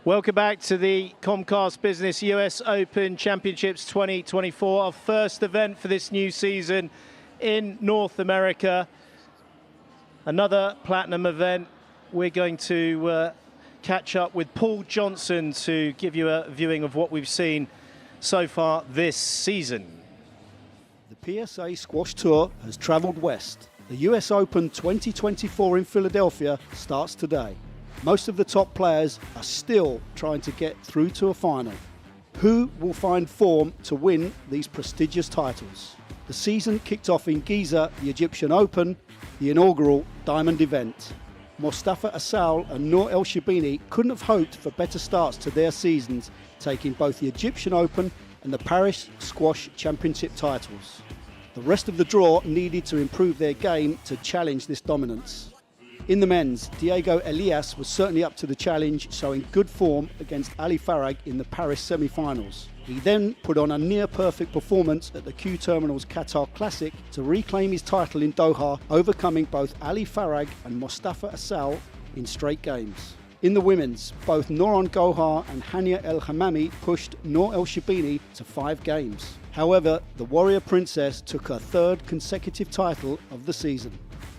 Welcome back to the Comcast Business US Open Championships 2024, our first event for this new season in North America. Another platinum event. We're going to catch up with Paul Johnson to give you a viewing of what we've seen so far this season. The PSA Squash Tour has travelled west. The US Open 2024 in Philadelphia starts today. Most of the top players are still trying to get through to a final. Who will find form to win these prestigious titles? The season kicked off in Giza, the Egyptian Open, the inaugural diamond event. Mostafa Asal and Nour El Shibini couldn't have hoped for better starts to their seasons, taking both the Egyptian Open and the Paris Squash Championship titles. The rest of the draw needed to improve their game to challenge this dominance. In the men's, Diego Elias was certainly up to the challenge, showing good form against Ali Farag in the Paris semi-finals. He then put on a near-perfect performance at the Q Terminal's Qatar Classic to reclaim his title in Doha, overcoming both Ali Farag and Mostafa Asal in straight games. In the women's, both Nouron Gohar and Hania El Hammami pushed Nour El Shibini to 5 games. However, the Warrior Princess took her 3rd consecutive title of the season.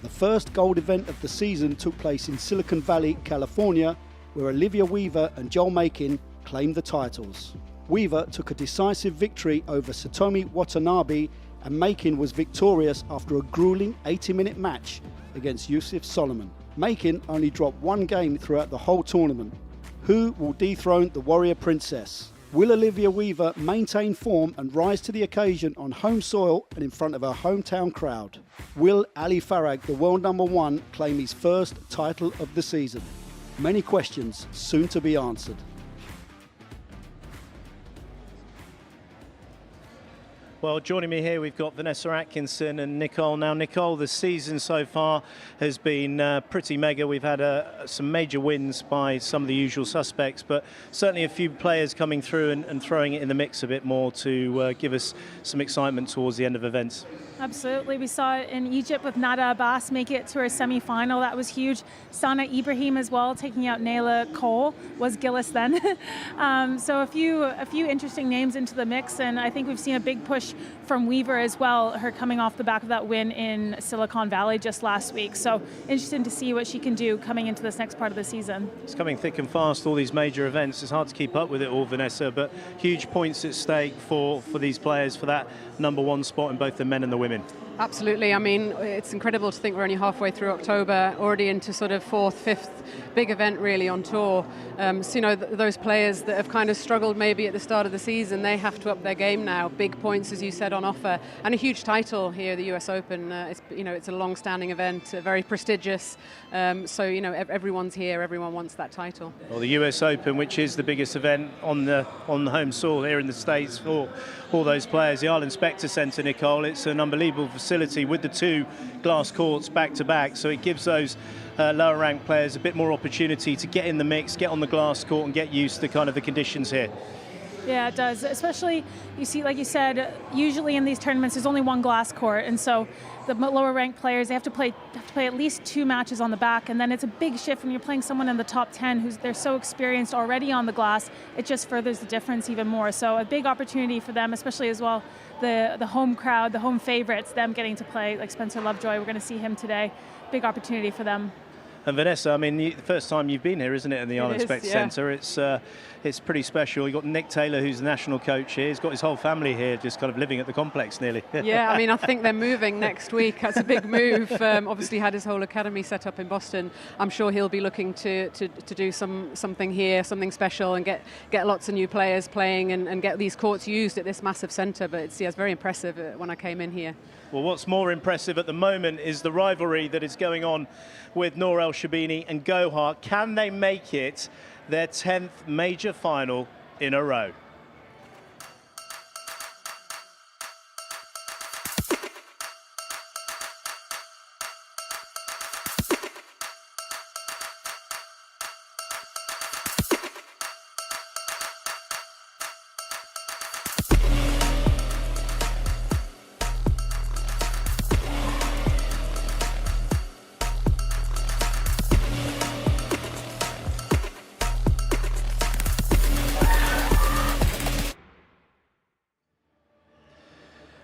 The first gold event of the season took place in Silicon Valley, California, where Olivia Weaver and Joel Makin claimed the titles. Weaver took a decisive victory over Satomi Watanabe, and Makin was victorious after a grueling 80-minute match against Yusuf Solomon. Makin only dropped 1 game throughout the whole tournament. Who will dethrone the Warrior Princess? Will Olivia Weaver maintain form and rise to the occasion on home soil and in front of her hometown crowd? Will Ali Farag, the world #1, claim his first title of the season? Many questions soon to be answered. Well, joining me here, we've got Vanessa Atkinson and Nicole. Now, Nicole, the season so far has been pretty mega. We've had some major wins by some of the usual suspects, but certainly a few players coming through and throwing it in the mix a bit more to give us some excitement towards the end of events. Absolutely. We saw it in Egypt with Nada Abbas make it to her semi-final. That was huge. Sana Ibrahim as well, taking out Naila Coll, was Gillis then. So a few interesting names into the mix, and I think we've seen a big push from Weaver as well, her coming off the back of that win in Silicon Valley just last week. So interesting to see what she can do coming into this next part of the season. It's coming thick and fast, all these major events. It's hard to keep up with it all, Vanessa, but huge points at stake for these players for that #1 spot in both the men and the women. Absolutely. I mean, it's incredible to think we're only halfway through October, already into sort of 4th, 5th big event really on tour. So, you know, those players that have kind of struggled maybe at the start of the season, they have to up their game now. Big points, as you said, on offer, and a huge title here, the US Open. It's a long-standing event, very prestigious. So, you know, everyone's here, everyone wants that title. Well, the US Open, which is the biggest event on the home soil here in the States for all those players. The Ireland Spectre Centre, Nicole, it's an unbelievable facility with the 2 glass courts back to back, so it gives those lower ranked players a bit more opportunity to get in the mix, get on the glass court and get used to kind of the conditions here. Yeah, it does. Especially, you see, like you said, usually in these tournaments there's only 1 glass court, and so the lower ranked players, they have to play at least 2 matches on the back, and then it's a big shift when you're playing someone in the top 10 they're so experienced already on the glass. It just furthers the difference even more. So a big opportunity for them, especially as well the home crowd, the home favorites, them getting to play, like Spencer Lovejoy. We're going to see him today. Big opportunity for them. And Vanessa, I mean, the first time you've been here, isn't it, in the Ireland Spectre Centre? It's pretty special. You've got Nick Taylor, who's the national coach here. He's got his whole family here, just kind of living at the complex nearly. Yeah, I mean, I think they're moving next week. That's a big move. Obviously had his whole academy set up in Boston. I'm sure he'll be looking to do something here, something special, and get lots of new players playing and get these courts used at this massive centre. But it's very impressive when I came in here. Well, what's more impressive at the moment is the rivalry that is going on with Nour El Shibini and Gohar. Can they make it their 10th major final in a row?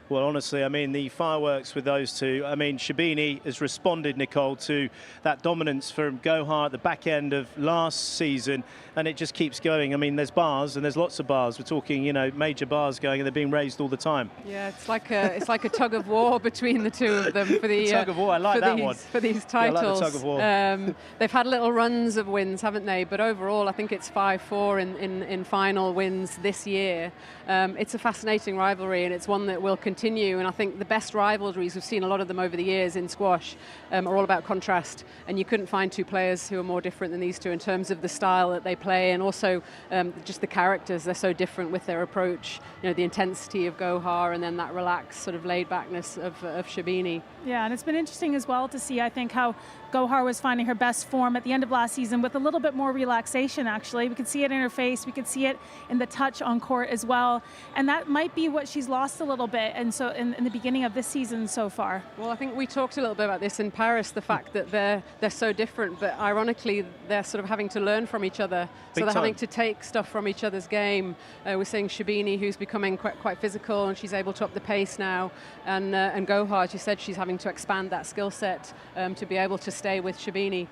Well, honestly, I mean, the fireworks with those two. I mean, Shabini has responded, Nicole, to that dominance from Gohar at the back end of last season, and it just keeps going. I mean, there's bars, and there's lots of bars. We're talking, you know, major bars going, and they're being raised all the time. Yeah, it's like a tug of war between the two of them for the tug of war. I like that one for these titles. Yeah, I like the tug of war. They've had little runs of wins, haven't they? But overall, I think it's 5-4 in final wins this year. It's a fascinating rivalry, and it's one that will continue. And I think the best rivalries, we've seen a lot of them over the years in squash, are all about contrast. And you couldn't find two players who are more different than these two in terms of the style that they play, and also just the characters. They're so different with their approach. You know, the intensity of Gohar, and then that relaxed sort of laid-backness of Shabini. Yeah, and it's been interesting as well to see, I think, how Gohar was finding her best form at the end of last season with a little bit more relaxation, actually. We could see it in her face. We could see it in the touch on court as well. And that might be what she's lost a little bit and so in the beginning of this season so far. Well, I think we talked a little bit about this in Paris, the fact that they're so different, but ironically, they're sort of having to learn from each other. So they're having to take stuff from each other's game. We're seeing Shabini, who's becoming quite physical, and she's able to up the pace now. And Gohar, as you said, she's having to expand that skill set to be able to stay with Shabini.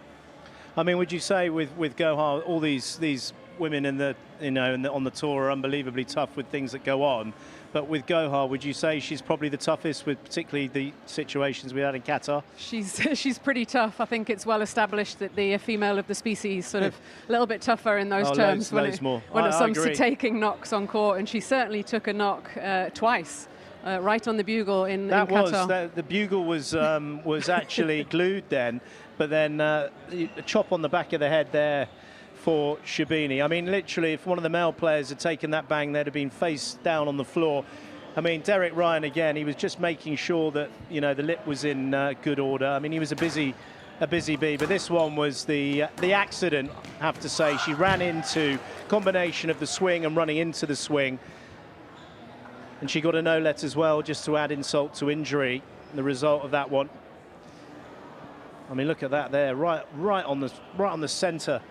I mean, would you say with Gohar, all these women in the on the tour are unbelievably tough with things that go on, but with Gohar, would you say she's probably the toughest with particularly the situations we had in Qatar? She's pretty tough. I think it's well established that the female of the species sort of a little bit tougher in those terms when it comes to taking knocks on court, and she certainly took a knock twice. Right on the bugle in Qatar. The bugle was actually glued then, but then a chop on the back of the head there for Shabini. I mean, literally, if one of the male players had taken that bang, they'd have been face down on the floor. I mean, Derek Ryan, again, he was just making sure that, you know, the lip was in good order. I mean, he was a busy bee, but this one was the accident, I have to say. She ran into combination of the swing and running into the swing. And she got a no-let as well, just to add insult to injury, the result of that one. I mean, look at that there, right on the centre.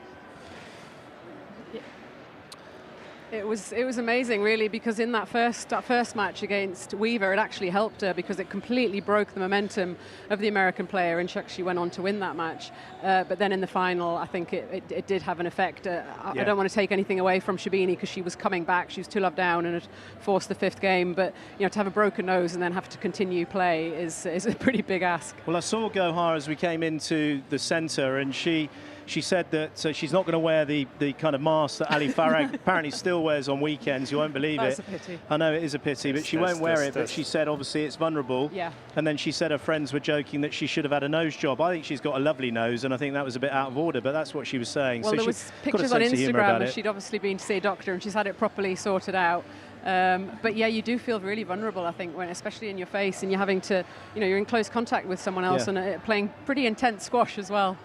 It was amazing, really, because in that first match against Weaver, it actually helped her because it completely broke the momentum of the American player, and she actually went on to win that match. But then in the final, I think it did have an effect. I don't want to take anything away from Shabini because she was coming back. She was 2-love down and had forced the fifth game. But you know, to have a broken nose and then have to continue play is a pretty big ask. Well, I saw Gohar as we came into the centre, and she said that she's not going to wear the kind of mask that Ali Farag apparently still wears on weekends. You won't believe That's it. That's a pity. I know it is a pity, but she won't wear it. But she said obviously it's vulnerable. Yeah. And then she said her friends were joking that she should have had a nose job. I think she's got a lovely nose, and I think that was a bit out of order, but that's what she was saying. Well, so there was pictures on Instagram and she'd obviously been to see a doctor and she's had it properly sorted out. But yeah, you do feel really vulnerable, I think, when especially in your face and you're having to, you know, you're in close contact with someone else and playing pretty intense squash as well.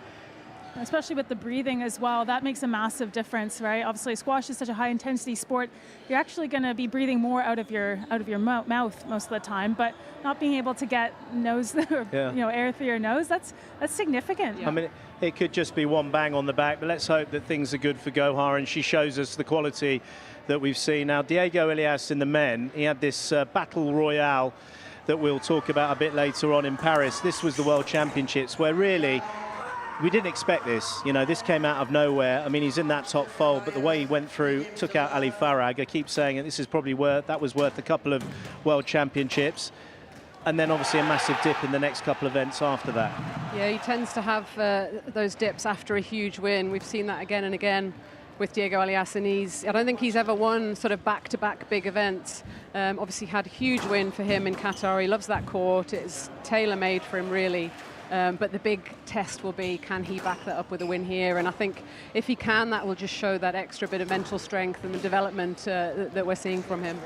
Especially with the breathing as well, that makes a massive difference, right? Obviously, squash is such a high-intensity sport. You're actually going to be breathing more out of your mouth most of the time, but not being able to get nose or air through your nose, that's significant. Yeah. I mean, it could just be one bang on the back, but let's hope that things are good for Gohar and she shows us the quality that we've seen. Now, Diego Elias in the men, he had this battle royale that we'll talk about a bit later on in Paris. This was the World Championships where really we didn't expect this. You know, this came out of nowhere. I mean, he's in that top fold, but the way he went through, took out Ali Farag, I keep saying it, this is probably worth a couple of World Championships. And then obviously a massive dip in the next couple of events after that. Yeah, he tends to have those dips after a huge win. We've seen that again and again with Diego Elias, and I don't think he's ever won sort of back-to-back big events. Obviously had a huge win for him in Qatar. He loves that court. It's tailor-made for him, really. But the big test will be, can he back that up with a win here? And I think if he can, that will just show that extra bit of mental strength and the development that we're seeing from him.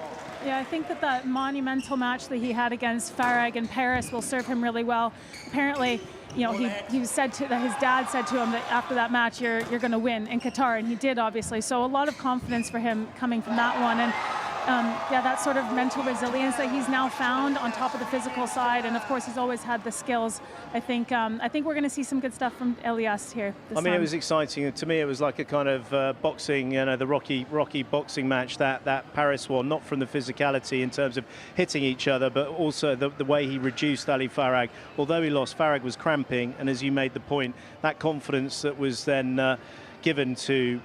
Yeah, I think that monumental match that he had against Farag in Paris will serve him really well. Apparently, you know, he said that his dad said to him that after that match, you're going to win in Qatar, and he did, obviously. So a lot of confidence for him coming from that one. And that sort of mental resilience that he's now found on top of the physical side, and of course he's always had the skills. I think we're going to see some good stuff from Elias here this time. It was exciting. To me, it was like a kind of boxing, the Rocky boxing match that Paris won, not from the physicality in terms of hitting each other, but also the way he reduced Ali Farag. Although he lost, Farag was cramping, and as you made the point, that confidence that was then given to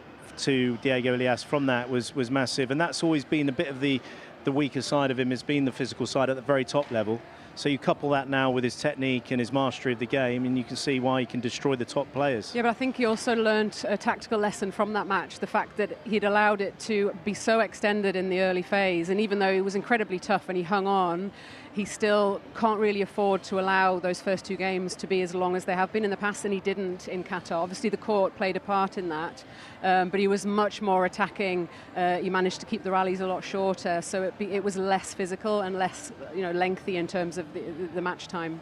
Diego Elias from that was massive, and that's always been a bit of the weaker side of him, has been the physical side at the very top level. So you couple that now with his technique and his mastery of the game, and you can see why he can destroy the top players. Yeah, but I think he also learned a tactical lesson from that match, the fact that he'd allowed it to be so extended in the early phase, and even though he was incredibly tough and he hung on, he still can't really afford to allow those first two games to be as long as they have been in the past, and he didn't in Qatar. Obviously the court played a part in that, but he was much more attacking. He managed to keep the rallies a lot shorter, so it was less physical and less lengthy in terms of the match time.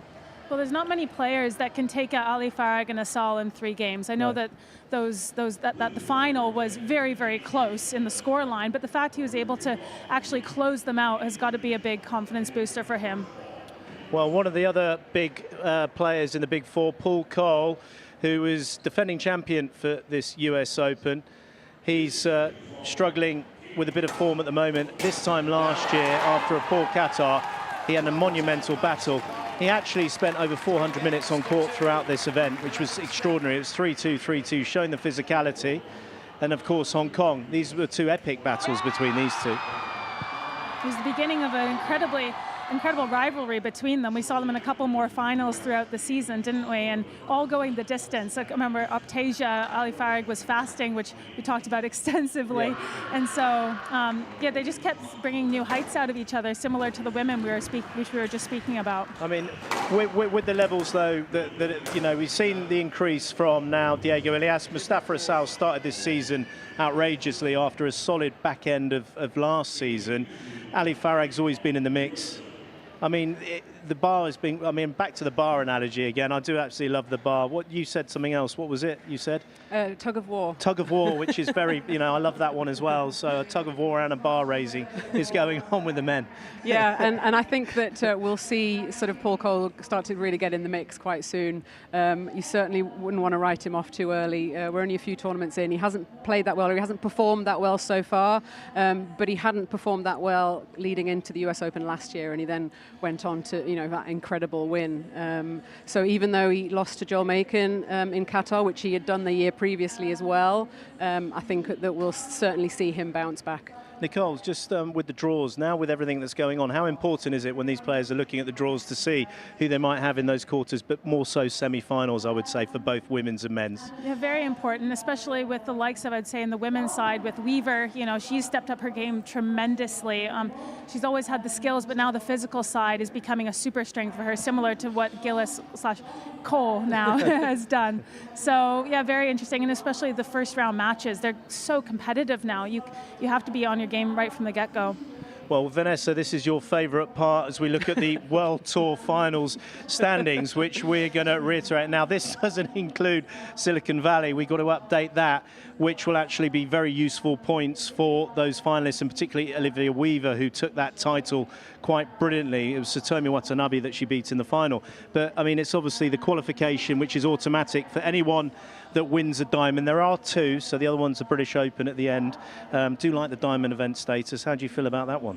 Well, there's not many players that can take out Ali Farag and Asal in 3 games. I know that that the final was very, very close in the score line, but the fact he was able to actually close them out has got to be a big confidence booster for him. Well, one of the other big players in the Big Four, Coll, who is defending champion for this US Open, he's struggling with a bit of form at the moment. This time last year, after a poor Qatar, he had a monumental battle. He actually spent over 400 minutes on court throughout this event, which was extraordinary. It was 3-2, 3-2, showing the physicality. And of course, Hong Kong. These were 2 epic battles between these 2. It was the beginning of an incredible rivalry between them. We saw them in a couple more finals throughout the season, didn't we? And all going the distance. Like, I remember Optasia, Ali Farag was fasting, which we talked about extensively. Yeah. And so, they just kept bringing new heights out of each other, similar to the women which we were just speaking about. I mean, with the levels, though, that we've seen the increase from now Diego Elias. Mustafa Asal started this season outrageously after a solid back end of last season. Ali Farag's always been in the mix. I mean, the bar has been, back to the bar analogy again. I do absolutely love the bar. What you said something else. What was it you said? Tug of war. Tug of war, which is very, I love that one as well. So a tug of war and a bar raising is going on with the men. Yeah, and I think that we'll see sort of Paul Coll start to really get in the mix quite soon. You certainly wouldn't want to write him off too early. We're only a few tournaments in. He hasn't played that well, or he hasn't performed that well so far, but he hadn't performed that well leading into the US Open last year, and he then went on to, that incredible win. So even though he lost to Joel Macon in Qatar, which he had done the year previously as well, I think that we'll certainly see him bounce back. Nicolas, just with the draws, now with everything that's going on, how important is it when these players are looking at the draws to see who they might have in those quarters, but more so semi-finals, I would say, for both women's and men's? Yeah, very important, especially with the likes of, I'd say, in the women's side, with Weaver. She's stepped up her game tremendously. She's always had the skills, but now the physical side is becoming a super strength for her, similar to what Gillis/Coll now has done. So, yeah, very interesting, and especially the first round matches. They're so competitive now. You have to be on your game right from the get-go. Well, Vanessa, this is your favourite part as we look at the World Tour Finals standings, which we're going to reiterate. Now, this doesn't include Silicon Valley. We've got to update that, which will actually be very useful points for those finalists, and particularly Olivia Weaver, who took that title quite brilliantly. It was Satomi Watanabe that she beat in the final. But, it's obviously the qualification, which is automatic for anyone that wins a diamond. There are 2, so the other one's the British Open at the end. Do like the diamond event status. How do you feel about that one?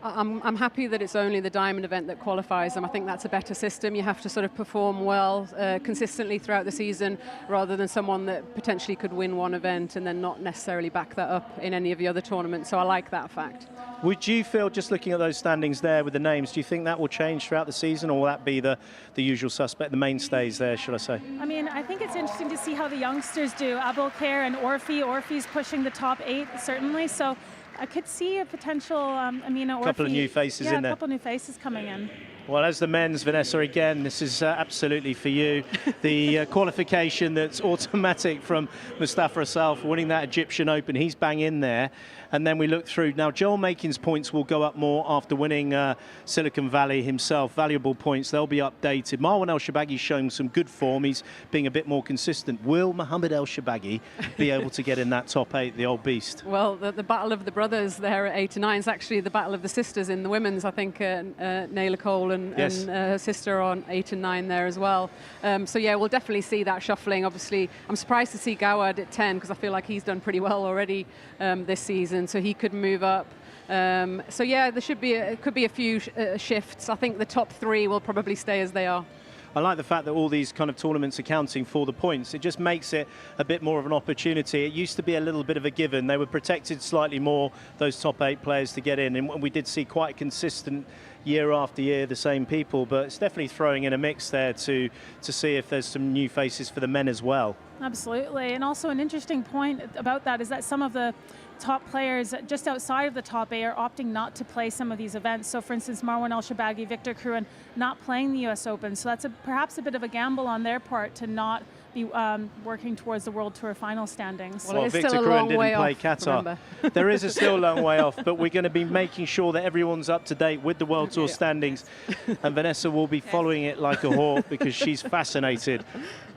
I'm happy that it's only the diamond event that qualifies them. I think that's a better system. You have to sort of perform well consistently throughout the season, rather than someone that potentially could win one event and then not necessarily back that up in any of the other tournaments. So I like that fact. Would you feel, just looking at those standings there with the names, do you think that will change throughout the season, or will that be the usual suspect, the mainstays there, should I say? I think it's interesting to see how the youngsters do. Aboelkheir and Orfi. Orfi's pushing the top 8, certainly. So I could see a potential Amina, Orfi. A couple of new faces in there. Yeah, a couple of new faces coming in. Well, as the men's, Vanessa, again, this is absolutely for you. The qualification that's automatic from Mustafa Asal for winning that Egyptian Open, he's bang in there. And then we look through. Now, Joel Makin's points will go up more after winning Silicon Valley himself. Valuable points, they'll be updated. Marwan El-Shabaghi's showing some good form. He's being a bit more consistent. Will Mohammed El-Shabaghi be able to get in that top 8, the old beast? Well, the battle of the brothers there at 8 and 9 is actually the battle of the sisters in the women's. I think Naila Coll and her sister on 8 and 9 there as well. So yeah, we'll definitely see that shuffling. Obviously, I'm surprised to see Gawad at 10 because I feel like he's done pretty well already this season, so he could move up. So yeah, there should be could be a few shifts. I think the top 3 will probably stay as they are. I like the fact that all these kind of tournaments are counting for the points. It just makes it a bit more of an opportunity. It used to be a little bit of a given. They were protected slightly more, those top 8 players, to get in. And we did see quite consistent year after year, the same people. But it's definitely throwing in a mix there to see if there's some new faces for the men as well. Absolutely. And also an interesting point about that is that some of the top players just outside of the top 8 are opting not to play some of these events. So for instance, Marwan El-Shabaghi, Victor Kruin not playing the US Open. So that's perhaps a bit of a gamble on their part to not be working towards the World Tour final standings. Well, Victor Kruin didn't play Qatar. There is still a long way off, but we're going to be making sure that everyone's up to date with the World Tour standings. And Vanessa will be following it like a hawk because she's fascinated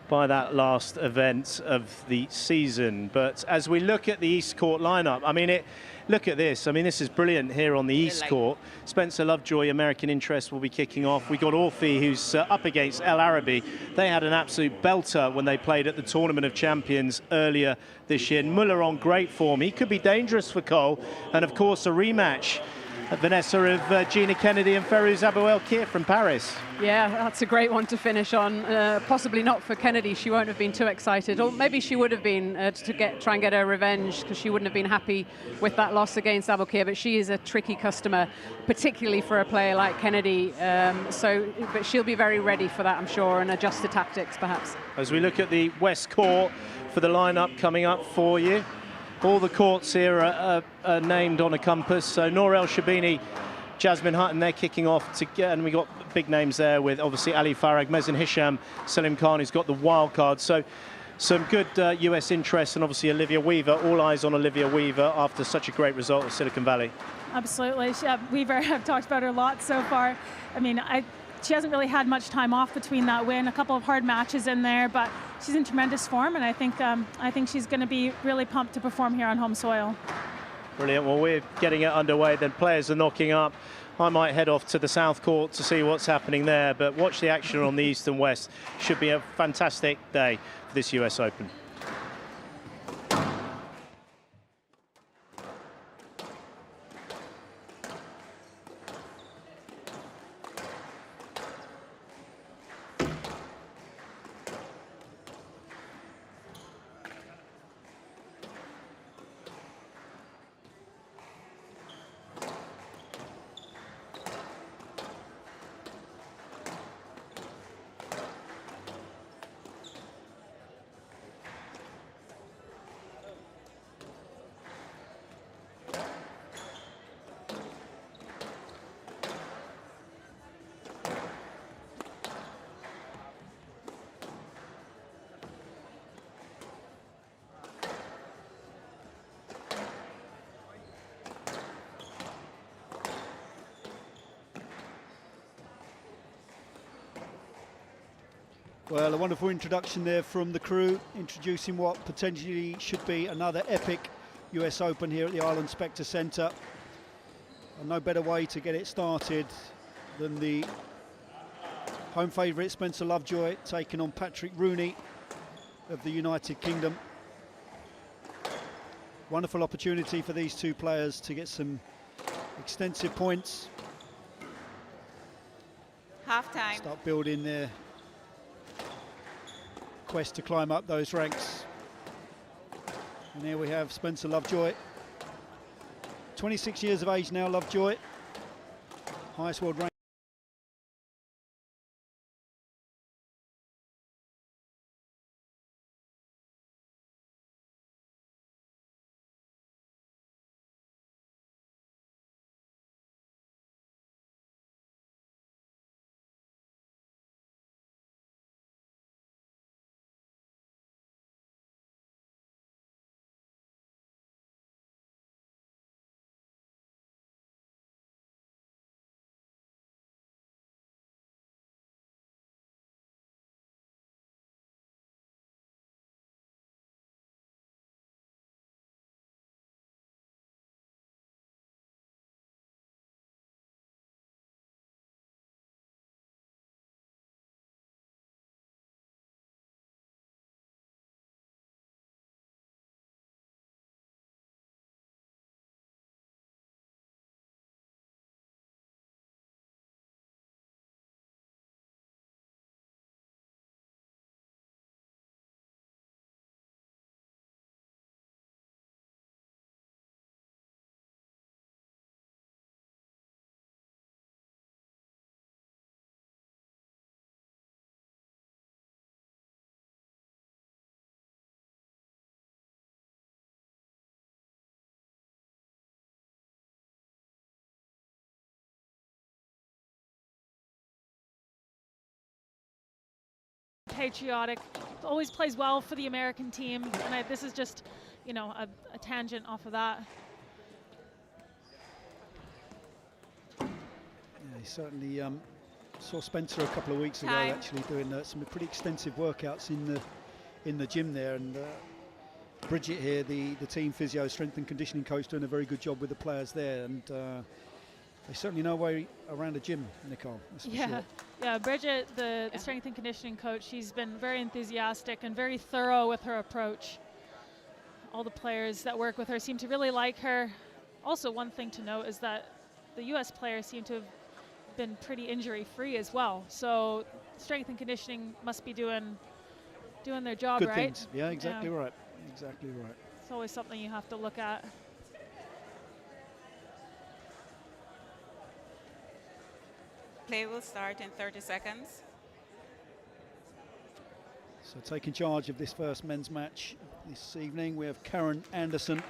by that last event of the season. But as we look at the East Court lineup, I mean, look at this. I mean, this is brilliant here on the East Court. Spencer Lovejoy, American interest, will be kicking off. We got Orfi, who's up against Elaraby. They had an absolute belter when they played at the Tournament of Champions earlier this year. Mueller on great form. He could be dangerous for Coll. And of course, a rematch, Vanessa, of Gina Kennedy and Fayrouz Aboelkheir from Paris. Yeah, that's a great one to finish on. Possibly not for Kennedy. She won't have been too excited, or maybe she would have been to try and get her revenge because she wouldn't have been happy with that loss against Aboelkheir. But she is a tricky customer, particularly for a player like Kennedy. But she'll be very ready for that, I'm sure, and adjust the tactics perhaps. As we look at the West Court for the lineup coming up for you. All the courts here are named on a compass. So Noor El Shabini, Jasmine Hutton, they're kicking off and we got big names there with obviously Ali Farag, Mezen Hisham, Salim Khan, who's got the wild card. So some good US interest, and obviously Olivia Weaver. All eyes on Olivia Weaver after such a great result at Silicon Valley. Absolutely. Weaver, I've talked about her a lot so far. I mean, she hasn't really had much time off between that win, a couple of hard matches in there, but she's in tremendous form, and I think she's going to be really pumped to perform here on home soil. Brilliant. Well, we're getting it underway. Then players are knocking up. I might head off to the South Court to see what's happening there, but watch the action on the East and West. Should be a fantastic day for this US Open. Well, a wonderful introduction there from the crew, introducing what potentially should be another epic US Open here at the Ireland Spectre Centre. And no better way to get it started than the home favourite Spencer Lovejoy taking on Patrick Rooney of the United Kingdom. Wonderful opportunity for these two players to get some extensive points. Half time. Start building their quest to climb up those ranks. And here we have Spencer Lovejoy, 26 years of age now. Lovejoy, highest world rank. patriotic, always plays well for the American team. And this is just, you know, a tangent off of that. Yeah, he certainly saw Spencer a couple of weeks ago actually doing some pretty extensive workouts in the gym there, and Bridget here, the team physio, strength and conditioning coach, doing a very good job with the players there, and they certainly know a way around a gym, Nicole. That's for sure. Yeah, Bridget, the strength and conditioning coach, she's been very enthusiastic and very thorough with her approach. All the players that work with her seem to really like her. Also, one thing to note is that the U.S. players seem to have been pretty injury-free as well. So strength and conditioning must be doing their job, good right? Things. Yeah, exactly right. Exactly right. It's always something you have to look at. Play will start in 30 seconds. So taking charge of this first men's match this evening, we have Karen Anderson.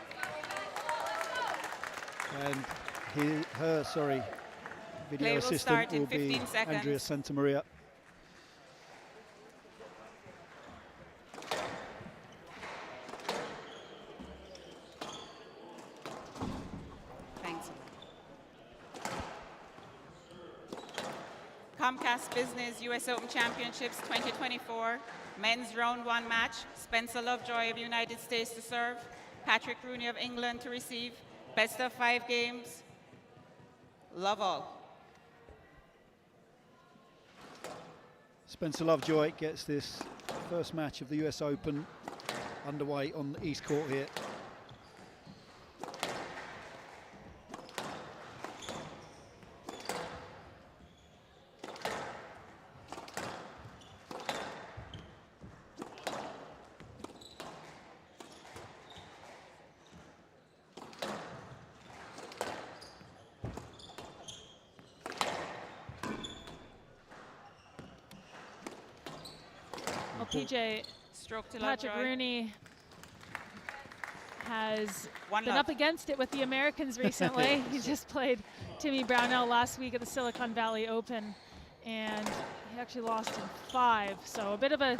And video assistant will be Andrea Santamaria. Thanks. Comcast Business US Open Championships 2024, men's round 1 match. Spencer Lovejoy of the United States to serve, Patrick Rooney of England to receive. Best of 5 games. Love all. Spencer Lovejoy gets this first match of the US Open underway on the East Court here. PJ, Stroke to Patrick Lovejoy. Rooney has been up against it with the Americans recently. He just played Timmy Brownell last week at the Silicon Valley Open, and he actually lost in 5. So a bit of a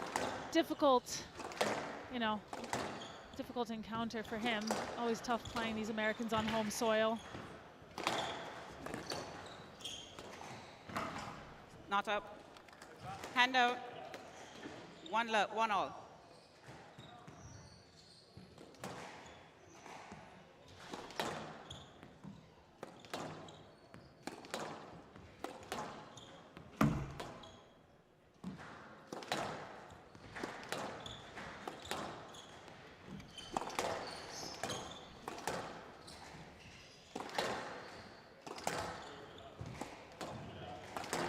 difficult, difficult encounter for him. Always tough playing these Americans on home soil. Not up. Hand out. 1-all.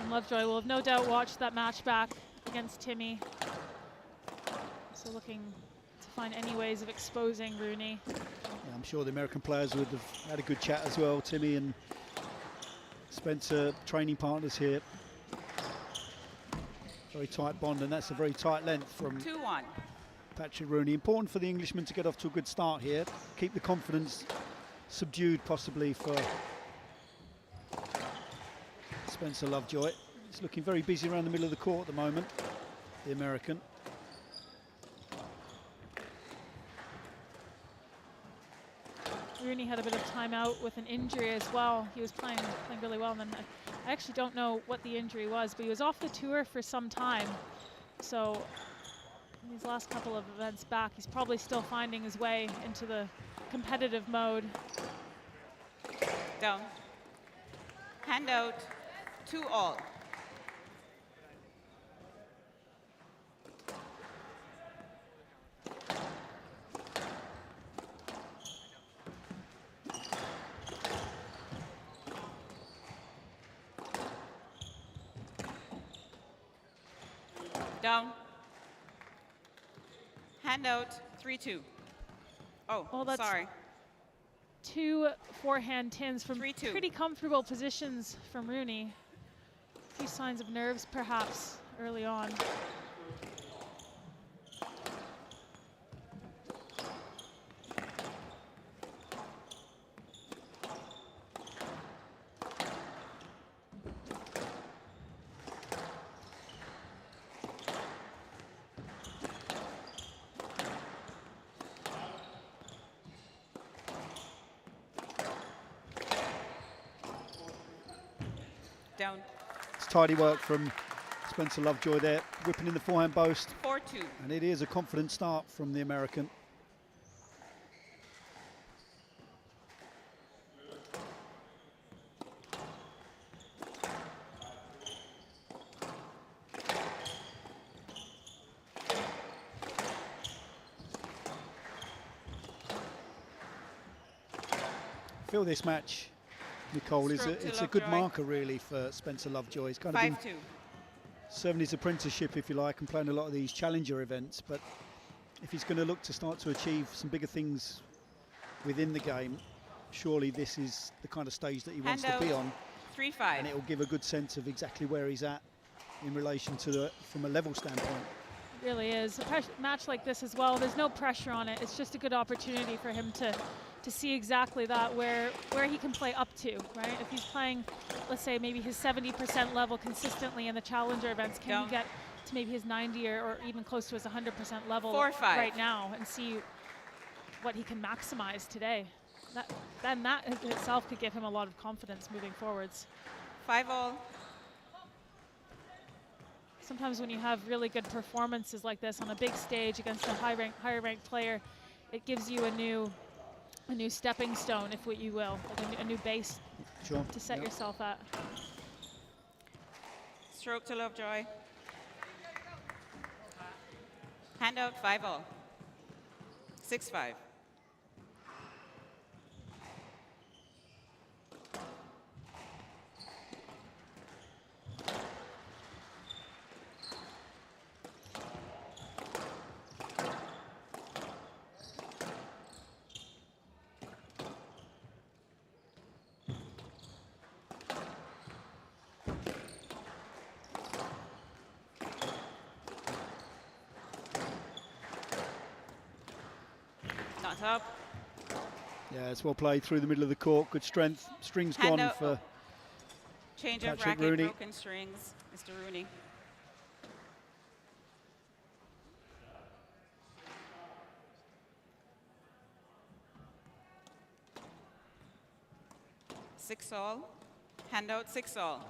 And Lovejoy will have no doubt watched that match back against Timmy. So looking to find any ways of exposing Rooney. Yeah, I'm sure the American players would have had a good chat as well. Timmy and Spencer, training partners here. Very tight bond, and that's a very tight length from 2-1. Patrick Rooney. Important for the Englishman to get off to a good start here. Keep the confidence subdued possibly for Spencer Lovejoy. He's looking very busy around the middle of the court at the moment, the American. Rooney had a bit of time out with an injury as well. He was playing really well, and then I actually don't know what the injury was, but he was off the tour for some time. So in these last couple of events back, he's probably still finding his way into the competitive mode. Down. Hand out. 2-all. Down. Hand out. 3-2. Oh, that's sorry. 2 forehand tins from 3-2. pretty comfortable positions from Rooney. A few signs of nerves perhaps early on. Down. It's tidy work from Spencer Lovejoy there, whipping in the forehand boast. 4-2. And it is a confident start from the American. I feel this match, Nicole, it's a good marker really for Spencer Lovejoy. He's kind of been serving his apprenticeship, if you like, and playing a lot of these challenger events. But if he's going to look to start to achieve some bigger things within the game, surely this is the kind of stage that he wants to be on. 3-5. And it will give a good sense of exactly where he's at in relation to from a level standpoint. It really is. A match like this as well, there's no pressure on it. It's just a good opportunity for him to see exactly that, where he can play up to, right? If he's playing, let's say, maybe his 70% level consistently in the challenger events, can he get to maybe his 90 or even close to his 100% level right now and see what he can maximize today? Then that in itself could give him a lot of confidence moving forwards. 5-all. Sometimes when you have really good performances like this on a big stage against a higher ranked player, it gives you a new stepping stone, if what you will, like a new base to set yourself at. Stroke to Lovejoy. Hand out 5-all. 6-5. Up. Yeah, it's well played through the middle of the court. Good strength. Strings gone for change Patrick of racket, Rooney. broken strings, Mr. Rooney. Six all. Hand out 6-all.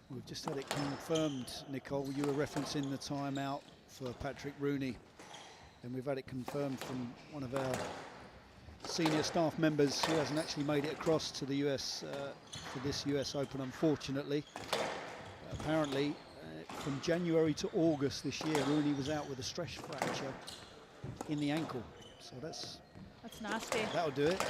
We've just had it confirmed, Nicole. You were referencing the timeout for Patrick Rooney, and we've had it confirmed from one of our senior staff members who hasn't actually made it across to the US for this US Open, unfortunately. Apparently, from January to August this year, Rooney was out with a stress fracture in the ankle. So that's nasty. That'll do it.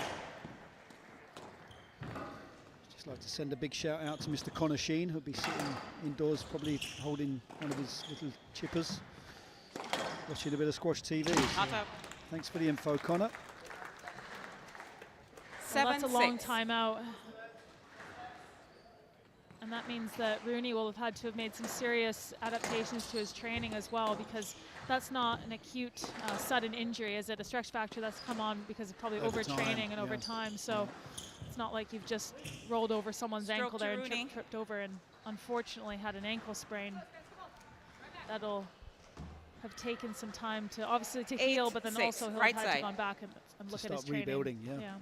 I'd like to send a big shout out to Mr. Connor Sheen, who'll be sitting indoors, probably holding one of his little chippers, watching a bit of Squash TV. So thanks for the info, Connor. Well, that's a long time out. And that means that Rooney will have had to have made some serious adaptations to his training as well, because that's not an acute, sudden injury, is it? A stress fracture that's come on because of probably overtraining and over time. So it's not like you've just rolled over someone's ankle there and tripped over and unfortunately had an ankle sprain. That'll have taken some time to obviously to heal, but then also he'll have had to gone back and look at his training. Rebuilding, yeah.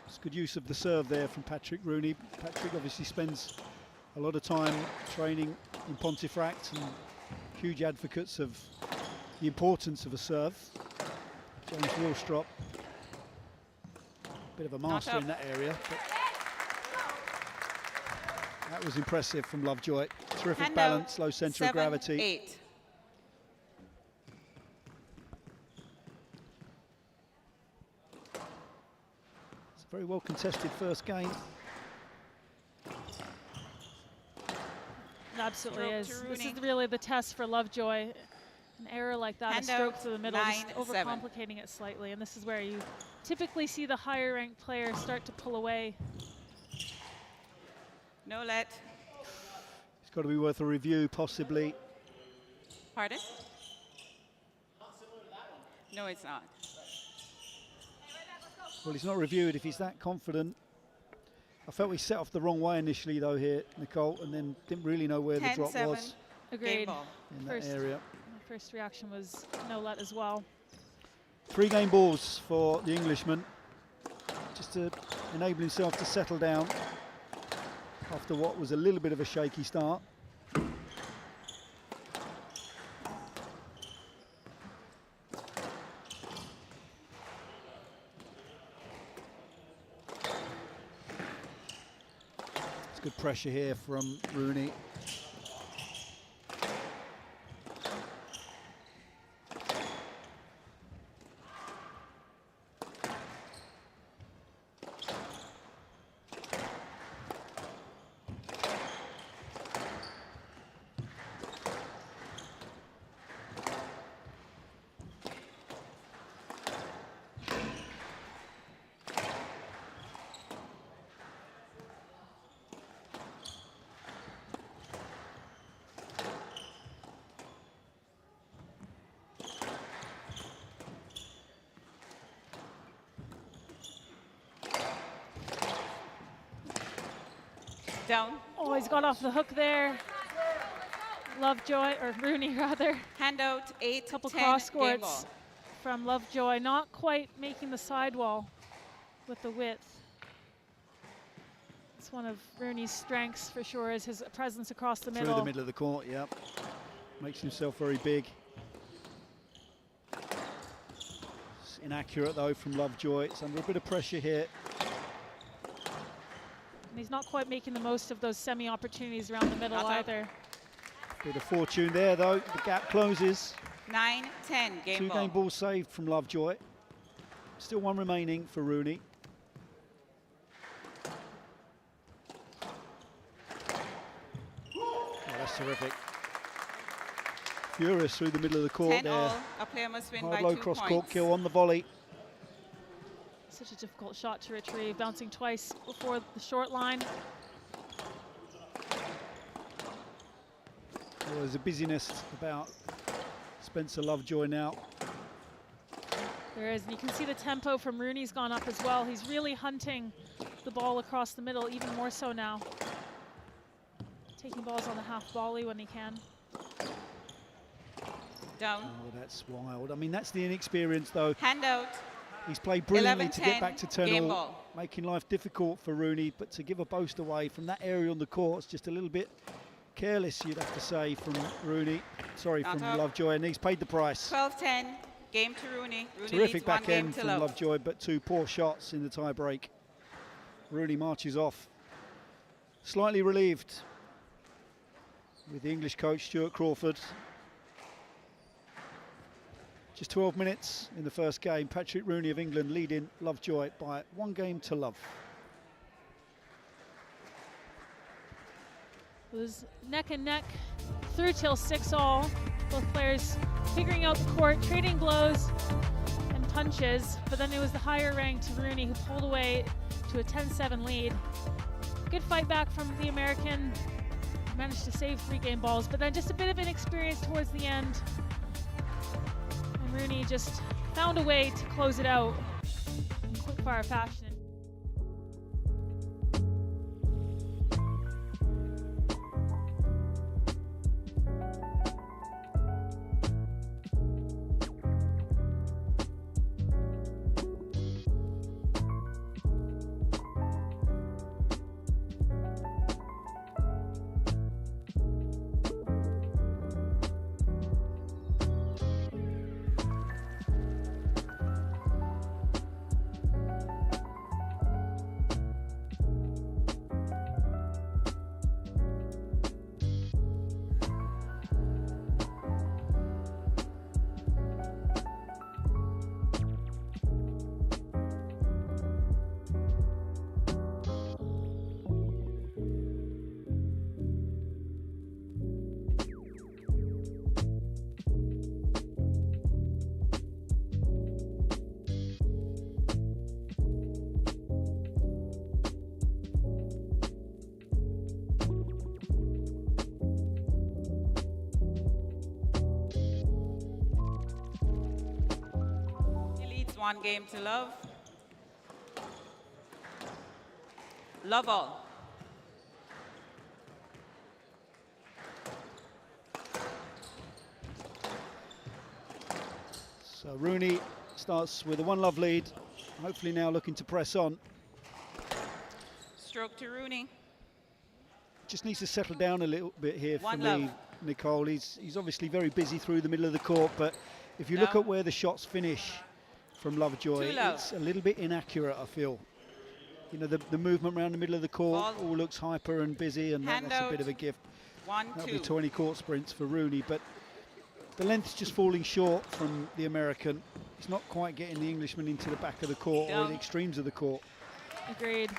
It's good use of the serve there from Patrick Rooney. Patrick obviously spends a lot of time training in Pontefract, and huge advocates of the importance of a serve. James Wilstrop, bit of a master in that area. But that was impressive from Lovejoy. Terrific balance, low centre of gravity. 7-8. It's a very well contested first game. It absolutely is. This is really the test for Lovejoy. An error like that, a stroke to the middle, just overcomplicating it slightly. And this is where you typically see the higher ranked players start to pull away. No let. It's got to be worth a review, possibly. Pardon? No, it's not. Well, he's not reviewed if he's that confident. I felt we set off the wrong way initially though here, Nicole, and then didn't really know where the drop was. Agreed. In that area. My first reaction was no let as well. 3 game balls for the Englishman, just to enable himself to settle down after what was a little bit of a shaky start. It's good pressure here from Rooney. Down. Oh, he's got off the hook there. Lovejoy, or Rooney rather. Handout 8, Couple 10, cross game courts ball. from Lovejoy, not quite making the sidewall with the width. It's one of Rooney's strengths for sure, is his presence across the middle. Through the middle of the court, yep. Makes himself very big. It's inaccurate though from Lovejoy. It's under a bit of pressure here. And he's not quite making the most of those semi-opportunities around the middle either. Bit of fortune there though, the gap closes. 9, 10, game 2 ball. game balls saved from Lovejoy. Still 1 remaining for Rooney. Oh, that's terrific. Furious through the middle of the court 10 there. all. A player must win Hard by low 2 cross points. court kill on the volley. Such a difficult shot to retrieve, bouncing twice before the short line. Well, there's a busyness about Spencer Lovejoy now. There is, and you can see the tempo from Rooney's gone up as well. He's really hunting the ball across the middle, even more so now. Taking balls on the half volley when he can. Down. Oh, that's wild. I mean, that's the inexperience though. Handout. He's played brilliantly 11, to get back to 10 game all, ball. making life difficult for Rooney, but to give a boast away from that area on the court, it's just a little bit careless, you'd have to say, from Rooney. Sorry, Not from up. Lovejoy, and he's paid the price. 12-10, game to Rooney. Rooney Terrific leads 1 back game end to from love. Lovejoy, but 2 poor shots in the tie break. Rooney marches off. Slightly relieved with the English coach, Stuart Crawford. Just 12 minutes in the first game. Patrick Rooney of England leading Lovejoy by 1 game to love. It was neck and neck through till 6 all. Both players figuring out the court, trading blows and punches, but then it was the higher ranked Rooney who pulled away to a 10-7 lead. Good fight back from the American. Managed to save 3 game balls, but then just a bit of inexperience towards the end. And Rooney just found a way to close it out in quick fire fashion. He leads 1 game to love. Love all. So Rooney starts with a 1-love lead, hopefully now looking to press on. Stroke to Rooney. Just needs to settle down a little bit here for 1 me, love. Nicole. He's obviously very busy through the middle of the court, but if you look No. at where the shots finish from Lovejoy, 2 love. it's a little bit inaccurate, I feel. You know, the movement around the middle of the court Ball. all looks hyper and busy, and Hand that's a out. bit of a gift. 1, That'll 2. be 20 court sprints for Rooney, but the length's just falling short from the American. He's not quite getting the Englishman into the back of the court or Down. the extremes of the court. Agreed.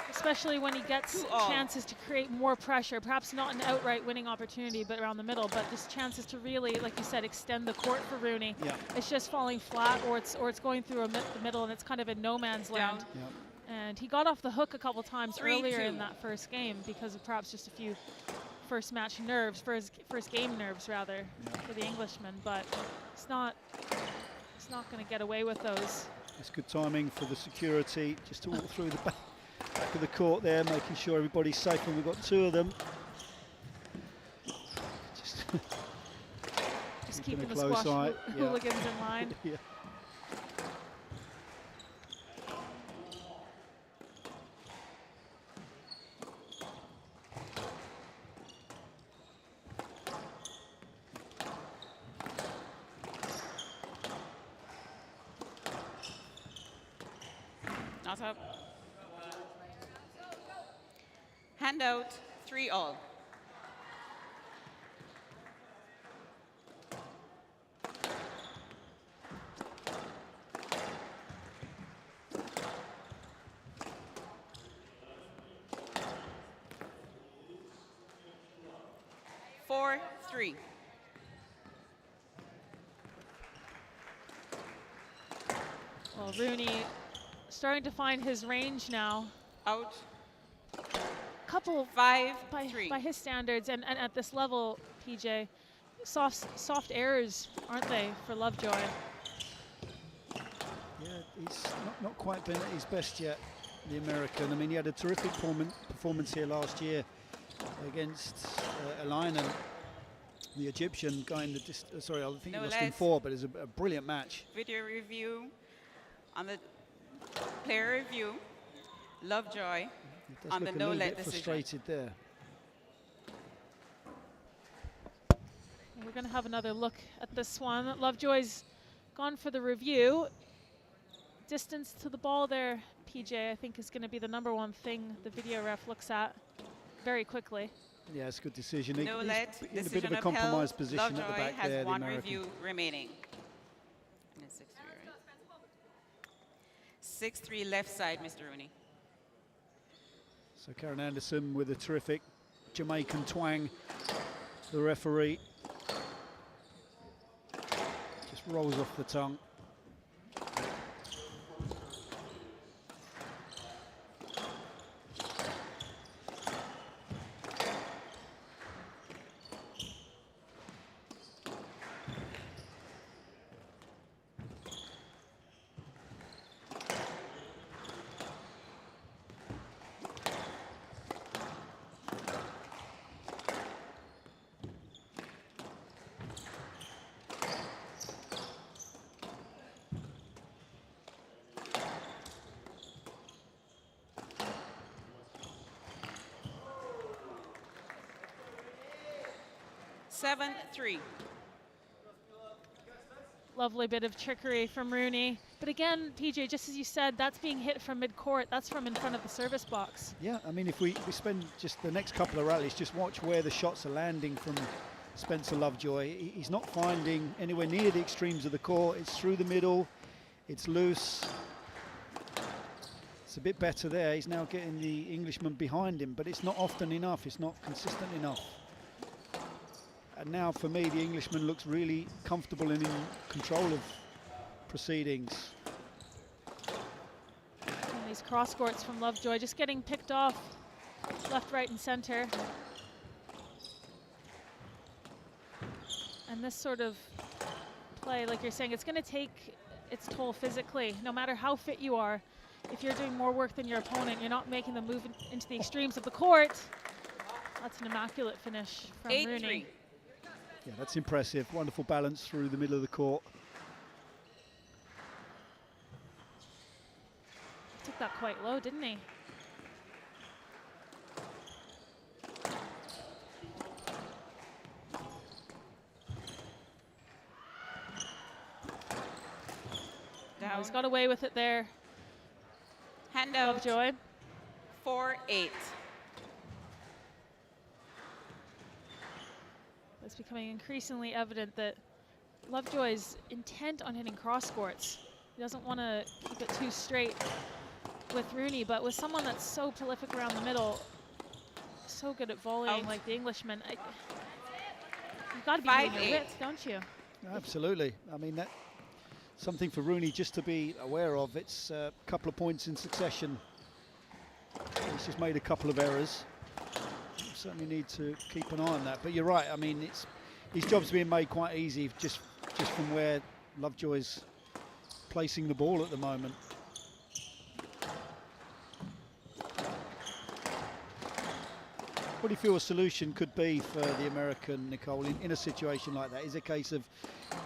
Especially when he gets 2-all. chances to create more pressure, perhaps not an outright winning opportunity, but around the middle, but just chances to really, like you said, extend the court for Rooney. Yeah. It's just falling flat, or it's going through the middle, and it's kind of in no man's land. Down. Yeah. And he got off the hook a couple times 3-2. earlier in that first game because of perhaps just a few first match nerves, first game nerves rather, for the Englishman. But it's not going to get away with those. It's good timing for the security just to walk through the back of the court there, making sure everybody's safe, and we've got 2 of them. Just keeping keeping a the close squash eye, yeah. hooligans in line. Yeah. Not up. Hand out. 3-all. Four, 3. Well, Rooney starting to find his range now. Out. Couple 5, by 3. his standards, and at this level, PJ, soft errors, aren't they, for Lovejoy? Yeah, he's not quite been at his best yet, the American. I mean, he had a terrific performance here last year against Elaraby, the Egyptian, going the sorry, I think No, he lost in let's- 4, but it's a brilliant match. Video review on the player review. Lovejoy He does on look the a little no-let bit decision. frustrated there. We're going to have another look at this one. Lovejoy's gone for the review. Distance to the ball there, PJ, I think is going to be the #1 thing the video ref looks at very quickly. Yeah, it's a good decision. No He's let. in a bit Decision of a upheld. compromised position Lovejoy at the back has there, the 1 American. review remaining. And it's 6-3, right? 6-3 left side, Mr. Rooney. So Karen Anderson with a terrific Jamaican twang. The referee just rolls off the tongue. Seven, 3. Lovely bit of trickery from Rooney. But again, PJ, just as you said, that's being hit from mid-court. That's from in front of the service box. Yeah, I mean, if we spend just the next couple of rallies, just watch where the shots are landing from Spencer Lovejoy. He's not finding anywhere near the extremes of the court. It's through the middle. It's loose. It's a bit better there. He's now getting the Englishman behind him, but it's not often enough. It's not consistent enough. And now, for me, the Englishman looks really comfortable and in control of proceedings. And these cross courts from Lovejoy just getting picked off left, right, and center. And this sort of play, like you're saying, it's going to take its toll physically. No matter how fit you are, if you're doing more work than your opponent, you're not making them move into the extremes of the court. That's an immaculate finish from Rooney. Yeah, that's impressive. Wonderful balance through the middle of the court. He took that quite low, didn't he? Down. He's got away with it there. Hand out. Lovejoy. 4-8. It's becoming increasingly evident that Lovejoy is intent on hitting cross courts. He doesn't want to keep it too straight with Rooney, but with someone that's so prolific around the middle, so good at volleying like the Englishman, you've got to be hitting your width, don't you? Absolutely. I mean, that's something for Rooney just to be aware of. It's a couple of points in succession. He's just made a couple of errors. Certainly need to keep an eye on that. But you're right. I mean, his job's being made quite easy just from where Lovejoy's placing the ball at the moment. What do you feel a solution could be for the American, Nicole, in a situation like that? Is it a case of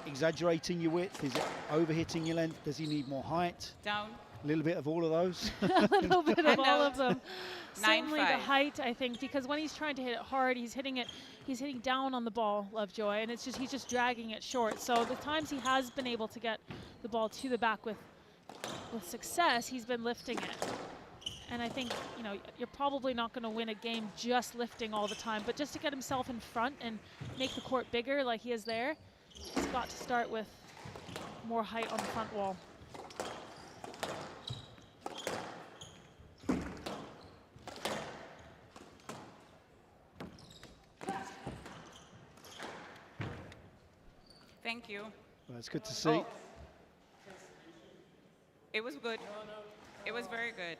exaggerating your width? Is it overhitting your length? Does he need more height? Down. A little bit of all of those? A little bit of all of them. 9-5. Certainly the height, I think, because when he's trying to hit it hard, he's hitting down on the ball, Lovejoy, and he's just dragging it short. So the times he has been able to get the ball to the back with success, he's been lifting it. And I think, you know, you're probably not going to win a game just lifting all the time, but just to get himself in front and make the court bigger like he is there, he's got to start with more height on the front wall. Thank you. Well, it's good to see. Oh. It was good. It was very good.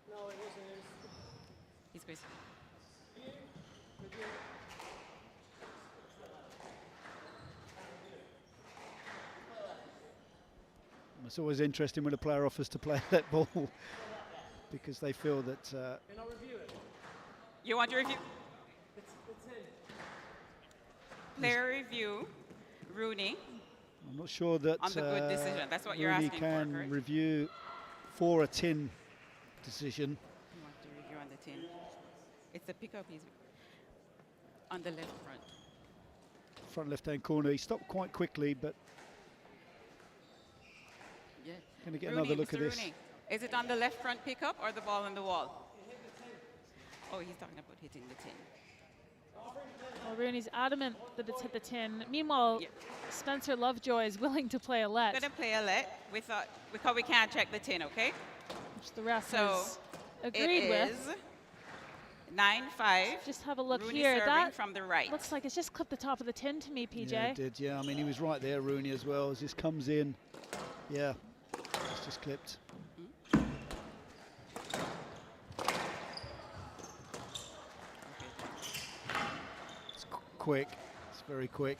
No, it wasn't. He's good. It's always interesting when a player offers to play that ball because they feel that... And I'll review it. You want to review? It's in. Player review. Rooney. I'm not sure that on the good decision. That's what you're Rooney asking can for, correct? review for a tin decision. You want to review on the tin. It's the pickup. He's on the left front. Front left-hand corner. He stopped quite quickly, but Yeah. going to get Rooney, another look Mr. at this. Rooney. Is it on the left front pickup or the ball on the wall? Oh, he's talking about hitting the tin. Well, Rooney's adamant that it's hit the tin. Meanwhile, Spencer Lovejoy is willing to play a let. We're going to play a let. We thought, because we can't check the tin, okay? Which the ref So has agreed it with. is 9-5. Just have a look Rooney here. serving That from the right. looks like it's just clipped the top of the tin to me, PJ. Yeah, it did, yeah. I mean, he was right there, Rooney, as well, as this comes in. Yeah, it's just clipped. It's quick. It's very quick.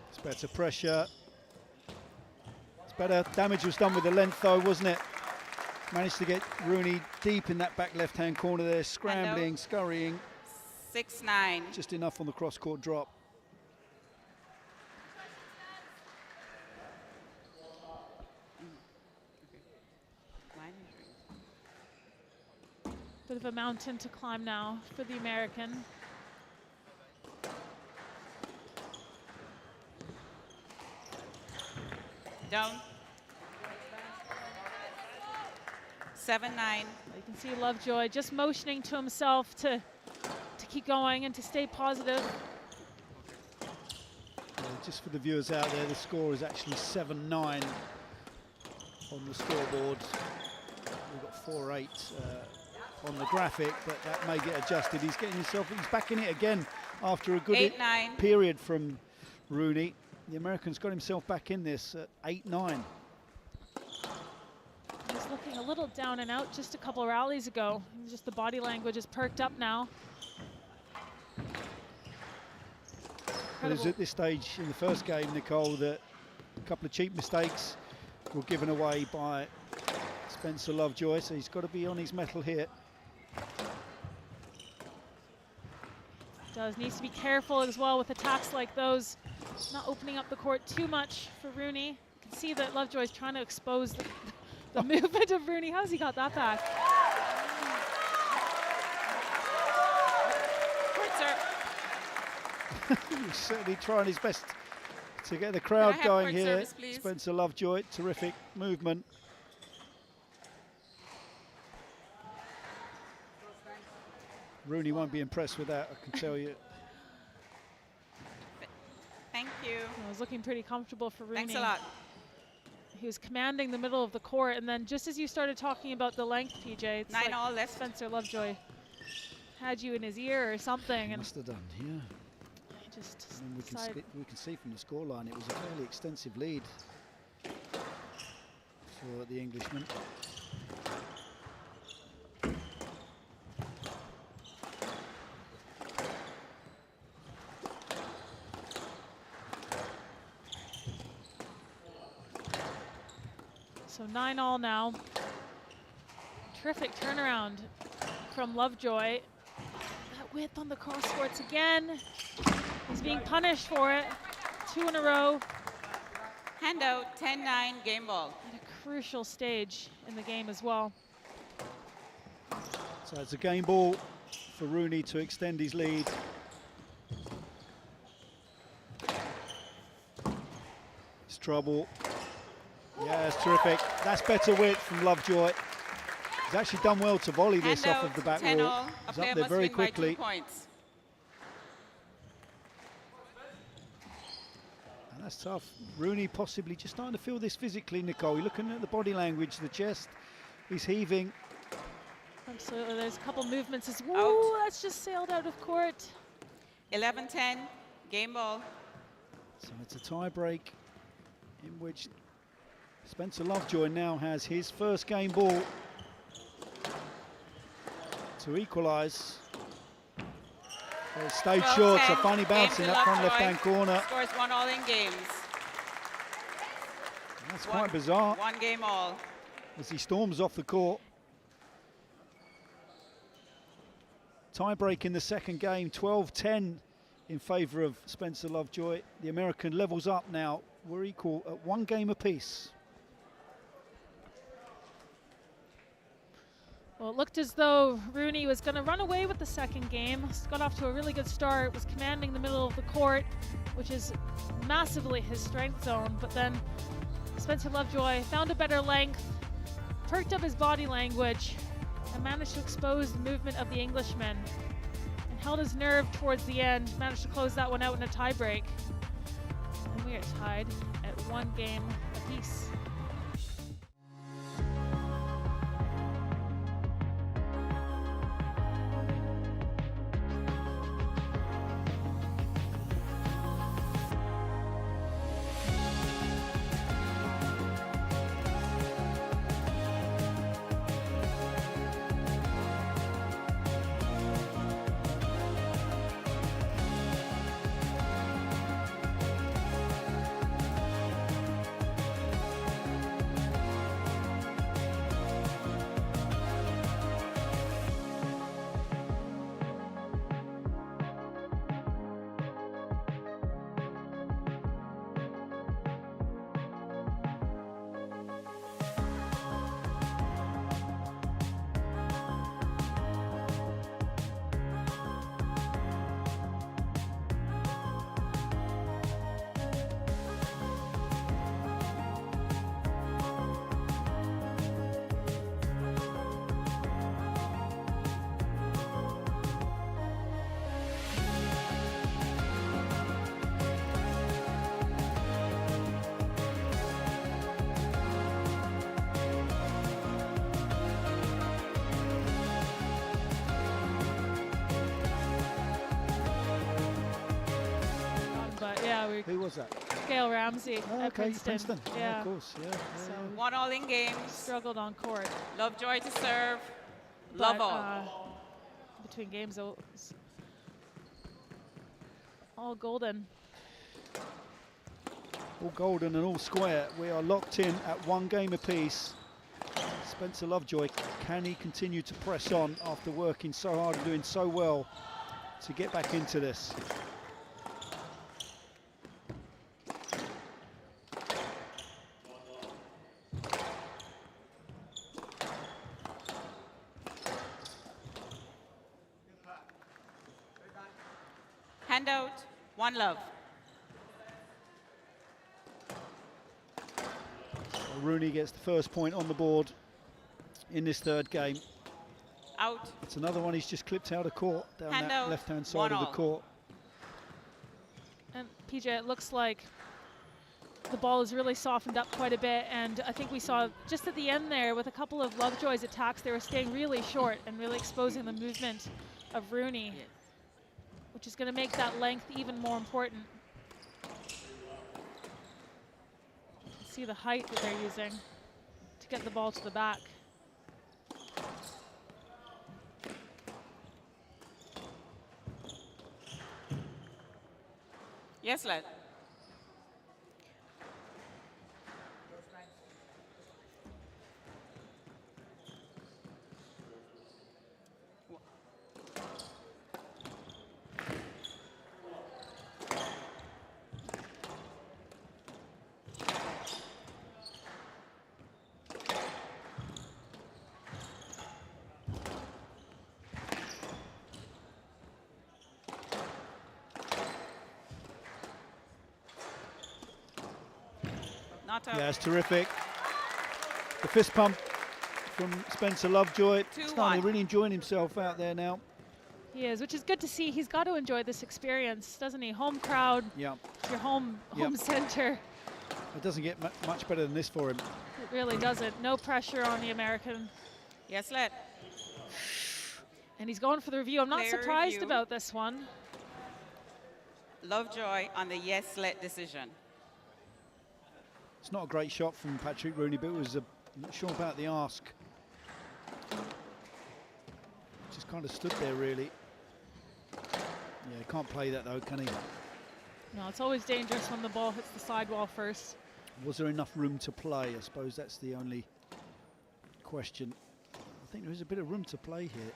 It's better pressure. It's better. Damage was done with the length, though, wasn't it? Managed to get Rooney deep in that back left-hand corner there, scrambling, scurrying. 6-9. Just enough on the cross-court drop. Bit of a mountain to climb now for the American. Down. 7-9. You can see Lovejoy just motioning to himself to keep going and to stay positive. Just for the viewers out there, the score is actually 7-9 on the scoreboard. We've got 4-8 on the graphic, but that may get adjusted. He's back in it again after a good period from Rooney. The American's got himself back in this at 8-9. He's looking a little down and out just a couple rallies ago. Just the body language is perked up now. incredible. At this stage in the first game, Nicole, that a couple of cheap mistakes were given away by Spencer Lovejoy, so he's got to be on his mettle here. Needs to be careful as well with attacks like those, not opening up the court too much for Rooney. You can see that Lovejoy's trying to expose the movement of Rooney. How's he got that back? He's certainly trying his best to get the crowd going here. Service, Spencer Lovejoy, terrific movement. Rooney won't be impressed with that, I can tell you. Thank you. It was looking pretty comfortable for Rooney. Thanks a lot. He was commanding the middle of the court, and then just as you started talking about the length, PJ, it's 9 like all left. Spencer Lovejoy had you in his ear or something. And Must have done, yeah. he just And decided. we can see from the scoreline it was a fairly extensive lead for the Englishman. So 9 all now. Terrific turnaround from Lovejoy. That width on the cross courts again. He's being punished for it. 2 in a row. Handout, 10-9, game ball. At a crucial stage in the game as well. So it's a game ball for Rooney to extend his lead. It's trouble. Yeah, it's terrific. That's better width from Lovejoy. He's actually done well to volley this off of the back 10 wall. all. A He's player up there must very win by 2 quickly. points. And that's tough. Rooney possibly just starting to feel this physically, Nicole. You're looking at the body language, the chest. He's heaving. Absolutely. There's a couple movements as well. That's just sailed out of court. 11-10, game ball. So it's a tie break in which Spencer Lovejoy now has his first game ball to equalise. Stage shorts are finally bouncing up from left-hand corner. Scores 1 all in games. That's quite bizarre 1 game all. as he storms off the court. Tie break in the second game, 12-10 in favour of Spencer Lovejoy. The American levels up now. We're equal at 1 game apiece. Well, it looked as though Rooney was going to run away with the second game. Got off to a really good start, was commanding the middle of the court, which is massively his strength zone. But then Spencer Lovejoy found a better length, perked up his body language, and managed to expose the movement of the Englishman. And held his nerve towards the end, managed to close that one out in a tie break. And we are tied at 1 game apiece. Who was that? Gail Ramsey Oh, at okay, Princeton. Yeah, of course. Yeah, So 1 all in games. struggled on court. Lovejoy to serve. But, Love all. between games, though, it's all golden. all golden and all square. We are locked in at 1 game apiece. Spencer Lovejoy, can he continue to press on after working so hard and doing so well to get back into this? Handout, one love. Rooney gets the first point on the board in this third game. Out. It's another one he's just clipped out of court down that Handout, left-hand side of the court. And PJ, it looks like the ball has really softened up quite a bit, and I think we saw just at the end there with a couple of Lovejoy's attacks, they were staying really short and really exposing the movement of Rooney, which is going to make that length even more important. See the height that they're using to get the ball to the back. Yes, lad. Not out. Yeah, it's terrific. The fist pump from Spencer Lovejoy. 2-1. Starting really enjoying himself out there now. He is, which is good to see. He's got to enjoy this experience, doesn't he? Home crowd, Yeah, your home center. it doesn't get much better than this for him. It really doesn't. No pressure on the American. Yes, lad. And he's going for the review. I'm not Player surprised review. about this one. Lovejoy on the yes let decision. It's not a great shot from Patrick Rooney, but it was not sure about the ask. Just kind of stood there, really. Yeah, he can't play that though, can he? No, it's always dangerous when the ball hits the sidewall first. Was there enough room to play? I suppose that's the only question. I think there is a bit of room to play here.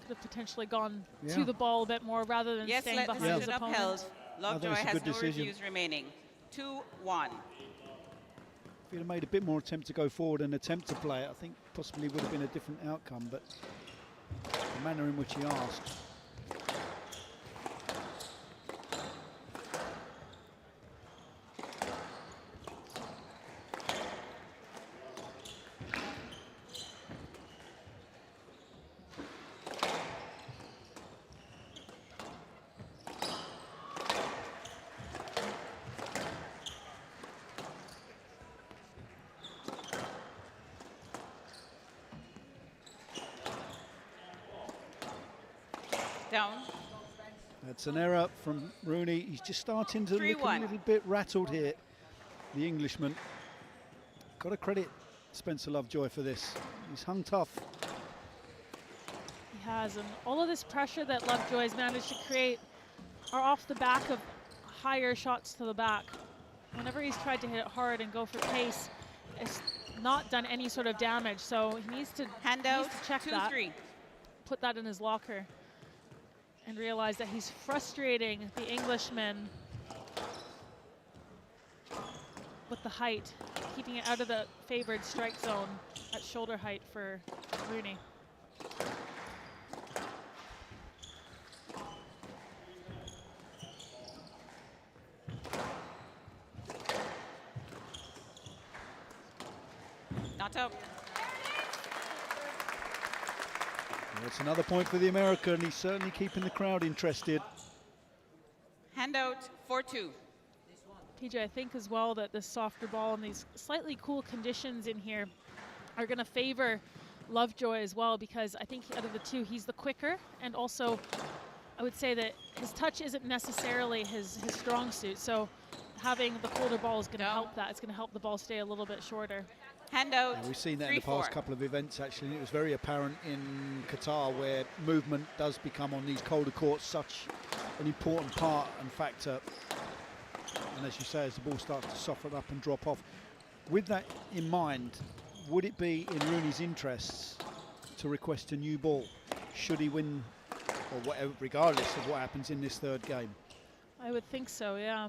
Could have potentially gone Yeah. to the ball a bit more rather than Yes, staying let behind decision his opponent. upheld. Lovejoy it's a has good no decision. reviews remaining. 2-1. If he'd have made a bit more attempt to go forward and attempt to play it, I think possibly would have been a different outcome, but the manner in which he asked. Down. That's an error from Rooney. He's just starting to look a 3-1. little bit rattled here, the Englishman. Got to credit Spencer Lovejoy for this. He's hung tough. He has, and all of this pressure that Lovejoy's managed to create are off the back of higher shots to the back. Whenever he's tried to hit it hard and go for pace, it's not done any sort of damage. So he needs to, Handout, check that, 2-3. put that in his locker, and realize that he's frustrating the Englishman with the height, keeping it out of the favored strike zone at shoulder height for Rooney. Not out. It's another point for the American. He's certainly keeping the crowd interested. Handout, 4-2. PJ, I think as well that this softer ball and these slightly cool conditions in here are going to favor Lovejoy as well, because I think out of the two, he's the quicker, and also I would say that his touch isn't necessarily his strong suit. So having the colder ball is going to help that. It's going to help the ball stay a little bit shorter. Handout, Yeah, we've seen that in the 3-4. past couple of events, actually. And it was very apparent in Qatar, where movement does become on these colder courts such an important part and factor. And as you say, as the ball starts to soften up and drop off, with that in mind, would it be in Rooney's interests to request a new ball, should he win, or whatever, regardless of what happens in this third game? I would think so, yeah.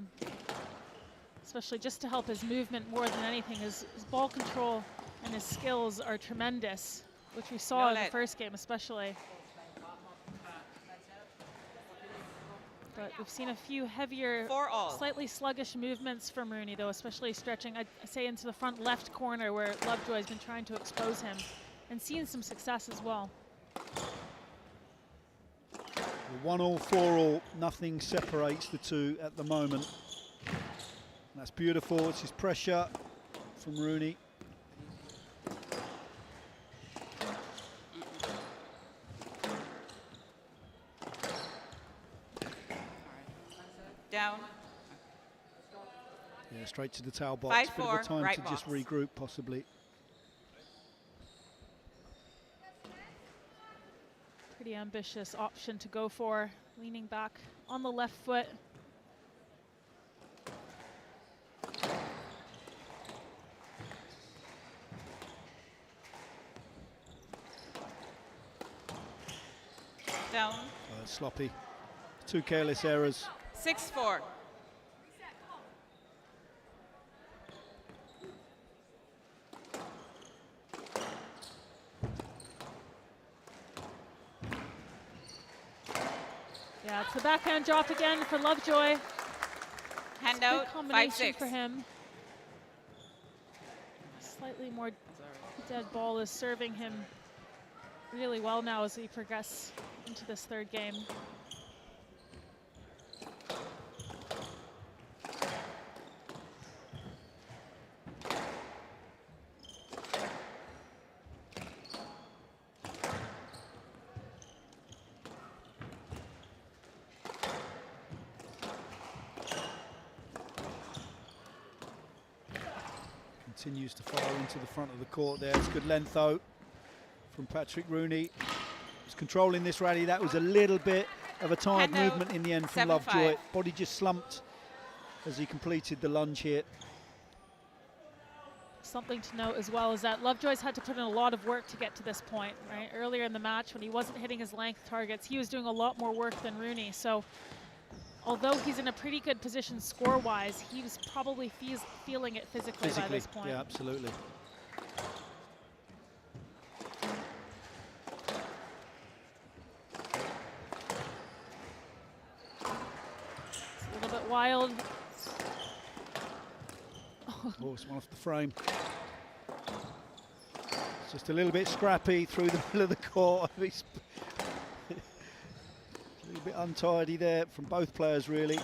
Especially just to help his movement more than anything. His ball control and his skills are tremendous, which we saw in the first game especially. But we've seen a few heavier, slightly sluggish movements from Rooney, though, especially stretching, I say, into the front left corner where Lovejoy's been trying to expose him, and seeing some success as well. 1-1, 4-1, nothing separates the two at the moment. That's beautiful. It's his pressure from Rooney. Down. Yeah, straight to the towel box. Bit of a time right to box. just regroup, possibly. Pretty ambitious option to go for, leaning back on the left foot. Down. Sloppy. 2 careless errors. 6-4. Yeah, it's the backhand drop again for Lovejoy. Hand out, Combination 5-6. for him. Slightly more dead ball is serving him really well now as we progress into this third game. Continues to fire into the front of the court there. It's good length though from Patrick Rooney. He's controlling this rally. That was a little bit of a tired Hand out, movement in the end from 7-5. Lovejoy. Body just slumped as he completed the lunge here. Something to note as well is that Lovejoy's had to put in a lot of work to get to this point, right? Earlier in the match when he wasn't hitting his length targets, he was doing a lot more work than Rooney. So although he's in a pretty good position score-wise, he was probably feeling it physically by this point. Yeah, absolutely. It's a little bit wild. Oh, it's one off the frame. It's just a little bit scrappy through the middle of the court. He's a little bit untidy there from both players, really.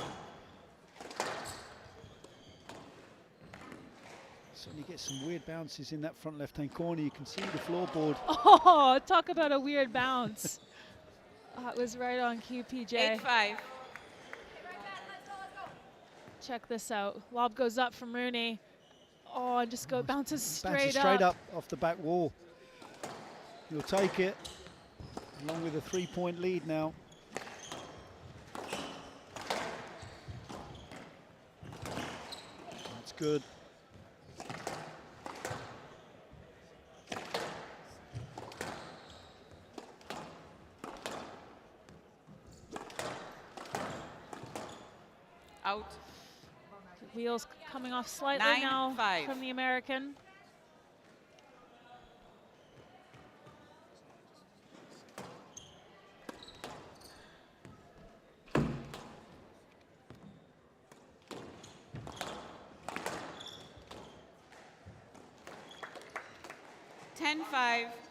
Certainly get some weird bounces in that front left-hand corner. You can see the floorboard. Oh, talk about a weird bounce. It was right on QPJ. 8-5. Check this out. Lob goes up from Rooney. Oh, and just bounces straight Bounces straight up off the back wall. He'll take it, along with a 3-point lead now. That's good. Out. Wheels coming off slightly 9-5. now from the American.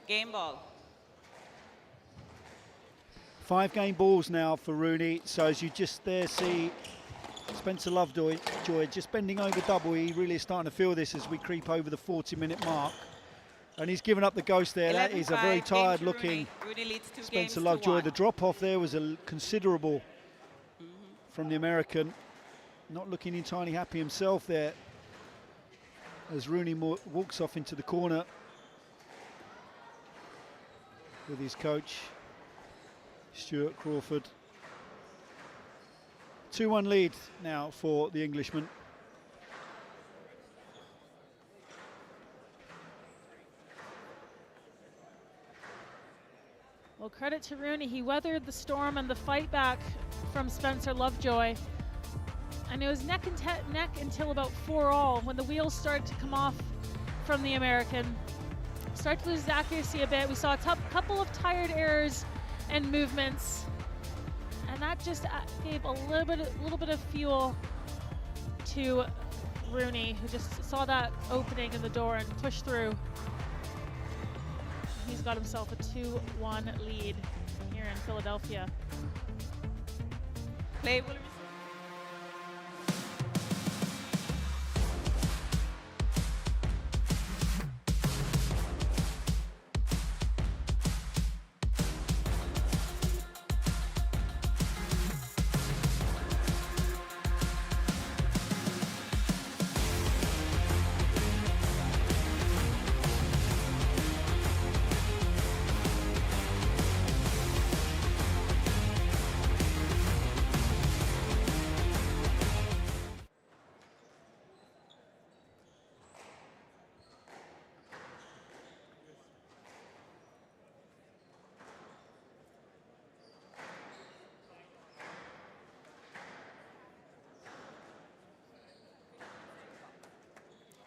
Game ball. 5 game balls now for Rooney. So as you just there see Spencer Lovejoy just bending over double. He really is starting to feel this as we creep over the 40-minute mark. And he's given up the ghost there. That is a very tired looking Spencer Lovejoy. The drop off there was a considerable from the American. Not looking entirely happy himself there as Rooney walks off into the corner with his coach, Stuart Crawford. 2-1 lead now for the Englishman. Well, credit to Rooney. He weathered the storm and the fight back from Spencer Lovejoy. And it was neck until about 4-all when the wheels started to come off from the American. Started to lose his accuracy a bit. We saw a couple of tired errors and movements. And that just gave a little bit of fuel to Rooney, who just saw that opening in the door and pushed through. He's got himself a 2-1 lead here in Philadelphia. Play will resume.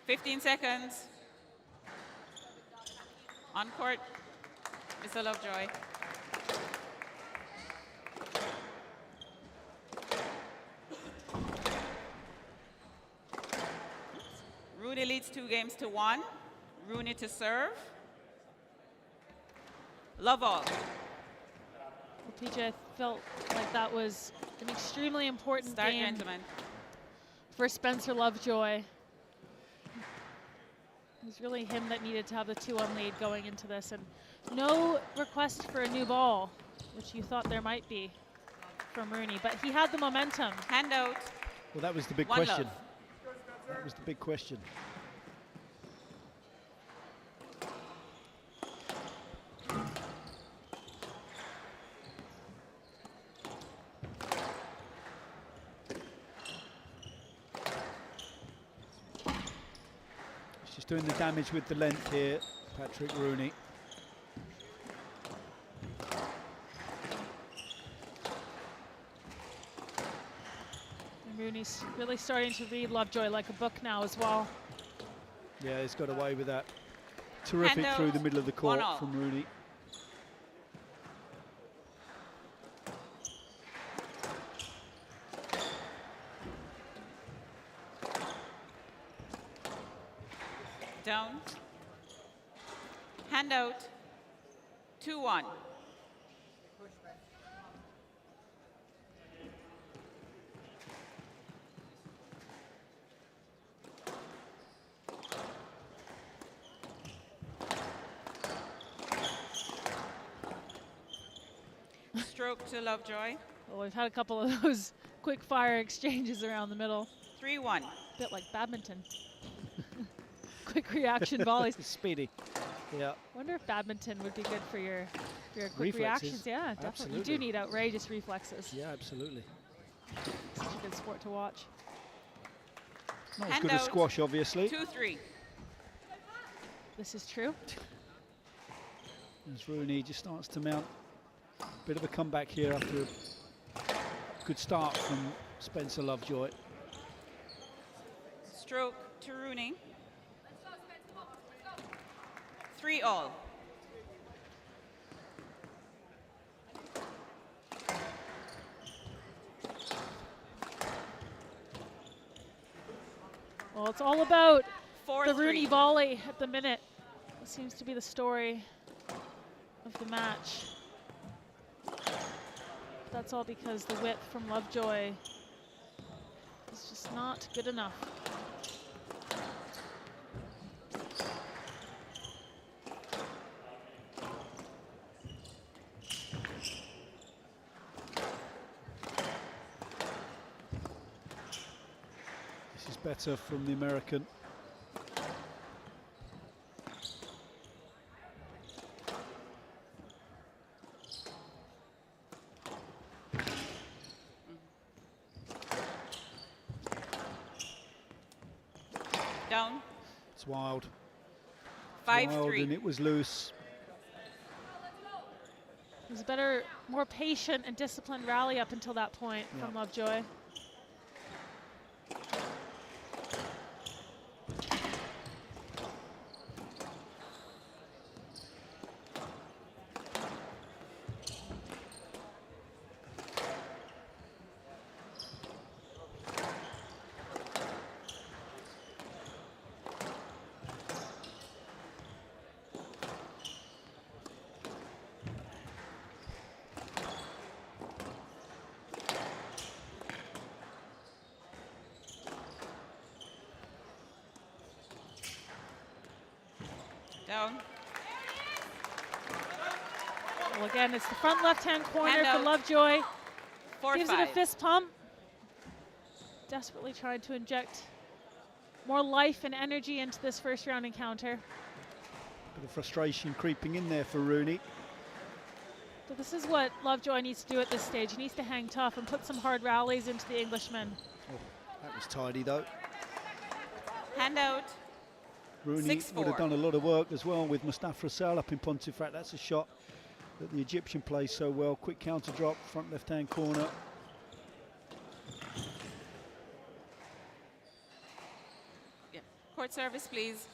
Fifteen seconds. On court, Mr. Lovejoy. Rooney leads 2-1. Rooney to serve. Love all. Well, PJ, I felt like that was an extremely important Start, game gentlemen. for Spencer Lovejoy. It was really him that needed to have the 2-1 lead going into this, and no request for a new ball, which you thought there might be from Rooney, but he had the momentum. Hand out. Well, that was the big One question. love. That was the big question. She's doing the damage with the length here, Patrick Rooney. And Rooney's really starting to read Lovejoy like a book now as well. Yeah, he's got away with that. Terrific Hand through out. the middle of the court 1-all. from Rooney. Down. Hand out. 2-1. Stroke to Lovejoy. Well, we've had a couple of those quick fire exchanges around the middle. 3-1. A bit like badminton. Quick reaction volleys. Speedy. Yeah. Wonder if badminton would be good for your quick Reflexes. reactions. Yeah, definitely. Absolutely. You do need outrageous reflexes. Yeah, absolutely. Such a good sport to watch. Not as Hand good as out. squash, obviously. 2-3. This is true. As Rooney just starts to mount a bit of a comeback here after a good start from Spencer Lovejoy. Stroke to Rooney. 3-all. Well, it's all about 4-3. the Rooney volley at the minute. It seems to be the story of the match. That's all because the width from Lovejoy is just not good enough. This is better from the American. Down. It's wild. 5-3. Wild, and it was loose. It was a better, more patient and disciplined rally up until that point from Lovejoy. Down. Well, again, it's the front left-hand corner Hand for out. Lovejoy. 4-5. Gives it a fist pump. Desperately trying to inject more life and energy into this first round encounter. Bit of frustration creeping in there for Rooney. So this is what Lovejoy needs to do at this stage. He needs to hang tough and put some hard rallies into the Englishman. Oh, that was tidy though. Hand out. Rooney 6-4. would have done a lot of work as well with Mustafa Rassel up in Pontefract. That's a shot that the Egyptian plays so well. Quick counter drop, front left-hand corner. Yeah. Court service, please.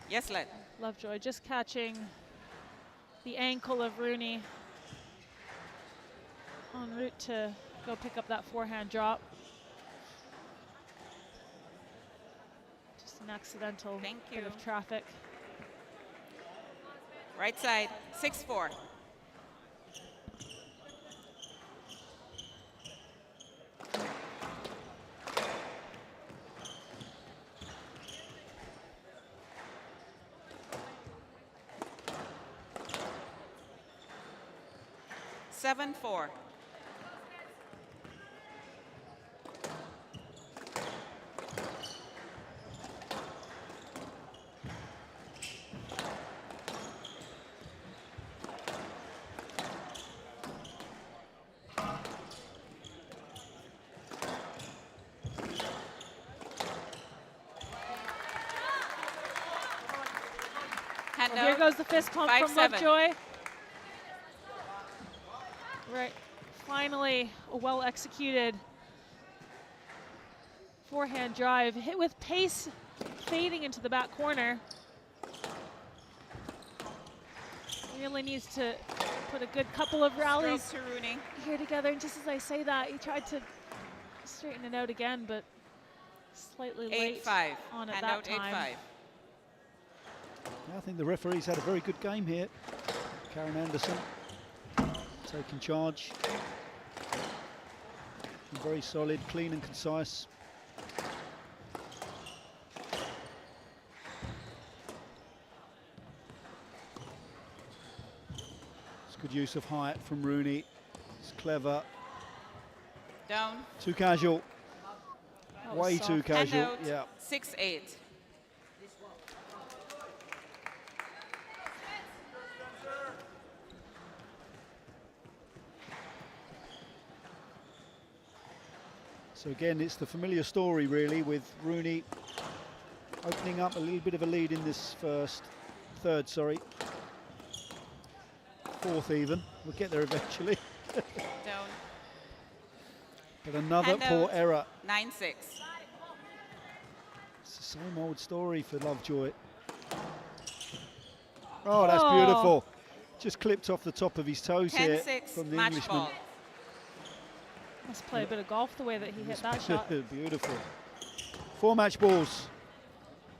Yes, lad. Lovejoy just catching the ankle of Rooney en route to go pick up that forehand drop. Just an accidental Thank bit you. of traffic. Right side. 6-4. Seven, 4. Hand Well, here out. goes the fist pump 5-7. from Lovejoy. Right, finally a well-executed forehand drive, hit with pace, fading into the back corner. Really needs to put a good couple of rallies Stroke to Rooney. here together. And just as I say that, he tried to straighten it out again, but slightly late 8-5. on at Hand that out. time. 8-5. I think the referee's had a very good game here. Karen Anderson taking charge. And very solid, clean and concise. It's good use of height from Rooney. It's clever. Down. Too casual. That was Way soft. too Hand casual. out. Yeah. 6-8. So again, it's the familiar story really, with Rooney opening up a little bit of a lead in this third, sorry. Fourth even, we'll get there eventually. Down. But another Hand poor out. error. 9-6. It's the same old story for Lovejoy. Oh, that's Oh. beautiful. Just clipped off the top of his toes here 10-6. from the Match Englishman. ball. Must play a bit of golf the way that he hit that shot. Beautiful. 4 match balls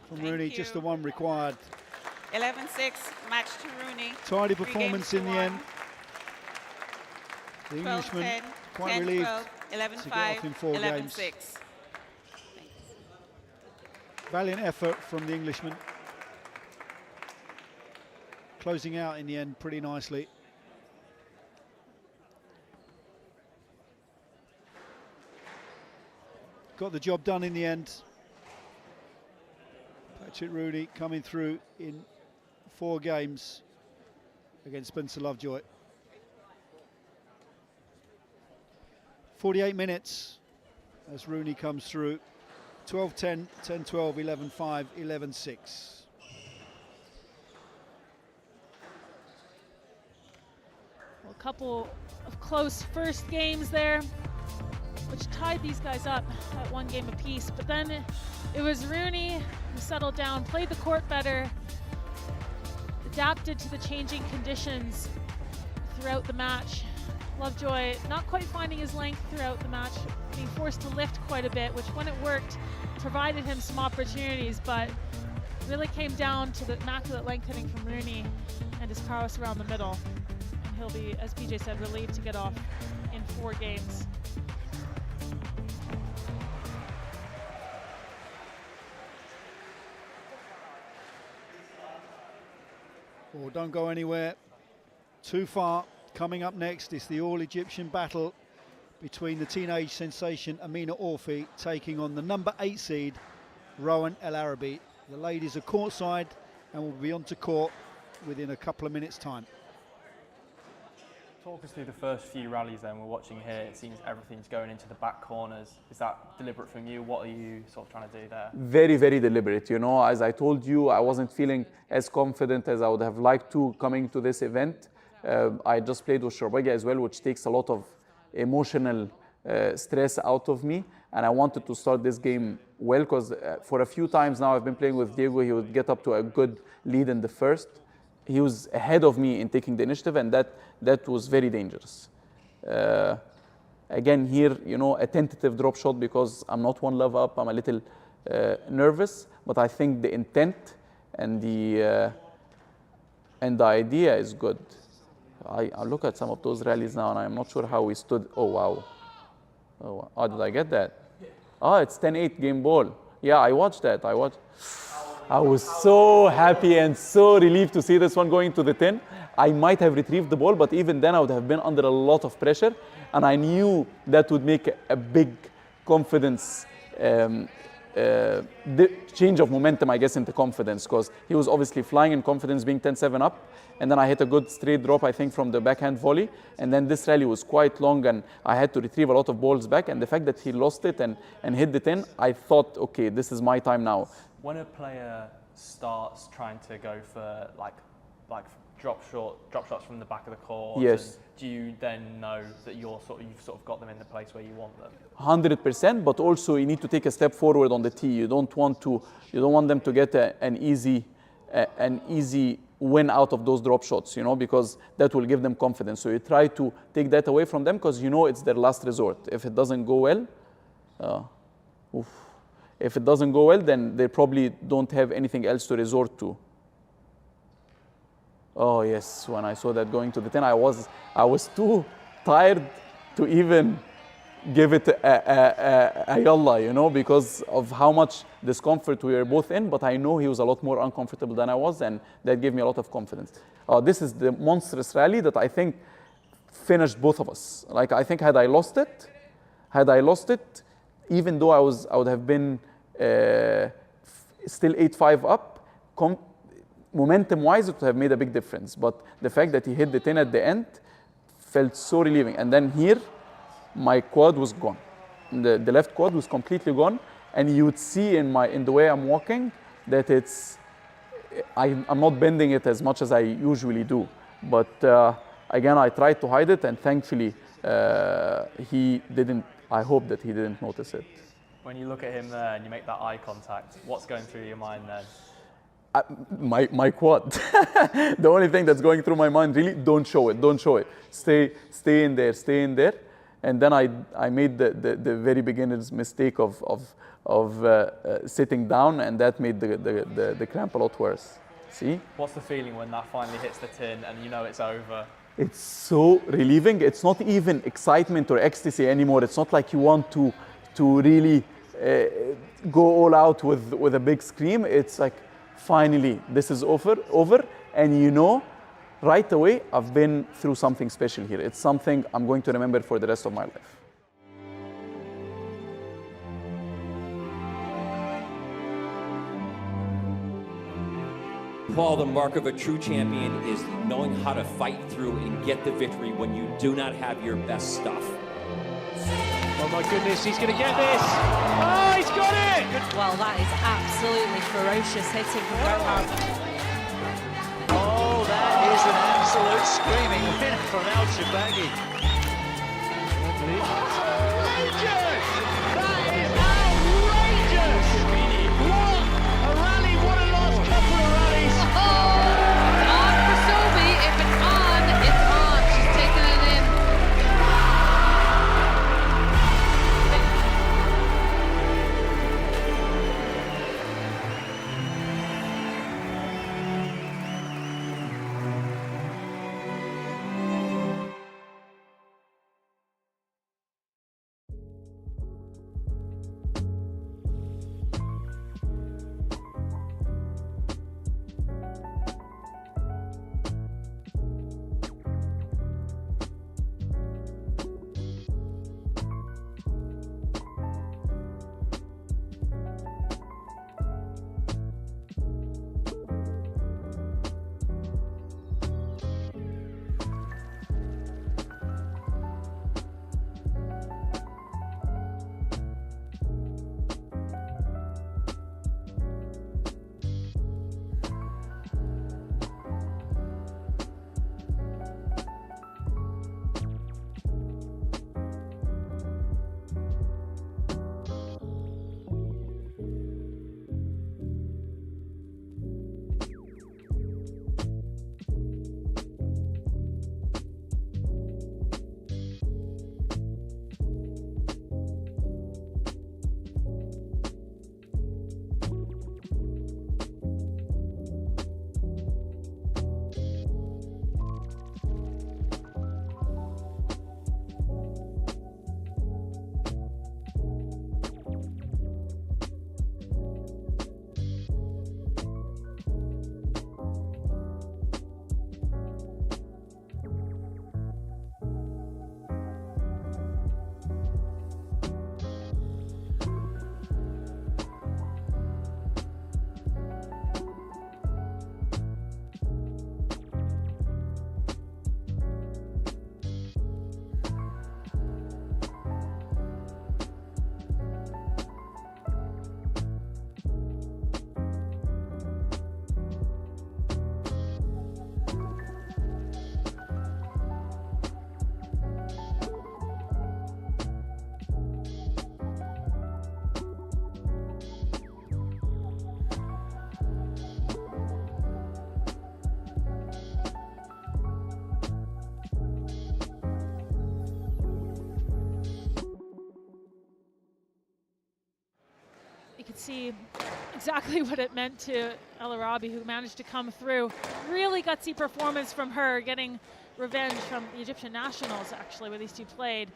from Thank Rooney, just the you. one required. 11-6. Match to Rooney. Tidy 3 performance games in to the 1. end. The Englishman 12-10. quite 10-12. relieved to get 11-5. off in 4 games. 11-6. Valiant effort from the Englishman. Closing out in the end pretty nicely. Got the job done in the end. Patrick Rooney coming through in 4 games against Spencer Lovejoy. 48 minutes as Rooney comes through. 12-10, 10-12, 11-5, 11-6. A couple of close first games there, which tied these guys up at 1 game apiece. But then it was Rooney who settled down, played the court better, adapted to the changing conditions throughout the match. Lovejoy not quite finding his length throughout the match, being forced to lift quite a bit, which when it worked, provided him some opportunities, but really came down to the immaculate length hitting from Rooney and his prowess around the middle. And he'll be, as PJ said, relieved to get off in 4 games. Oh, don't go anywhere too far. Coming up next is the all-Egyptian battle between the teenage sensation Amina Orfi taking on the number 8 seed Rowan Elaraby. The ladies are courtside and will be on to court within a couple of minutes' time. Talk us through the first few rallies then we're watching here. It seems everything's going into the back corners. Is that deliberate from you? What are you sort of trying to do there? Very, very deliberate. You know, as I told you, I wasn't feeling as confident as I would have liked to coming to this event. I just played with Shorbagi as well, which takes a lot of emotional stress out of me. And I wanted to start this game well because for a few times now I've been playing with Diego. He would get up to a good lead in the first. He was ahead of me in taking the initiative, and that was very dangerous. Again, here, you know, a tentative drop shot because I'm not 1 love up. I'm a little nervous, but I think the intent and the idea is good. I look at some of those rallies now, and I'm not sure how we stood. Oh, wow. Oh, how did I get that? Oh, it's 10-8 game ball. Yeah, I watched that. I was so happy and so relieved to see this one going to the 10. I might have retrieved the ball, but even then I would have been under a lot of pressure, and I knew that would make a big confidence the change of momentum, I guess, into confidence, because he was obviously flying in confidence, being 10-7 up, and then I hit a good straight drop, I think, from the backhand volley, and then this rally was quite long, and I had to retrieve a lot of balls back, and the fact that he lost it and hit the 10, I thought, okay, this is my time now. When a player starts trying to go for like drop shots from the back of the court, yes, do you then know that you've sort of got them in the place where you want them? 100%, but also you need to take a step forward on the tee. You don't want them to get an easy win out of those drop shots, you know, because that will give them confidence. So you try to take that away from them because you know it's their last resort. If it doesn't go well, if it doesn't go well, then they probably don't have anything else to resort to. Oh yes, when I saw that going to the 10, I was too tired to even give it a yalla, you know, because of how much discomfort we were both in. But I know he was a lot more uncomfortable than I was, and that gave me a lot of confidence. This is the monstrous rally that I think finished both of us. Like, I think had I lost it, even though I would have been still 8-5 up, momentum-wise, it would have made a big difference. But the fact that he hit the 10 at the end felt so relieving. And then here, my quad was gone. The left quad was completely gone. And you would see in the way I'm walking that I'm not bending it as much as I usually do. But again, I tried to hide it, and thankfully he didn't. I hope that he didn't notice it. When you look at him there and you make that eye contact, what's going through your mind then? My quad. The only thing that's going through my mind, really, don't show it. Stay in there. And then I made the very beginner's mistake of sitting down, and that made the cramp a lot worse. See? What's the feeling when that finally hits the tin and you know it's over? It's so relieving. It's not even excitement or ecstasy anymore. It's not like you want to really go all out with a big scream. It's like, finally, this is over, and you know, right away, I've been through something special here. It's something I'm going to remember for the rest of my life. Paul, the mark of a true champion is knowing how to fight through and get the victory when you do not have your best stuff. my goodness, he's going to get this. Oh, he's got it! Well, that is absolutely ferocious hitting from Rowan. Oh, that is an absolute screaming win from El Shabagi. Outrageous! That is outrageous! What a rally, what a last couple of rallies! It's on for Sophie. If it's on, it's on. She's taking it in. You could see exactly what it meant to Elaraby, who managed to come through. Really gutsy performance from her, getting revenge from the Egyptian nationals, actually, where these two played.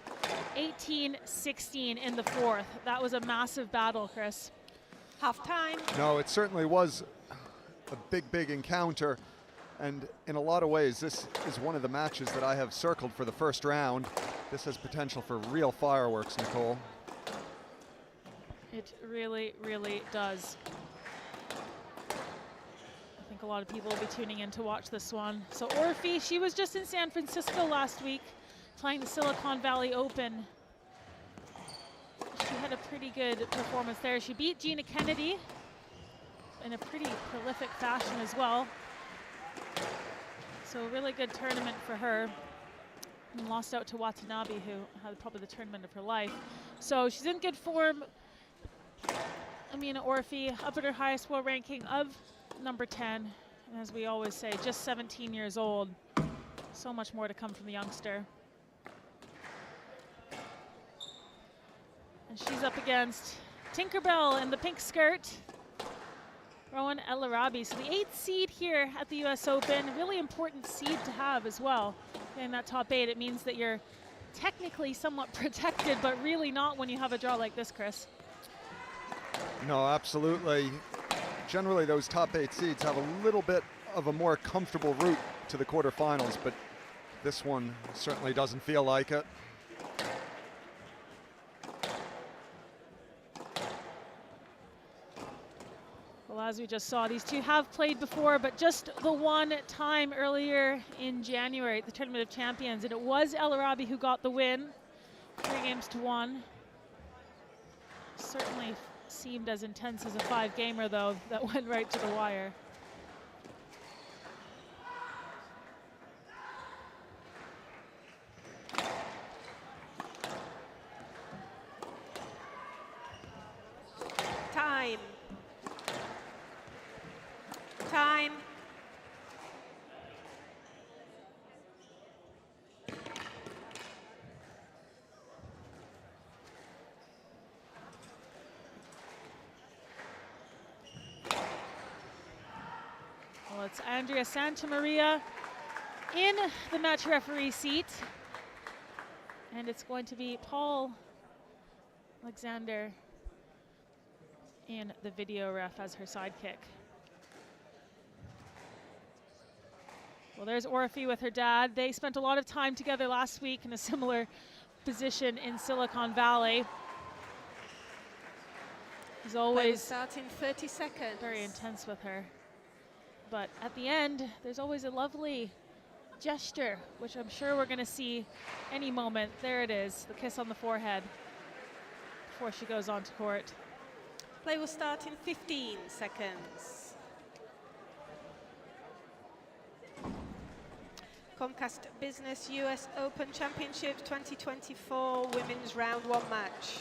18-16 in the fourth. That was a massive battle, Chris. Half time. No, it certainly was a big encounter. And in a lot of ways, this is one of the matches that I have circled for the first round. This has potential for real fireworks, Nicole. It really, really does. I think a lot of people will be tuning in to watch this one. So Orfi, she was just in San Francisco last week playing the Silicon Valley Open. She had a pretty good performance there. She beat Gina Kennedy in a pretty prolific fashion as well. So a really good tournament for her. And lost out to Watanabe, who had probably the tournament of her life. So she's in good form. Amina Orfi up at her highest world ranking of number 10. And as we always say, just 17 years old. So much more to come from the youngster. And she's up against Tinkerbell in the pink skirt. Rowan Elaraby. So the 8th seed here at the US Open. Really important seed to have as well. In that top 8, it means that you're technically somewhat protected, but really not when you have a draw like this, Chris. No, absolutely. Generally, those top 8 seeds have a little bit of a more comfortable route to the quarterfinals, but this one certainly doesn't feel like it. Well, as we just saw, these two have played before, but just the one time earlier in January at the Tournament of Champions, and it was Elaraby who got the win, 3-1. Certainly seemed as intense as a 5-gamer, though, that went right to the wire. Time. Time. Well, it's Andrea Santamaria in the match referee seat. And it's going to be Paul Alexander in the video ref as her sidekick. Well, there's Orfi with her dad. They spent a lot of time together last week in a similar position in Silicon Valley. As always, Starting 30 seconds. very intense with her. But at the end, there's always a lovely gesture, which I'm sure we're going to see any moment. There it is, the kiss on the forehead before she goes on to court. Play will start in 15 seconds. Comcast Business US Open Championships 2024 Women's Round 1 match.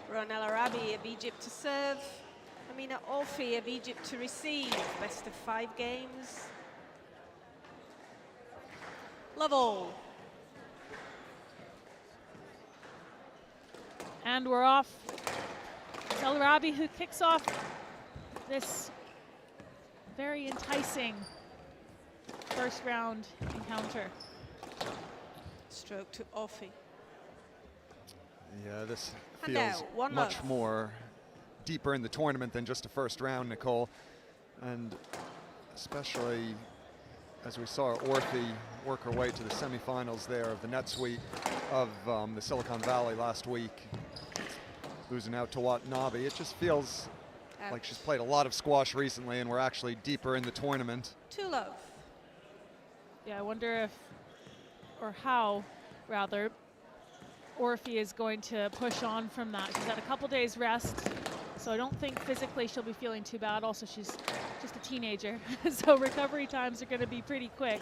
Rowan Elaraby of Egypt to serve. Amina Orfi of Egypt to receive. Best of 5 games. Love all. And we're off. It's Elaraby who kicks off this very enticing first round encounter. Stroke to Orfi. Yeah, this And feels now, much more deeper in the tournament than just a first round, Nicole. And especially as we saw Orfi work her way to the semifinals there of the net suite of the Silicon Valley last week, losing out to Watanabe. It just feels like she's played a lot of squash recently and we're actually deeper in the tournament. 2-love. Yeah, I wonder if, or how, rather, Orfi is going to push on from that. She's had a couple days rest, so I don't think physically she'll be feeling too bad. Also, she's just a teenager, so recovery times are going to be pretty quick.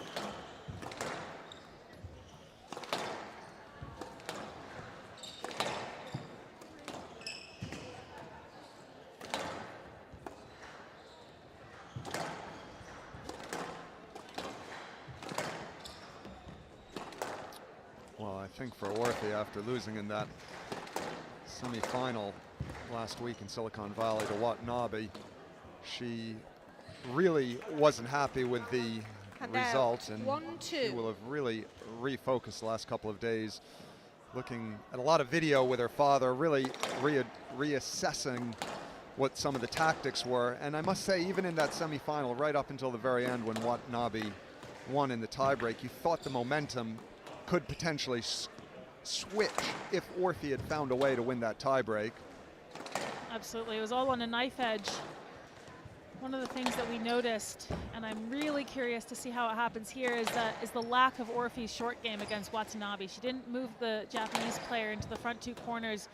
Well, I think for Orfi, after losing in that semi-final last week in Silicon Valley to Watanabe, she really wasn't happy with the result, and she will have really refocused the last couple of days, looking at a lot of video with her father, really reassessing what some of the tactics were. And I must say, even in that semi-final, right up until the very end when Watanabe won in the tiebreak, you thought the momentum could potentially switch if Orfi had found a way to win that tiebreak. Absolutely, it was all on a knife edge. One of the things that we noticed, and I'm really curious to see how it happens here, is the lack of Orfi's short game against Watanabe. She didn't move the Japanese player into the front 2 corners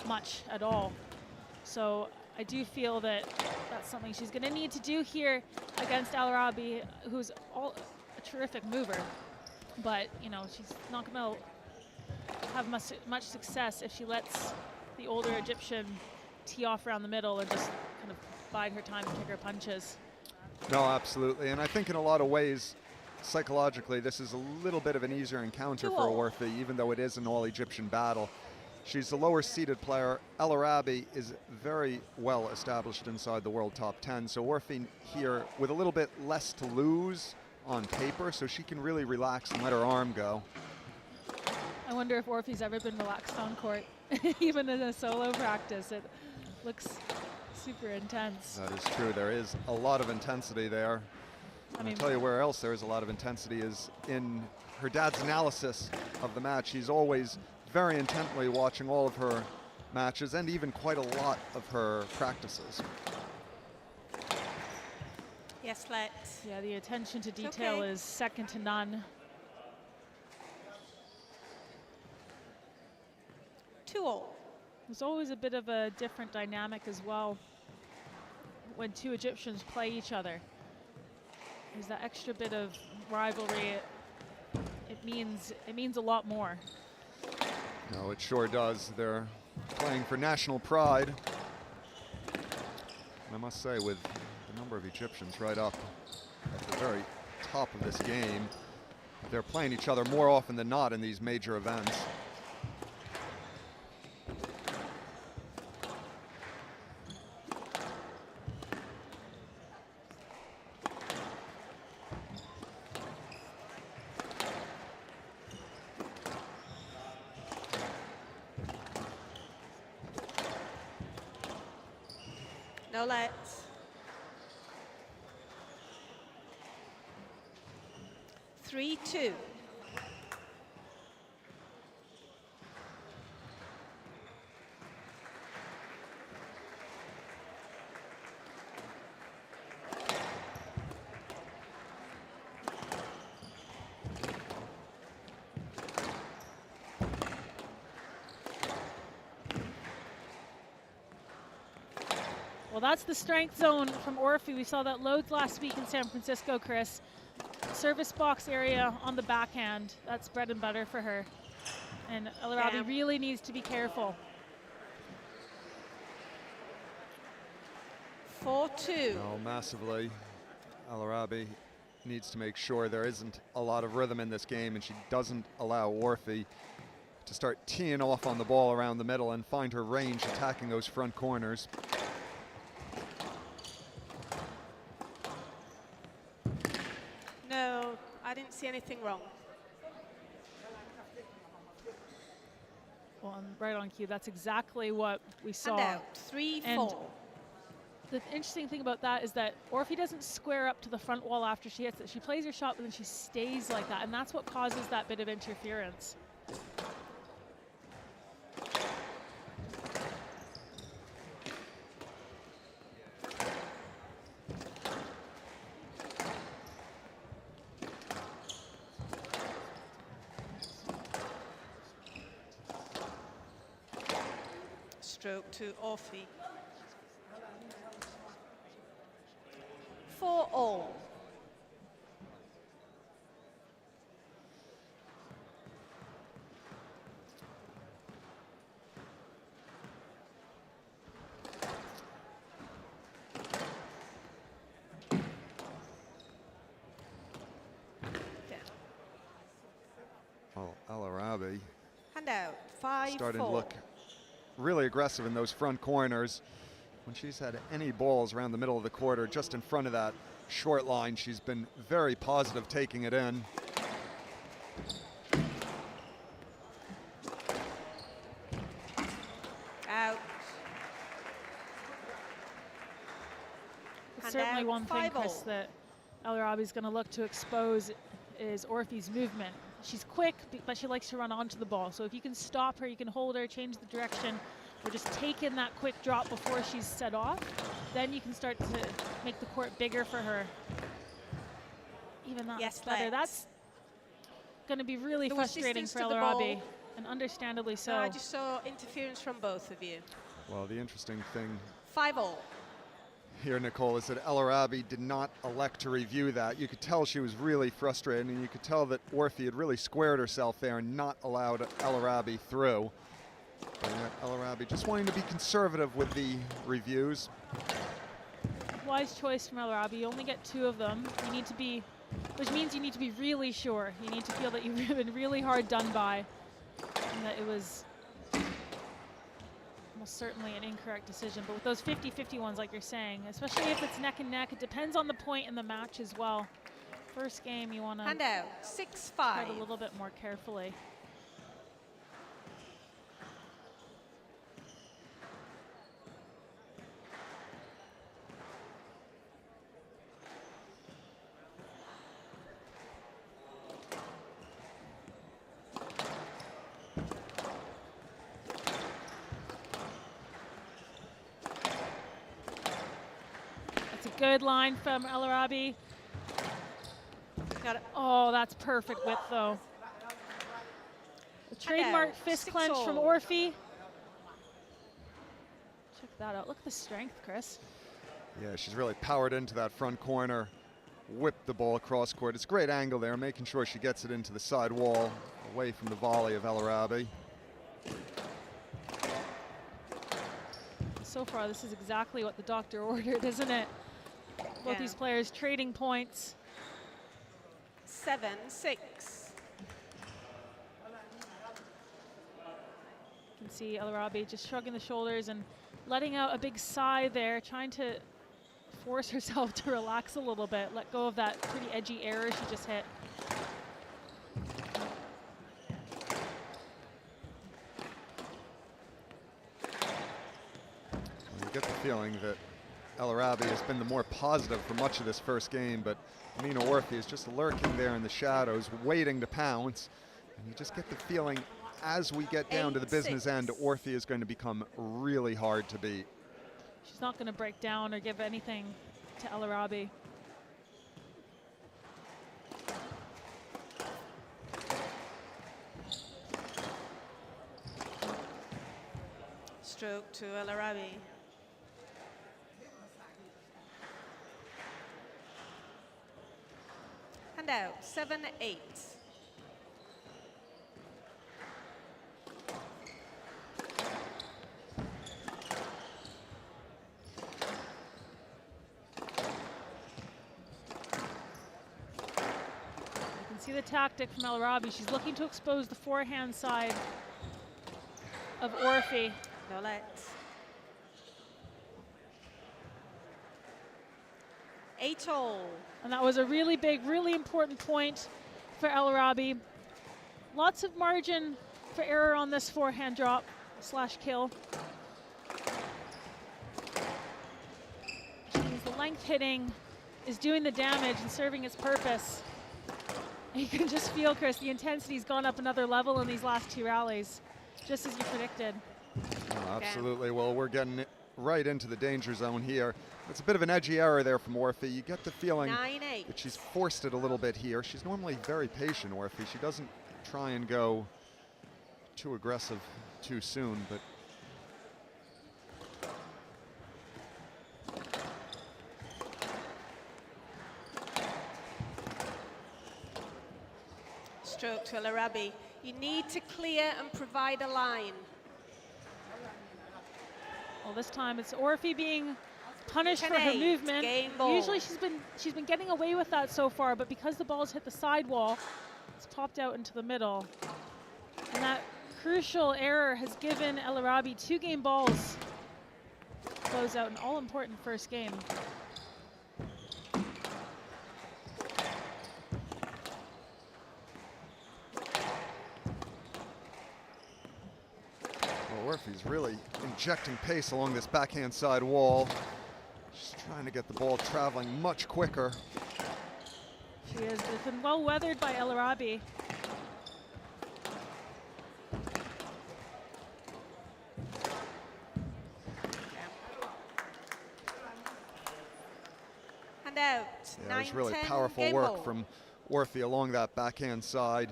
much at all. So I do feel that that's something she's going to need to do here against Elaraby, who's a terrific mover. But, you know, she's not going to have much success if she lets the older Egyptian tee off around the middle and just kind of bide her time and take her punches. No, absolutely. And I think in a lot of ways, psychologically, this is a little bit of an easier encounter for Orfi, even though it is an all-Egyptian battle. She's the lower seeded player. Elaraby is very well established inside the world top 10. So Orfi here with a little bit less to lose on paper, so she can really relax and let her arm go. I wonder if Orfi's ever been relaxed on court, even in a solo practice. It looks super intense. That is true. There is a lot of intensity there. I'll tell you where else there is a lot of intensity is in her dad's analysis of the match. He's always very intently watching all of her matches and even quite a lot of her practices. Yes, let's. Yeah, the attention to detail is second to none. 2-all. There's always a bit of a different dynamic as well when two Egyptians play each other. There's that extra bit of rivalry. It means a lot more. No, it sure does. They're playing for national pride. And I must say, with the number of Egyptians right up at the very top of this game, they're playing each other more often than not in these major events. No lets. 3-2. Well, that's the strength zone from Orfi. We saw that loads last week in San Francisco, Chris. Service box area on the backhand. That's bread and butter for her. And Elaraby really needs to be careful. 4-2. No, massively. Elaraby needs to make sure there isn't a lot of rhythm in this game, and she doesn't allow Orfi to start teeing off on the ball around the middle and find her range attacking those front corners. No, I didn't see anything wrong. Well, right on cue. That's exactly what we saw. And out. 3-4. The interesting thing about that is that Orfi doesn't square up to the front wall after she hits it. She plays her shot, but then she stays like that, and that's what causes that bit of interference. Stroke to Orfi. 4-all. Well, Elaraby Hand out. 5-4. starting to look really aggressive in those front corners. When she's had any balls around the middle of the court or just in front of that short line, she's been very positive taking it in. Out. It's certainly one thing, Chris, that Elaraby's going to look to expose is Orfi's movement. She's quick, but she likes to run onto the ball. So if you can stop her, you can hold her, change the direction, or just take in that quick drop before she's set off, then you can start to make the court bigger for her. Even that's better. That's going to be really frustrating for Elaraby, and understandably so. No, I just saw interference from both of you. Well, the interesting thing 5-all. here, Nicole, is that Elaraby did not elect to review that. You could tell she was really frustrated, and you could tell that Orfi had really squared herself there and not allowed Elaraby through. But yet Elaraby just wanting to be conservative with the reviews. Wise choice from Elaraby. You only get 2 of them. You need to be, which means you need to be really sure. You need to feel that you've been really hard done by, and that it was almost certainly an incorrect decision. But with those 50-50 ones, like you're saying, especially if it's neck and neck, it depends on the point in the match as well. First game, you want to Hand out. 6-5. tread a little bit more carefully. Good line from Elaraby. Got it. Oh, that's perfect width, though. The trademark fist clench from Orfi. that out. Look at the strength, Chris. Yeah, she's really powered into that front corner, whipped the ball across court. It's a great angle there, making sure she gets it into the side wall, away from the volley of Elaraby. So far, this is exactly what the doctor ordered, isn't it? Both these players trading points. 7-6. You can see Elaraby just shrugging the shoulders and letting out a big sigh there, trying to force herself to relax a little bit, let go of that pretty edgy error she just hit. You get the feeling that Elaraby has been the more positive for much of this first game, but Amina Orfi is just lurking there in the shadows, waiting to pounce. And you just get the feeling as we get down to the business end, Orfi is going to become really hard to beat. She's not going to break down or give anything to Elaraby. Stroke to Elaraby. And out, 7-8. See the tactic from Elaraby. She's looking to expose the forehand side of Orfi. No let. 8-all. And that was a really big, really important point for Elaraby. Lots of margin for error on this forehand drop / kill. Which means the length hitting is doing the damage and serving its purpose. You can just feel, Chris, the intensity's gone up another level in these last two rallies, just as you predicted. Oh, absolutely. Well, we're getting right into the danger zone here. It's a bit of an edgy error there from Orfi. You get the feeling that she's forced it a little bit here. She's normally very patient, Orfi. She doesn't try and go too aggressive too soon, but Stroke to Elaraby. You need to clear and provide a line. Well, this time it's Orfi being punished for her movement. Usually she's been getting away with that so far, but because the ball's hit the sidewall, it's popped out into the middle. And that crucial error has given Elaraby 2 game balls to close out an all-important first game. Orfi's really injecting pace along this backhand side wall. She's trying to get the ball traveling much quicker. She has been well weathered by Elaraby. And out. Yeah, it was really powerful work from Orfi along that backhand side.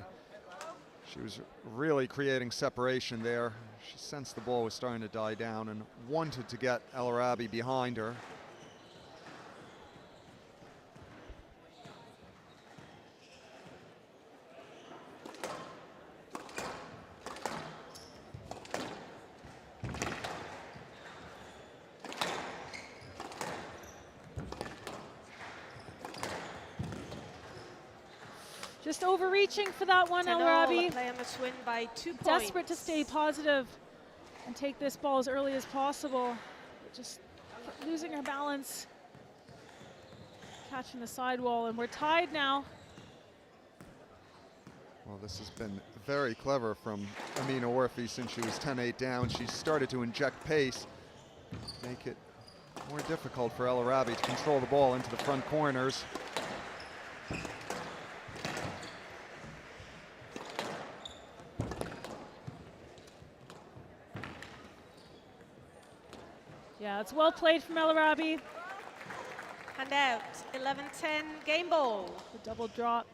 She was really creating separation there. She sensed the ball was starting to die down and wanted to get Elaraby behind her. Just overreaching for that one, Elaraby. Play on the swing by 2 points. Desperate to stay positive and take this ball as early as possible. But just losing her balance, catching the sidewall, and we're tied now. Well, this has been very clever from Amina Orfi since she was 10-8 down. She started to inject pace, make it more difficult for Elaraby to control the ball into the front corners. Yeah, it's well played from Elaraby. And out, 11-10, game ball. The double drop,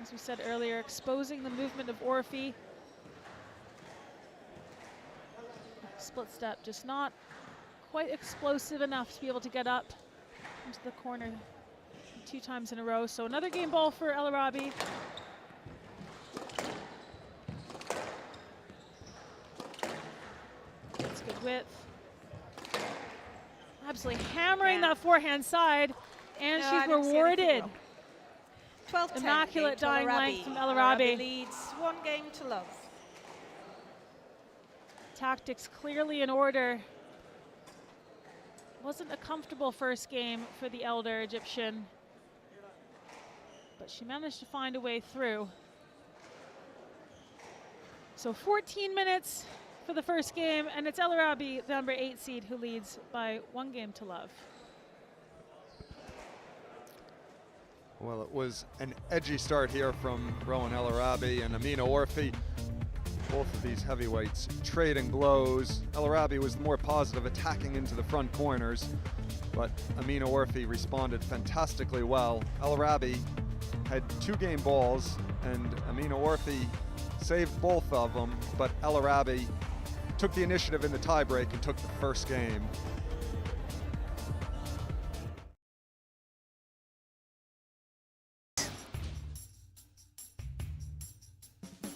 as we said earlier, exposing the movement of Orfi. Split step, just not quite explosive enough to be able to get up into the corner 2 times in a row. So another game ball for Elaraby. That's good width. Absolutely hammering that forehand side, and No, she's rewarded. 12-10. Immaculate dying length from Elaraby Elaraby. leads 1 game to love. Tactics clearly in order. Wasn't a comfortable first game for the elder Egyptian, but she managed to find a way through. So 14 minutes for the first game, and it's Elaraby, the number 8 seed, who leads by 1 game to love. Well, it was an edgy start here from Rowan Elaraby and Amina Orfi. Both of these heavyweights trading blows. Elaraby was more positive, attacking into the front corners, but Amina Orfi responded fantastically well. Elaraby had 2 game balls, and Amina Orfi saved both of them, but Elaraby took the initiative in the tiebreak and took the first game.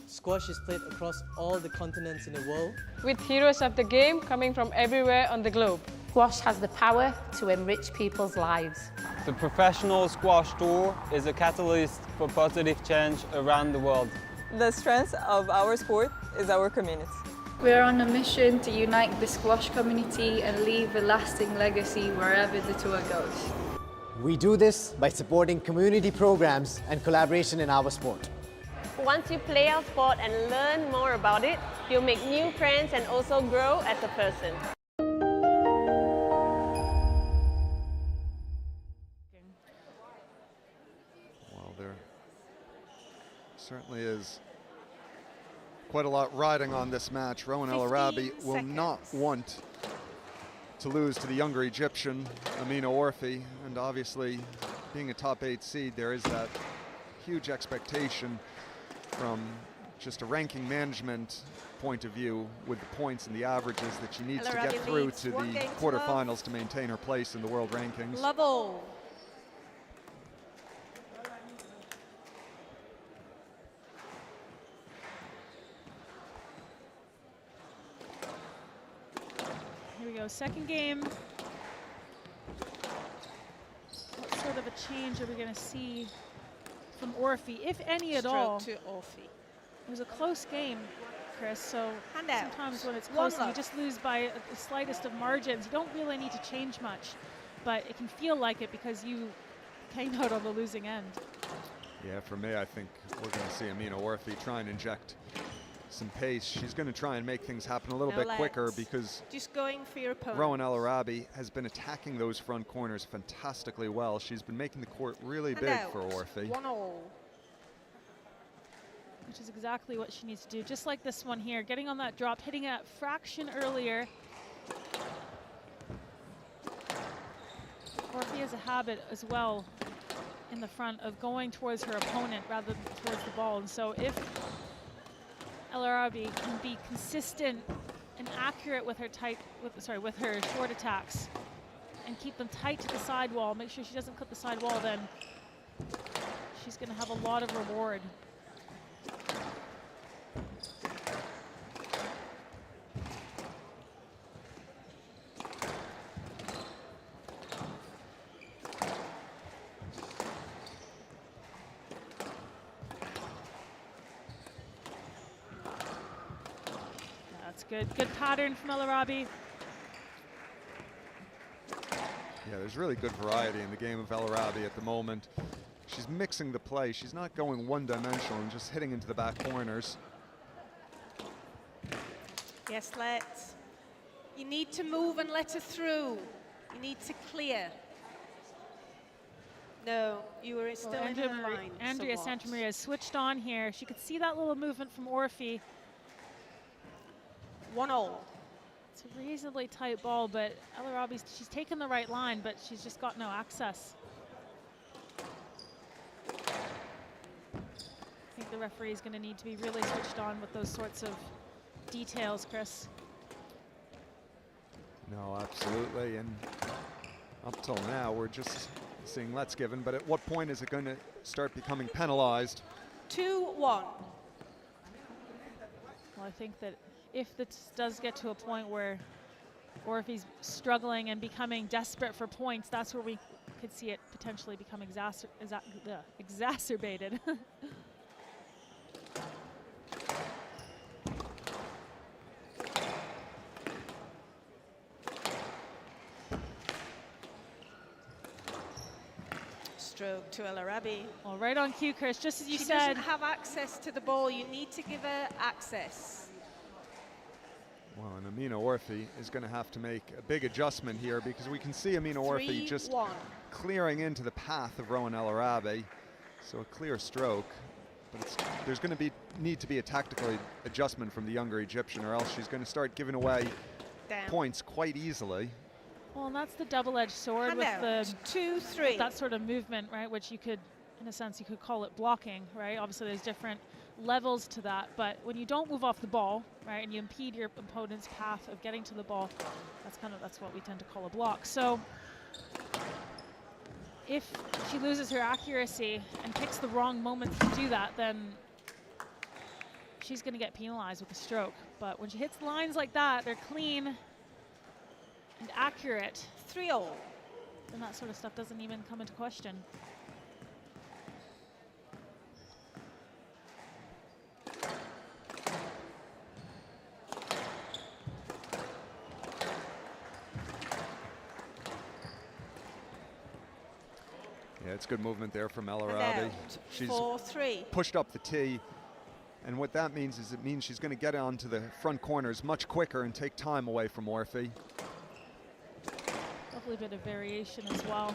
Squash is played across all the continents in the world. With heroes of the game coming from everywhere on the globe. Squash has the power to enrich people's lives. The Professional Squash Tour is a catalyst for positive change around the world. The strength of our sport is our community. We're on a mission to unite the squash community and leave a lasting legacy wherever the tour goes. We do this by supporting community programs and collaboration in our sport. Once you play our sport and learn more about it, you'll make new friends and also grow as a person. Well, there certainly is quite a lot riding on this match. Rowan Elaraby will not want to lose to the younger Egyptian, Amina Orfi, and obviously being a top 8 seed, there is that huge expectation from just a ranking management point of view with the points and the averages that she needs to get through to the quarterfinals to maintain her place in the world rankings. Love all. Here we go, second game. What sort of a change are we going to see from Orfi, if any at all? To Orfi. It was a close game, Chris, so Hand-out. sometimes when it's close and you just lose by the slightest of margins, you don't really need to change much, but it can feel like it because you came out on the losing end. Yeah, for me, I think we're going to see Amina Orfi try and inject some pace. She's going to try and make things happen a little bit quicker because just going for your opponent. Rowan Elaraby has been attacking those front corners fantastically well. She's been making the court really big for Orfi. 1-all. Which is exactly what she needs to do, just like this one here, getting on that drop, hitting a fraction earlier. Orfi has a habit as well in the front of going towards her opponent rather than towards the ball, and so if Elaraby can be consistent and accurate with her with her short attacks and keep them tight to the sidewall, make sure she doesn't clip the sidewall, then she's going to have a lot of reward. Good pattern from Elaraby. Yeah, there's really good variety in the game of Elaraby at the moment. She's mixing the play. She's not going one-dimensional and just hitting into the back corners. Yes, let's. You need to move and let her through. You need to clear. No, you were still in her line. Andrea Santamaria is switched on here. She could see that little movement from Orfi. 1-all. It's a reasonably tight ball, but Elaraby's, she's taken the right line, but she's just got no access. I think the referee is going to need to be really switched on with those sorts of details, Chris. No, absolutely. And up till now, we're just seeing let's given. But at what point is it going to start becoming penalized? 2-1. Well, I think that if this does get to a point where Orfi's struggling and becoming desperate for points, that's where we could see it potentially become exacerbated. Stroke to Elaraby. Well, right on cue, Chris, just as you she said. She doesn't have access to the ball. You need to give her access. Well, and Amina Orfi is going to have to make a big adjustment here, because we can see Amina Orfi just clearing into the path of Rowan Elaraby. So a clear stroke, but there's going to need to be a tactical adjustment from the younger Egyptian, or else she's going to start giving away points quite easily. Well, and that's the double-edged sword with the 2-3. That sort of movement, right? Which you could, in a sense, you could call it blocking, right? Obviously, there's different levels to that, but when you don't move off the ball, right, and you impede your opponent's path of getting to the ball, that's what we tend to call a block. So if she loses her accuracy and picks the wrong moments to do that, then she's going to get penalized with a stroke. But when she hits lines like that, they're clean and accurate. 3-0. Then that sort of stuff doesn't even come into question. Yeah, it's good movement there from Elaraby. She's 4-3. Pushed up the tee. And what that means is it means she's going to get onto the front corners much quicker and take time away from Orfi. Lovely bit of variation as well.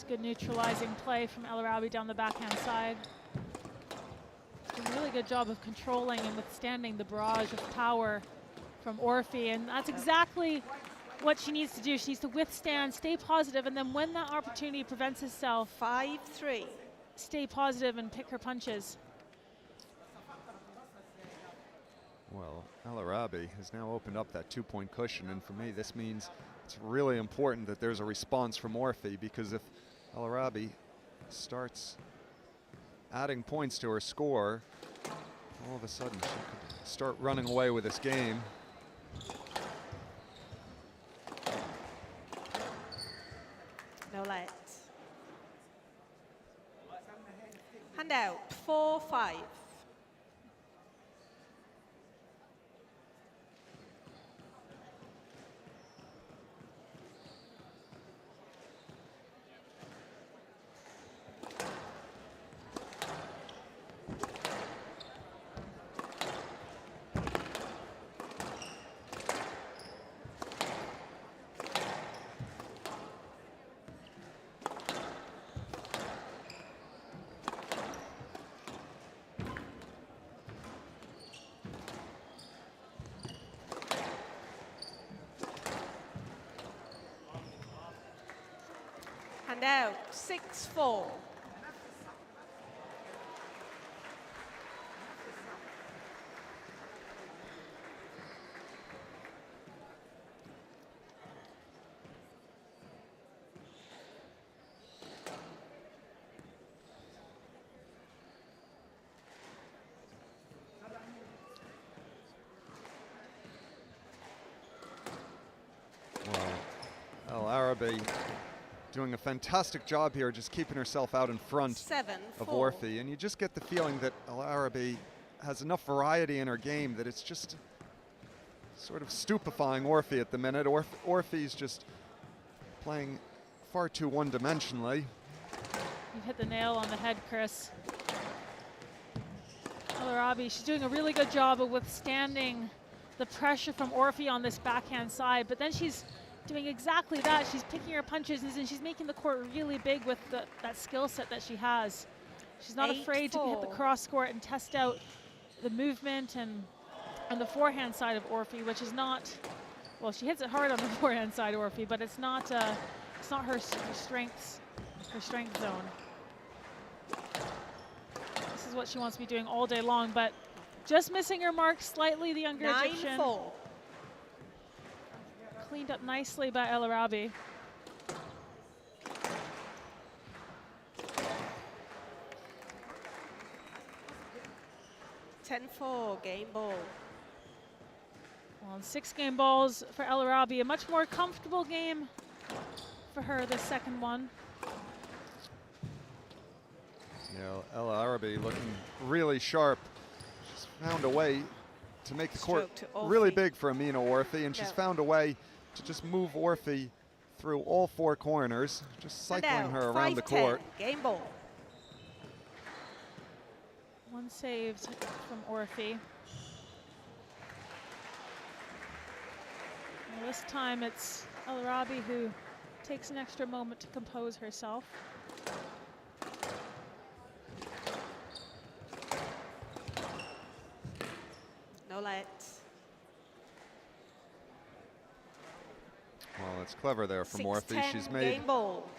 Good neutralizing play from Elaraby down the backhand side. Doing a really good job of controlling and withstanding the barrage of power from Orfi, and that's exactly what she needs to do. She needs to withstand, stay positive, and then when that opportunity presents itself, 5-3. Stay positive and pick her punches. Well, Elaraby has now opened up that 2-point cushion, and for me this means it's really important that there's a response from Orfi, because if Elaraby starts adding points to her score, all of a sudden she could start running away with this game. No let. Hand out, 4-5. And out, 6-4. Well, Elaraby doing a fantastic job here, just keeping herself out in front of Orfi. And you just get the feeling that Elaraby has enough variety in her game that it's just sort of stupefying Orfi at the minute. Orfi's just playing far too one-dimensionally. You've hit the nail on the head, Chris. Elaraby. She's doing a really good job of withstanding the pressure from Orfi on this backhand side, but then she's doing exactly that. She's picking her punches and she's making the court really big with that skill set that she has. She's not afraid to hit the cross court and test out the movement and the forehand side of Orfi, which is not, well, she hits it hard on the forehand side of Orfi, but it's not her strength zone. This is what she wants to be doing all day long, but just missing her mark slightly, the younger Egyptian. 9-4. Cleaned up nicely by Elaraby. (10-4) game ball. Well, 6 game balls for Elaraby. A much more comfortable game for her, the second one. Yeah, Elaraby looking really sharp. She's found a way to make the court really big for Amina Orfi, and she's found a way to just move Orfi through all 4 corners, just cycling her around the court. Game ball. One saved from Orfi. Well, this time it's Elaraby who takes an extra moment to compose herself. No let. Well, it's clever there from Orfi. She's made game ball.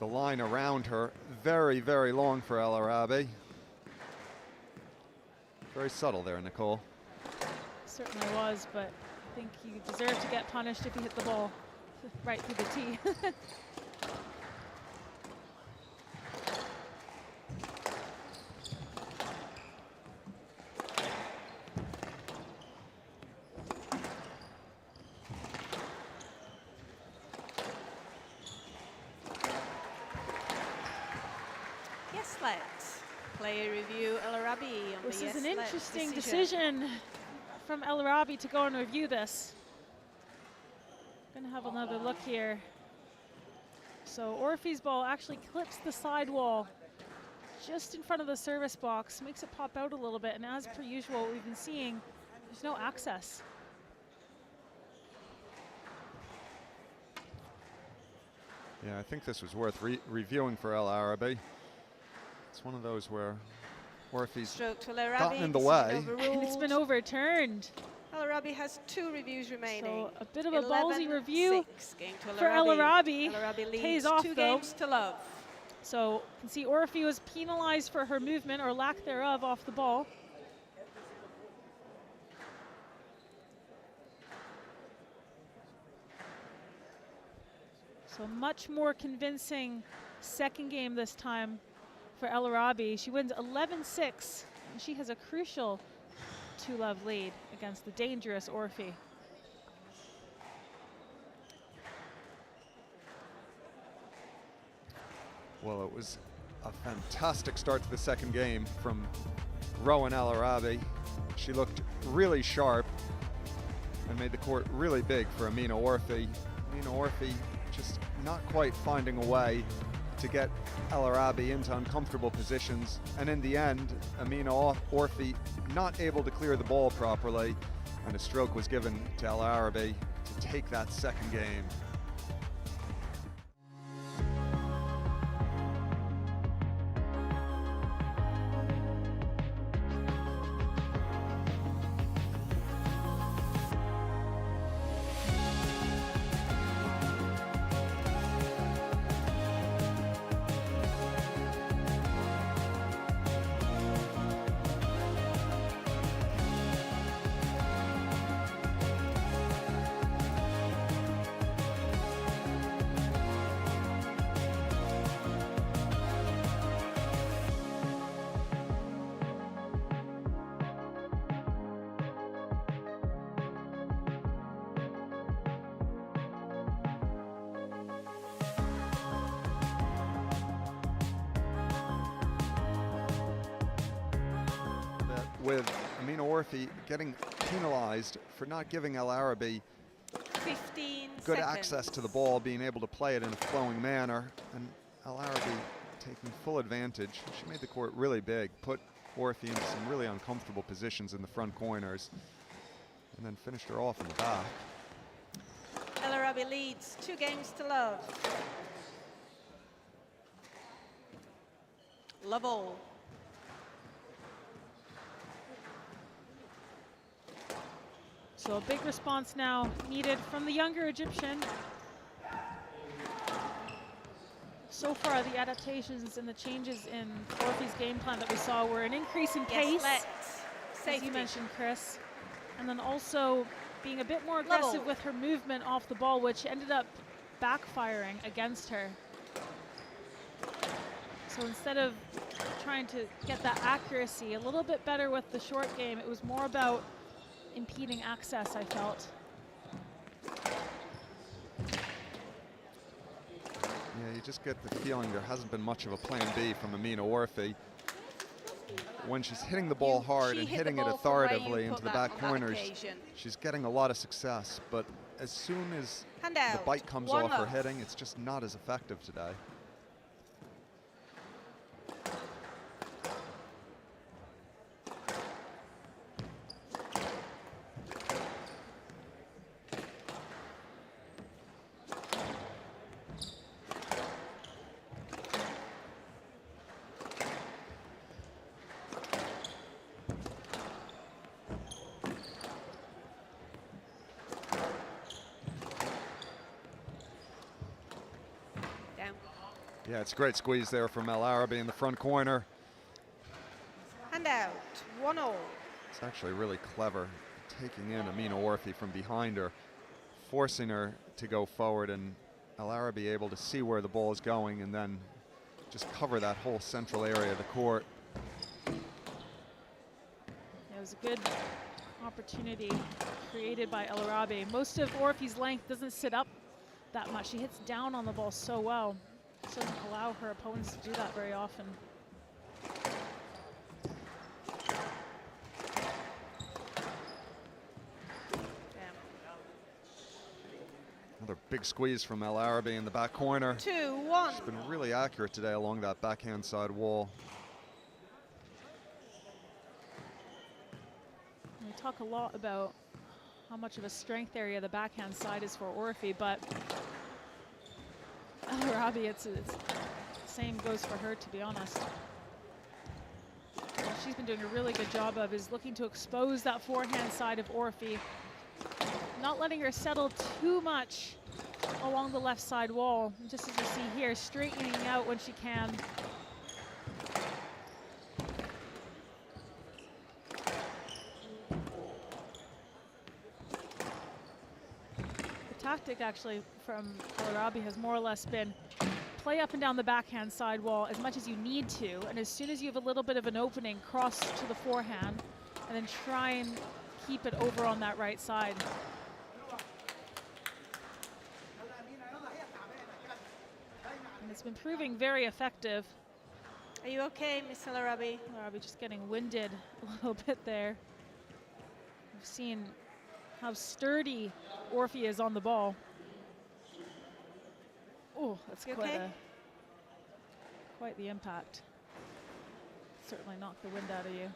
the line around her very, very long for Elaraby. Very subtle there, Nicole. Certainly was, but I think you deserve to get punished if you hit the ball right through the tee. Yes, let. Player review Elaraby on This the is yes an let interesting decision from Elaraby to go and review this. Gonna have another look here. So Orfi's ball actually clips the sidewall just in front of the service box, makes it pop out a little bit, and as per usual, what we've been seeing, there's no access. Yeah, I think this was worth reviewing for Elaraby. It's one of those where Orfi's gotten in the way. And it's been overturned. Elaraby has 2 reviews remaining. So a bit of a ballsy review game to for Elaraby. Elaraby Pays leads off 2 though. games to love. So you can see Orfi was penalized for her movement or lack thereof off the ball. So much more convincing second game this time for Elaraby. She wins 11-6, and she has a crucial 2-love lead against the dangerous Orfi. Well, it was a fantastic start to the second game from Rowan Elaraby. She looked really sharp and made the court really big for Amina Orfi. Amina Orfi just not quite finding a way to get Elaraby into uncomfortable positions, and in the end, Amina Orfi not able to clear the ball properly, and a stroke was given to Elaraby to take that second game. With Amina Orfi getting penalized for not giving Elaraby 15 good seconds. access to the ball, being able to play it in a flowing manner, and Elaraby taking full advantage. She made the court really big, put Orfi into some really uncomfortable positions in the front corners, and then finished her off in the back. Elaraby leads 2 games to love. Love all. So a big response now needed from the younger Egyptian. So far, the adaptations and the changes in Orfi's game plan that we saw were an increase in pace, as you mentioned, Chris, and then also being a bit more aggressive with her movement off the ball, which ended up backfiring against her. So instead of trying to get that accuracy a little bit better with the short game, it was more about impeding access, I felt. Yeah, you just get the feeling there hasn't been much of a plan B from Amina Orfi. When she's hitting the ball hard and hitting it authoritatively into the back corners, she's getting a lot of success. But as soon as the bite comes off her hitting, it's just not as effective today. Yeah, it's a great squeeze there from Elaraby in the front corner. And out, 1-all. It's actually really clever, taking in Amina Orfi from behind her, forcing her to go forward, and Elaraby able to see where the ball is going and then just cover that whole central area of the court. Yeah, it was a good opportunity created by Elaraby. Most of Orfi's length doesn't sit up that much. She hits down on the ball so well. Doesn't allow her opponents to do that very often. Another big squeeze from Elaraby in the back corner. 2-1. She's been really accurate today along that backhand side wall. We talk a lot about how much of a strength area the backhand side is for Orfi, but Elaraby, it's the same goes for her, to be honest. What she's been doing a really good job of is looking to expose that forehand side of Orfi, not letting her settle too much along the left side wall. Just as you see here, straightening out when she can. Tactic actually from Elaraby has more or less been play up and down the backhand side wall as much as you need to, and as soon as you have a little bit of an opening, cross to the forehand and then try and keep it over on that right side. And it's been proving very effective. Are you okay, Miss Elaraby? Elaraby just getting winded a little bit there. We've seen how sturdy Orfi is on the ball. Oh, that's quite the impact. Certainly knocked the wind out of you.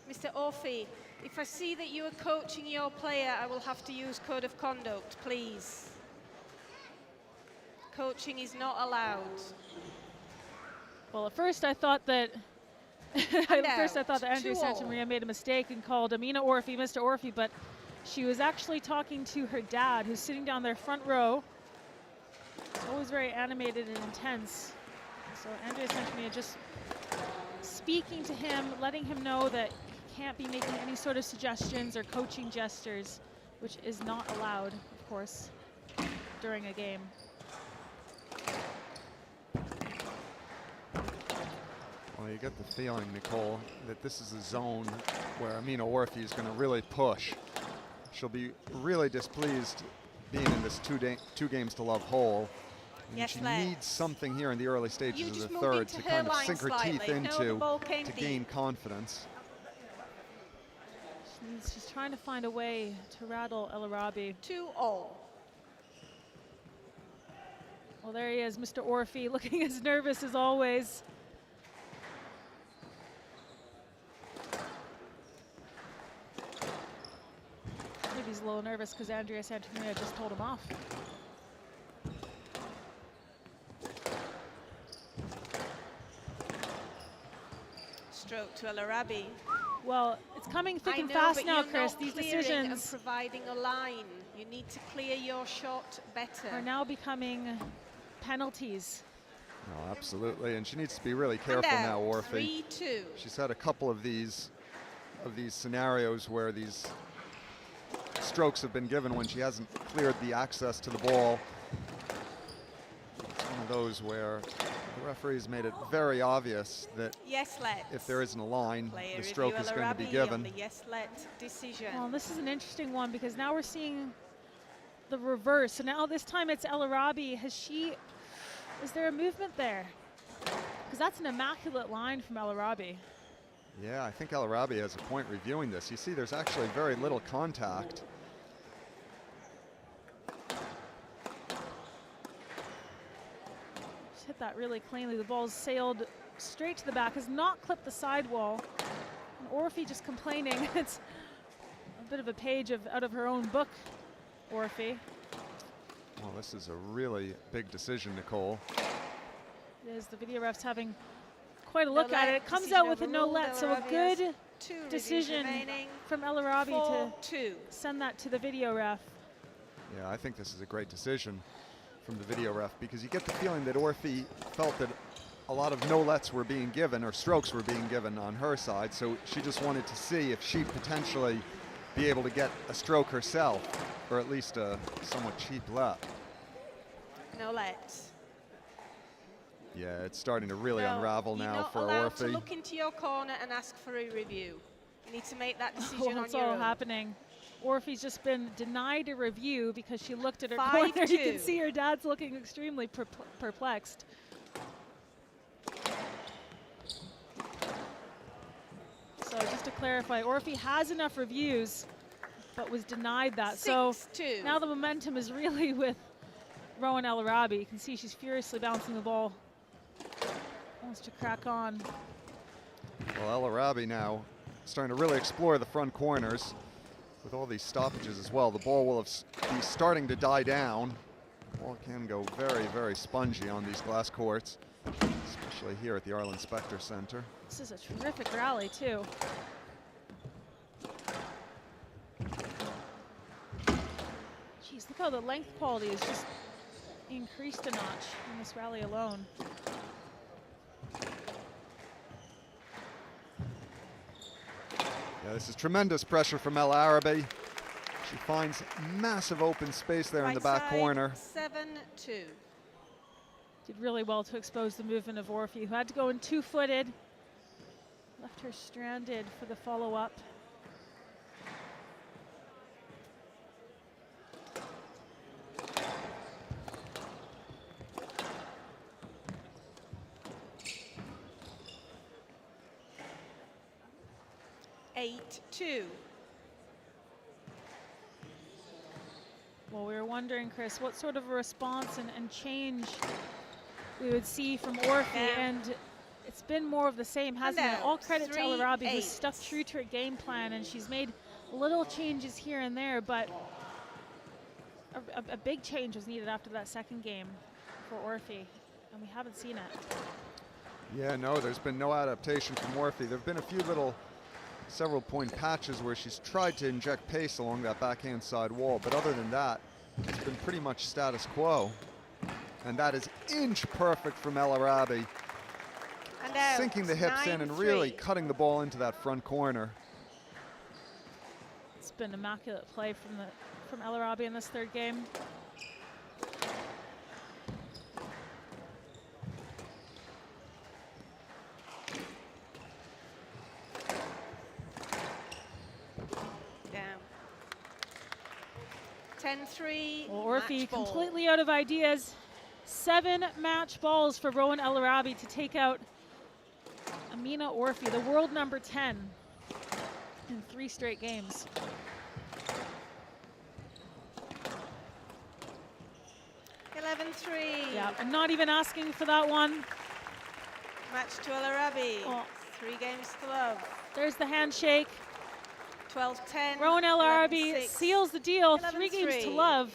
Mr. Orfi, if I see that you are coaching your player, I will have to use code of conduct, please. Coaching is not allowed. Well, at first I thought that Andrea Santamaria made a mistake and called Amina Orfi Mr. Orfi, but she was actually talking to her dad, who's sitting down there front row. It's always very animated and intense. So Andrea Santamaria just speaking to him, letting him know that he can't be making any sort of suggestions or coaching gestures, which is not allowed, of course, during a game. Well, you get the feeling, Nicole, that this is a zone where Amina Orfi is going to really push. She'll be really displeased being in this two games to love hole. And she needs something here in the early stages of the third to kind of sink her teeth into to gain confidence. She's trying to find a way to rattle Elaraby. 2-all. Well, there he is, Mr. Orfi, looking as nervous as always. a little nervous because Andrea Santamaria just told him off. Stroke to Elaraby. Well, it's coming thick and know, fast but now, you're Chris. not These clearing decisions and providing a line. You need to clear your shot better. are now becoming penalties. No, absolutely, and she needs to be really careful now, Orfi. 3-2. She's had a couple of these scenarios where these strokes have been given when she hasn't cleared the access to the ball. It's one of those where the referee's made it very obvious that if there isn't a line, the stroke is going to be given. The yes-let decision. Well, this is an interesting one because now we're seeing the reverse. So now this time it's Elaraby. Is there a movement there? Because that's an immaculate line from Elaraby. Yeah, I think Elaraby has a point reviewing this. You see there's actually very little contact. Just hit that really cleanly. The ball's sailed straight to the back, has not clipped the sidewall. And Orfi just complaining. It's a bit of a page out of her own book, Orfi. Well, this is a really big decision, Nicole. It is. The video ref's having quite a look at it. It comes out with a no let, so a good decision from Elaraby to send that to the video ref. Yeah, I think this is a great decision from the video ref because you get the feeling that Orfi felt that a lot of no-lets were being given or strokes were being given on her side, so she just wanted to see if she'd potentially be able to get a stroke herself, or at least a somewhat cheap let. No let. Yeah, it's starting to really unravel now for You're not allowed to Orfi. look into your corner and ask for a review. You need to make that decision on What's your all own. happening? Orfi's just been denied a review because she looked at her 5-2. corner. You can see her dad's looking extremely perplexed. So just to clarify, Orfi has enough reviews, but was denied that. So now the momentum is really with Rowan Elaraby. You can see she's furiously bouncing the ball. Wants to crack on. Well, Elaraby now starting to really explore the front corners with all these stoppages as well. The ball will be starting to die down. The ball can go very, very spongy on these glass courts, especially here at the Arlen Specter Center. This is a terrific rally, too. Jeez, look how the length quality has just increased a notch in this rally alone. Yeah, this is tremendous pressure from Elaraby. She finds massive open space there in the back corner. 7-2. Did really well to expose the movement of Orfi, who had to go in two-footed. Left her stranded for the follow-up. Well, we were wondering, Chris, what sort of a response and change we would see from Orfi, and it's been more of the same, hasn't it? All credit to Elaraby, who's stuck true to her game plan, and she's made little changes here and there, but a big change was needed after that second game for Orfi, and we haven't seen it. Yeah, no, there's been no adaptation from Orfi. There have been a few little several point patches where she's tried to inject pace along that backhand side wall, but other than that, it's been pretty much status quo. And that is inch perfect from Elaraby. Sinking the hips in and really cutting the ball into that front corner. It's been immaculate play from Elaraby in this third game. Down. 10-3. Well, Orfi completely out of ideas. 7 match balls for Rowan Elaraby to take out Amina Orfi, the world number 10, in 3 straight games. Yeah, I'm not even asking for that one. Match to Elaraby. 3 games to love. There's the handshake. 12-10. Rowan Elaraby 11-6. seals the deal, 3 games to love.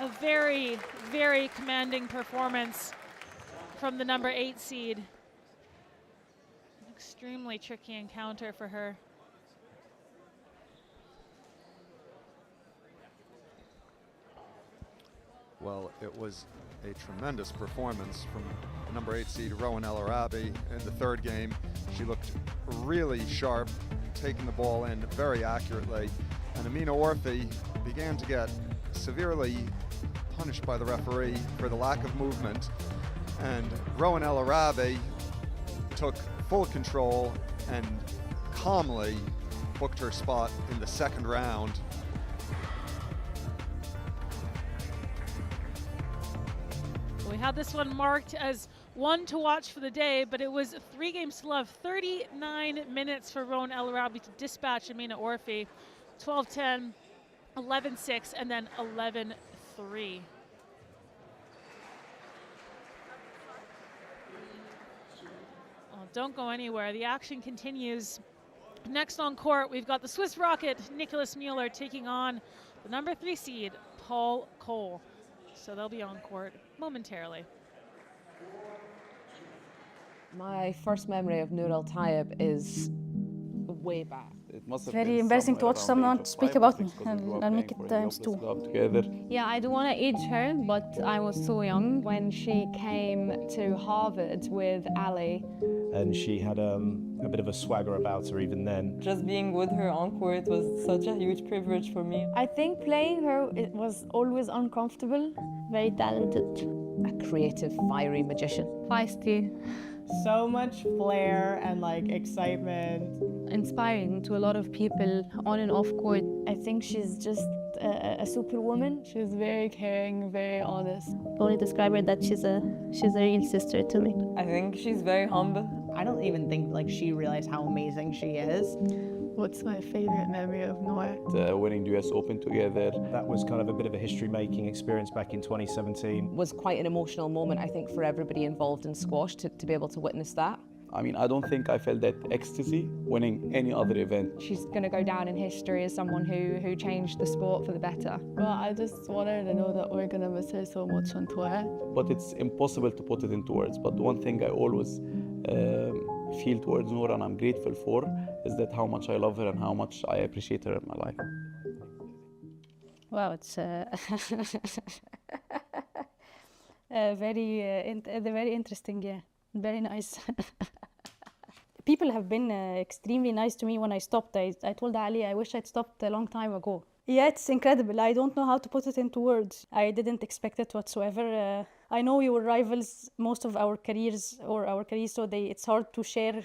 A very, very commanding performance from the number 8 seed. An extremely tricky encounter for her. Well, it was a tremendous performance from the number 8 seed Rowan Elaraby in the third game. She looked really sharp, taking the ball in very accurately. And Amina Orfi began to get severely punished by the referee for the lack of movement. And Rowan Elaraby took full control and calmly booked her spot in the second round. We had this one marked as one to watch for the day, but it was 3 games to love. 39 minutes for Rowan Elaraby to dispatch Amina Orfi. 12-10, 11-6, and then 11-3. Well, don't go anywhere. The action continues. Next on court, we've got the Swiss Rocket, Nicolas Mueller, taking on the number 3 seed, Coll. So they'll be on court momentarily. My first memory of Nur Al-Tayeb is way back. It's very embarrassing to watch someone speak about me and make it times 2. Yeah, I don't want to age her, but I was so young when she came to Harvard with Ali. And she had a bit of a swagger about her even then. Just being with her on court was such a huge privilege for me. I think playing her, it was always uncomfortable. Very talented. A creative, fiery magician. Feisty. So much flair and like excitement. Inspiring to a lot of people on and off court. I think she's just a superwoman. She's very caring, very honest. Only describe her that she's a real sister to me. I think she's very humble. I don't even think like she realized how amazing she is. What's my favorite memory of Noor? Winning the US Open together. That was kind of a bit of a history-making experience back in 2017. It was quite an emotional moment, I think, for everybody involved in squash to be able to witness that. I mean, I don't think I felt that ecstasy winning any other event. She's going to go down in history as someone who changed the sport for the better. Well, I just want her to know that we're going to miss her so much on tour. But it's impossible to put it into words. But one thing I always feel towards Noor and I'm grateful for is that how much I love her and how much I appreciate her in my life. Wow, it's very interesting, yeah. Very nice. People have been extremely nice to me when I stopped. I told Ali I wish I'd stopped a long time ago. Yeah, it's incredible. I don't know how to put it into words. I didn't expect it whatsoever. I know we were rivals most of our careers, so it's hard to share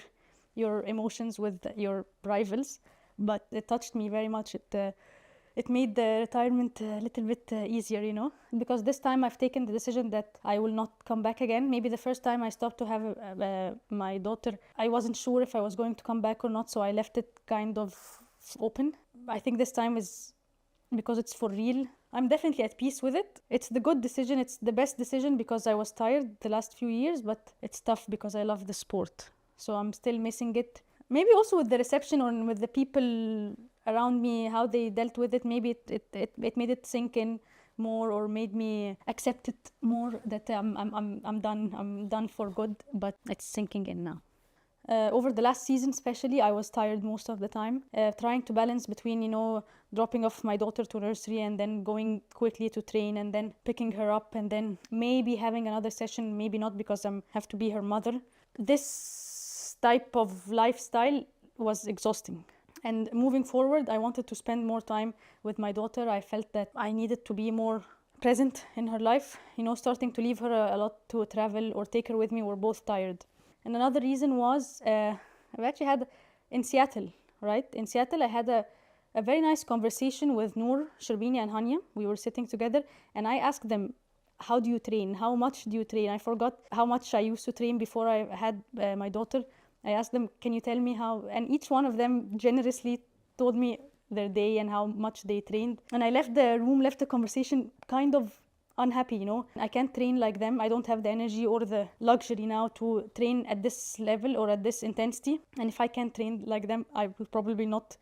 your emotions with your rivals, but it touched me very much. It made the retirement a little bit easier, you know, because this time I've taken the decision that I will not come back again. Maybe the first time I stopped to have my daughter, I wasn't sure if I was going to come back or not, so I left it kind of open. I think this time is because it's for real. I'm definitely at peace with it. It's the good decision, it's the best decision because I was tired the last few years, but it's tough because I love the sport. So I'm still missing it. Maybe also with the reception or with the people around me, how they dealt with it, maybe it made it sink in more or made me accept it more that I'm done for good, but it's sinking in now. Over the last season especially, I was tired most of the time, trying to balance between, you know, dropping off my daughter to nursery and then going quickly to train and then picking her up and then maybe having another session, maybe not because I have to be her mother. This type of lifestyle was exhausting. And moving forward, I wanted to spend more time with my daughter. I felt that I needed to be more present in her life. You know, starting to leave her a lot to travel or take her with me, we're both tired. And another reason was, I've actually had in Seattle, right? In Seattle, I had a very nice conversation with Noor, Sherbini and Hania. We were sitting together and I asked them, how do you train? How much do you train? I forgot how much I used to train before I had my daughter. I asked them, can you tell me how? And each one of them generously told me their day and how much they trained. And I left the room, left the conversation kind of unhappy, you know. I can't train like them. I don't have the energy or the luxury now to train at this level or at this intensity. And if I can't train like them, I will probably not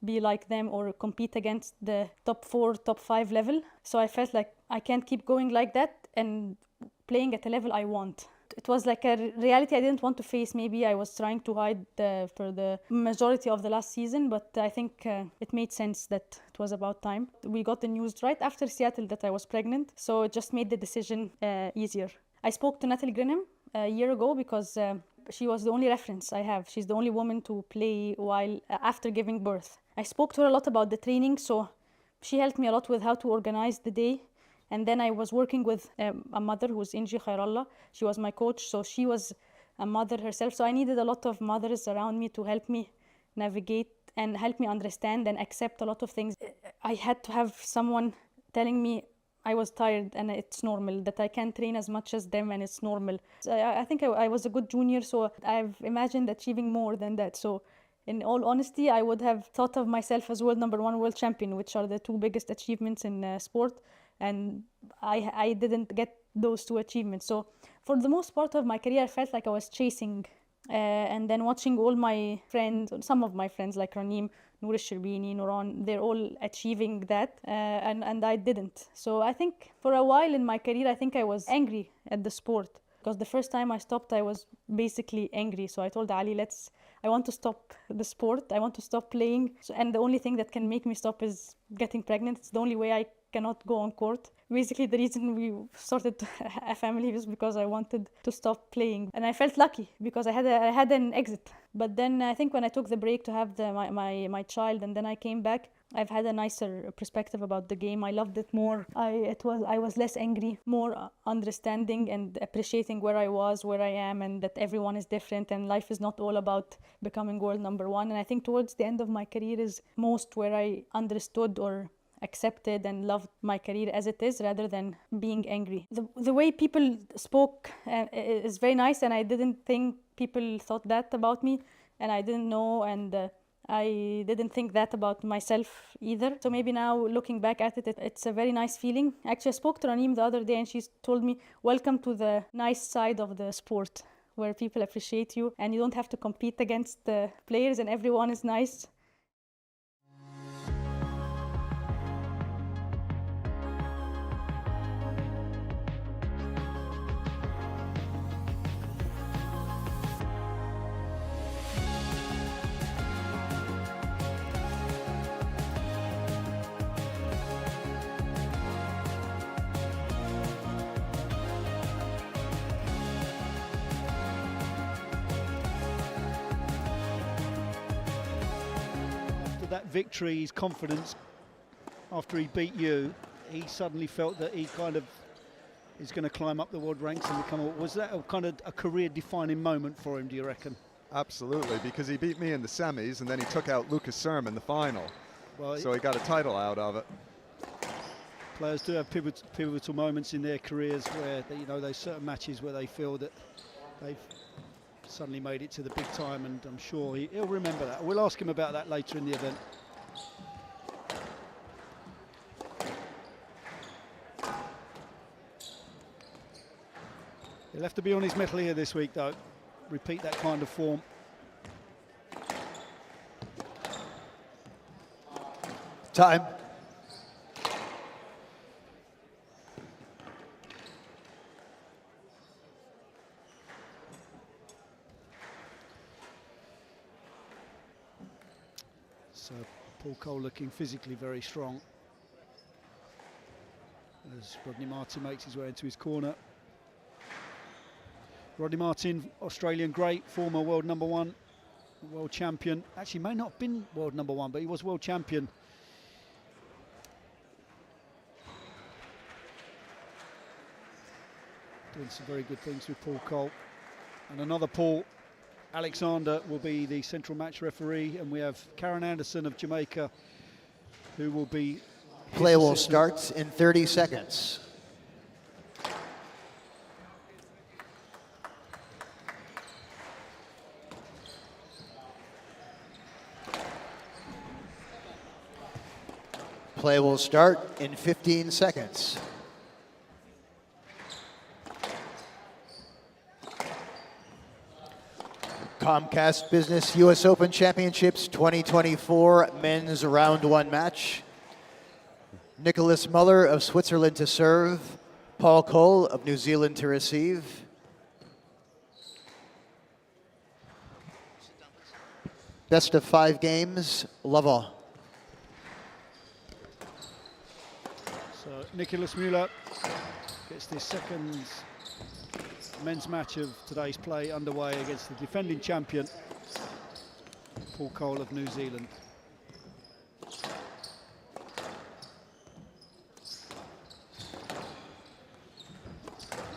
be like them or compete against the top 4, top 5 level. So I felt like I can't keep going like that and playing at a level I want. It was like a reality I didn't want to face. Maybe I was trying to hide for the majority of the last season, but I think it made sense that it was about time. We got the news right after Seattle that I was pregnant, so it just made the decision easier. I spoke to Natalie Grinham a year ago because she was the only reference I have. She's the only woman to play while after giving birth. I spoke to her a lot about the training, so she helped me a lot with how to organize the day. And then I was working with a mother who's Inji Khairallah. She was my coach, so she was a mother herself. So I needed a lot of mothers around me to help me navigate and help me understand and accept a lot of things. I had to have someone telling me I was tired and it's normal, that I can't train as much as them and it's normal. So I think I was a good junior, so I've imagined achieving more than that. So in all honesty, I would have thought of myself as world number 1, world champion, which are the 2 biggest achievements in sport. And I didn't get those 2 achievements. So for the most part of my career, I felt like I was chasing. And then watching all my friends, some of my friends like Raneem, Noor Sherbini, Rowan, they're all achieving that. And I didn't. So I think for a while in my career, I think I was angry at the sport. Because the first time I stopped, I was basically angry. So I told Ali, I want to stop the sport. I want to stop playing. And the only thing that can make me stop is getting pregnant. It's the only way I cannot go on court. Basically, the reason we started a family was because I wanted to stop playing. And I felt lucky because I had an exit. But then I think when I took the break to have my child and then I came back, I've had a nicer perspective about the game. I loved it more. I was less angry, more understanding and appreciating where I was, where I am, and that everyone is different and life is not all about becoming world number 1. And I think towards the end of my career is most where I understood or accepted and loved my career as it is rather than being angry. The way people spoke is very nice, and I didn't think people thought that about me, and I didn't know, and I didn't think that about myself either. So maybe now looking back at it, it's a very nice feeling. Actually, I spoke to Raneem the other day and she told me, welcome to the nice side of the sport where people appreciate you and you don't have to compete against the players and everyone is nice. That victory, his confidence, after he beat you, he suddenly felt that he kind of is going to climb up the world ranks and become. Was that a kind of a career-defining moment for him, do you reckon? Absolutely, because he beat me in the semis and then he took out Lucas Serm in the final. Well, so he got a title out of it. Players do have pivotal moments in their careers where there's certain matches where they feel that they've suddenly made it to the big time, and I'm sure he'll remember that. We'll ask him about that later in the event. He'll have to be on his mettle here this week, though. Repeat that kind of form. Time. So Paul Coll looking physically very strong as Rodney Martin makes his way into his corner. Rodney Martin, Australian great, former world number 1, world champion. Actually may not have been world number 1, but he was world champion. Doing some very good things with Paul Coll. And another Paul Alexander will be the central match referee, and we have Karen Anderson of Jamaica who will be... Play will start in 30 seconds. Play will start in 15 seconds. Comcast Business US Open Championships 2024 men's round 1 match. Nicolas Mueller of Switzerland to serve. Coll of New Zealand to receive. Best of 5 games, Lovejoy. So Nicolas Mueller gets the second men's match of today's play underway against the defending champion, Coll of New Zealand.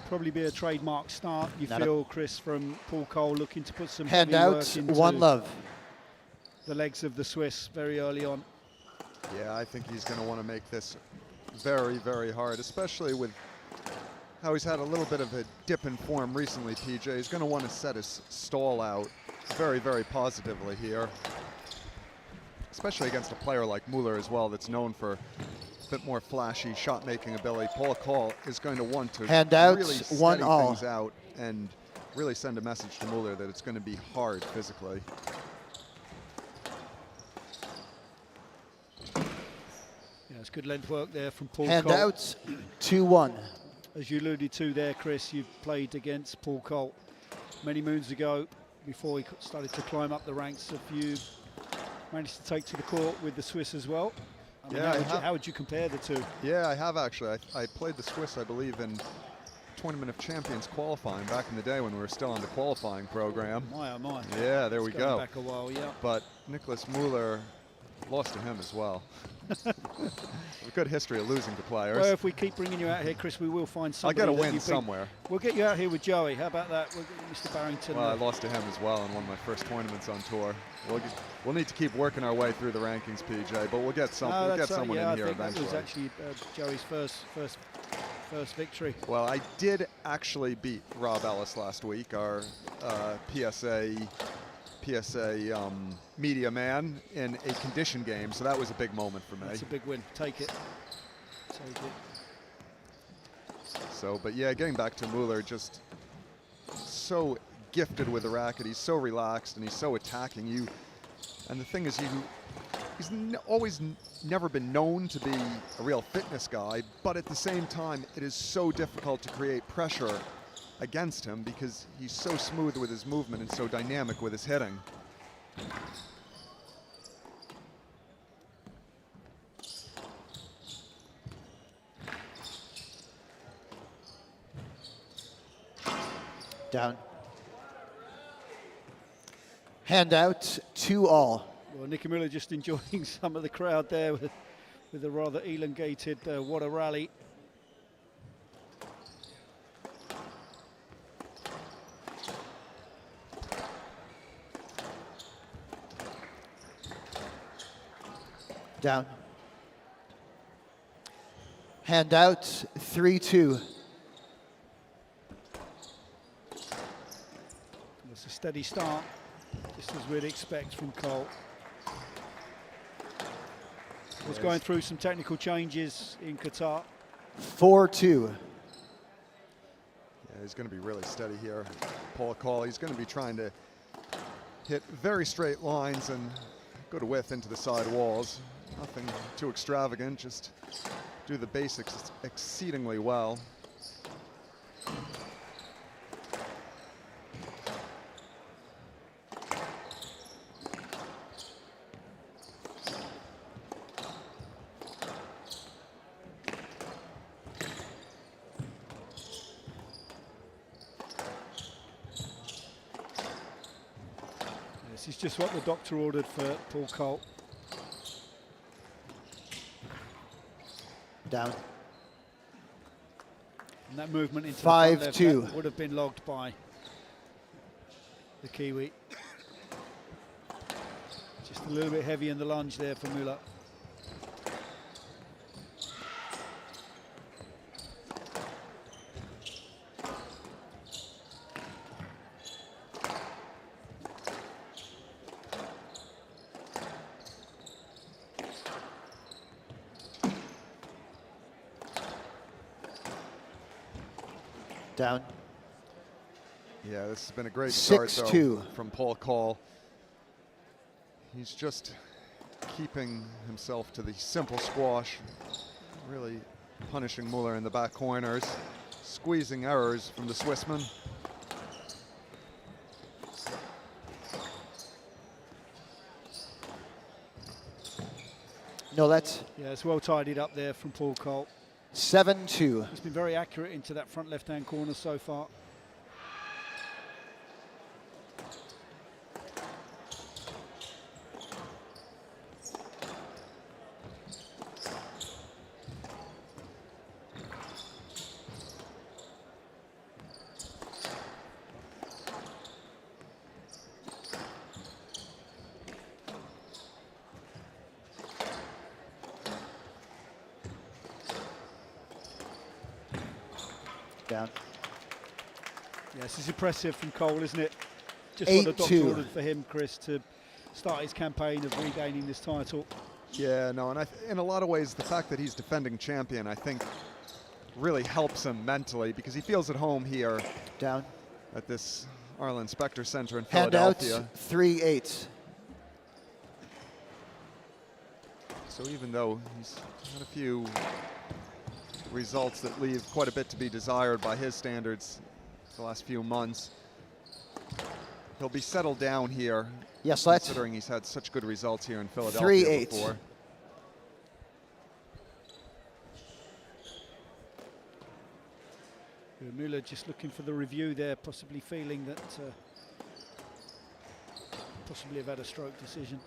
Probably be a trademark start, you feel, Chris, from Coll, looking to put some handouts, one love. The legs of the Swiss very early on. Yeah, I think he's going to want to make this very, very hard, especially with how he's had a little bit of a dip in form recently, PJ. He's going to want to set his stall out very, very positively here, especially against a player like Mueller as well, that's known for a bit more flashy shot-making ability. Coll is going to want to handouts, really steady things out and really send a message to Mueller that it's going to be hard physically. Yeah, it's good length work there from Coll. Handouts, 2-1. As you alluded to there, Chris, you played against Coll many moons ago before he started to climb up the ranks. Have you managed to take to the court with the Swiss as well? I mean, how would you compare the two? Yeah, I have actually. I played the Swiss, I believe, in Tournament of Champions qualifying back in the day when we were still on the qualifying program. My, oh my. Yeah, there we go. Back a while, yeah. But Nicolas Mueller lost to him as well. A good history of losing to players. Well, if we keep bringing you out here, Chris, we will find somebody. I got to win somewhere. We'll get you out here with Joey. How about that? We'll get Mr. Barrington. Well, I lost to him as well in one of my first tournaments on tour. We'll need to keep working our way through the rankings, PJ, but we'll get someone in here eventually. That was actually Joey's first victory. Well, I did actually beat Rob Ellis last week, our PSA media man, in a condition game, so that was a big moment for me. That's a big win. Take it. Take it. So, but yeah, getting back to Mueller, just so gifted with the racket. He's so relaxed and he's so attacking you. And the thing is, he's always never been known to be a real fitness guy, but at the same time, it is so difficult to create pressure against him because he's so smooth with his movement and so dynamic with his hitting. Down. Handout, 2-all. Well, Nicky Mueller just enjoying some of the crowd there with a rather elongated what a rally. Down. Handout, 3-2. It's a steady start, just as we'd expect from Coll. Was going through some technical changes in Qatar. 4-2. Yeah, he's going to be really steady here. Coll, he's going to be trying to hit very straight lines and go to width into the side walls. Nothing too extravagant, just do the basics exceedingly well. This is just what the doctor ordered for Coll. Down. And that movement into 5-2 would have been logged by the Kiwi. Just a little bit heavy in the lunge there for Mueller. Down. Yeah, this has been a great start, though, 6-2 from Coll. He's just keeping himself to the simple squash, really punishing Mueller in the back corners, squeezing errors from the Swissman. No, that's... Yeah, it's well tidied up there from Coll. 7-2. He's been very accurate into that front left-hand corner so far. Down. Yes, it's impressive from Coll, isn't it? Just what the doctor 8-2. ordered for him, Chris, to start his campaign of regaining this title. Yeah, no, and in a lot of ways, the fact that he's defending champion, I think, really helps him mentally because he feels at home here. Down. At this Arlen Specter Center in Handouts, Philadelphia. 3-8. So even though he's had a few results that leave quite a bit to be desired by his standards the last few months, he'll be settled down here. Yes, let's. Considering he's had such good results here in Philadelphia 3-8. before. Mueller just looking for the review there, possibly feeling that possibly have had a stroke decision.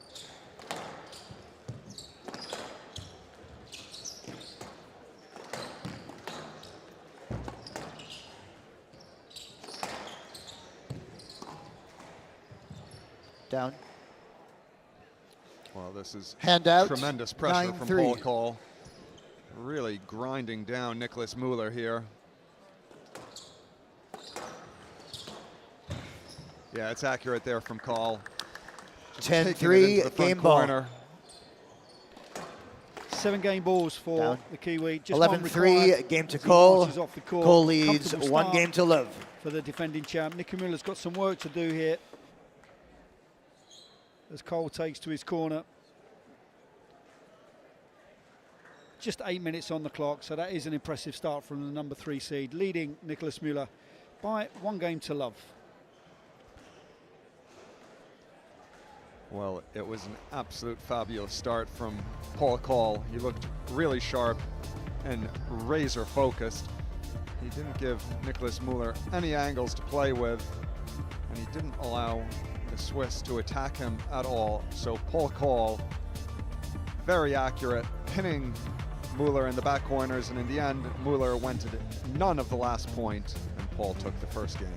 Down. Well, this is Handout, tremendous pressure from 9-3. Coll. Really grinding down Nicolas Mueller here. Yeah, it's accurate there from Coll. 10-3, game ball. Corner. 7 game balls for Down. the Kiwi. Just 11-3, game to as he Coll. marches off the court. Coll leads Comfortable 1 start game to love. for the defending champ. Nicolas Mueller's got some work to do here as Coll takes to his corner. Just 8 minutes on the clock, so that is an impressive start from the number 3 seed, leading Nicolas Mueller by 1 game to love. Well, it was an absolute fabulous start from Coll. He looked really sharp and razor focused. He didn't give Nicolas Mueller any angles to play with, and he didn't allow the Swiss to attack him at all. So Coll, very accurate, pinning Mueller in the back corners, and in the end, Mueller went to none of the last point, and Coll took the first game.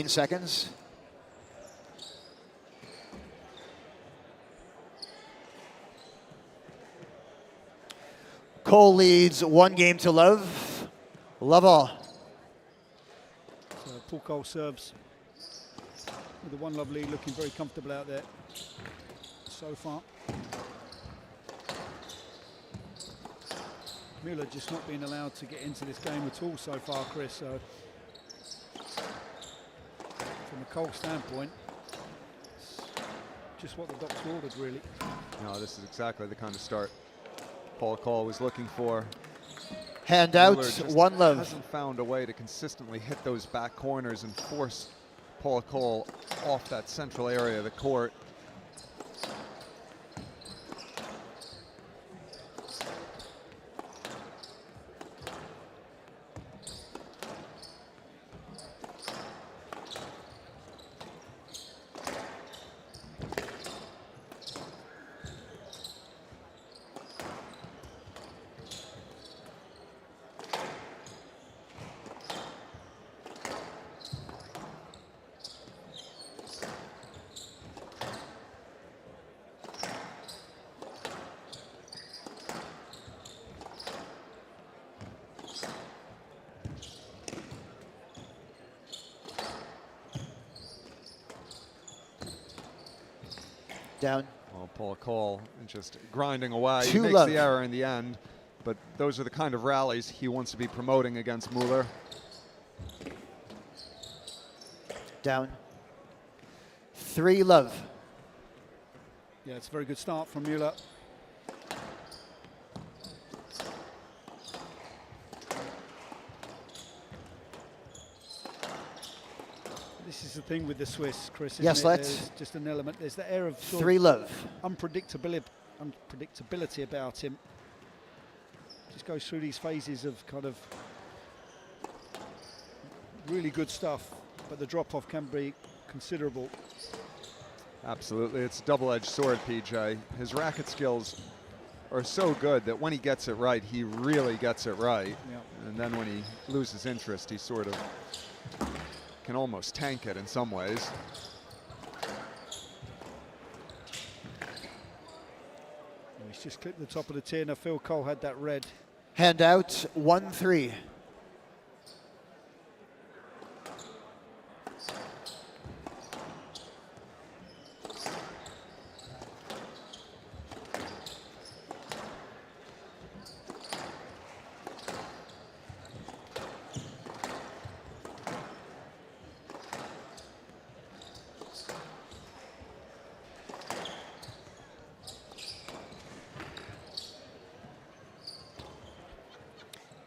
Seconds. Coll leads 1 game to love. Love all. So Coll serves with the 1 love lead, looking very comfortable out there so far. Mueller just not being allowed to get into this game at all so far, Chris. So from a Coll standpoint, it's just what the doctor ordered, really. No, this is exactly the kind of start Coll was looking for. Hand out, Mueller just one love. hasn't found a way to consistently hit those back corners and force Paul Coll off that central area of the court. Down. Well, Paul Coll just grinding away. He Two makes love. the error in the end, but those are the kind of rallies he wants to be promoting against Mueller. Down. 3 love. Yeah, it's a very good start from Mueller. This is the thing with the Swiss, Chris. Isn't Yes, it? let's. There's just an element. There's the air of sort 3 of love. unpredictability about him. Just goes through these phases of kind of really good stuff, but the drop-off can be considerable. Absolutely, it's a double-edged sword, PJ. His racket skills are so good that when he gets it right, he really gets it right. Yeah. And then when he loses interest, he sort of can almost tank it in some ways. He's just clipped the top of the tier. Now Phil Coll had that red. Hand out, 1-3.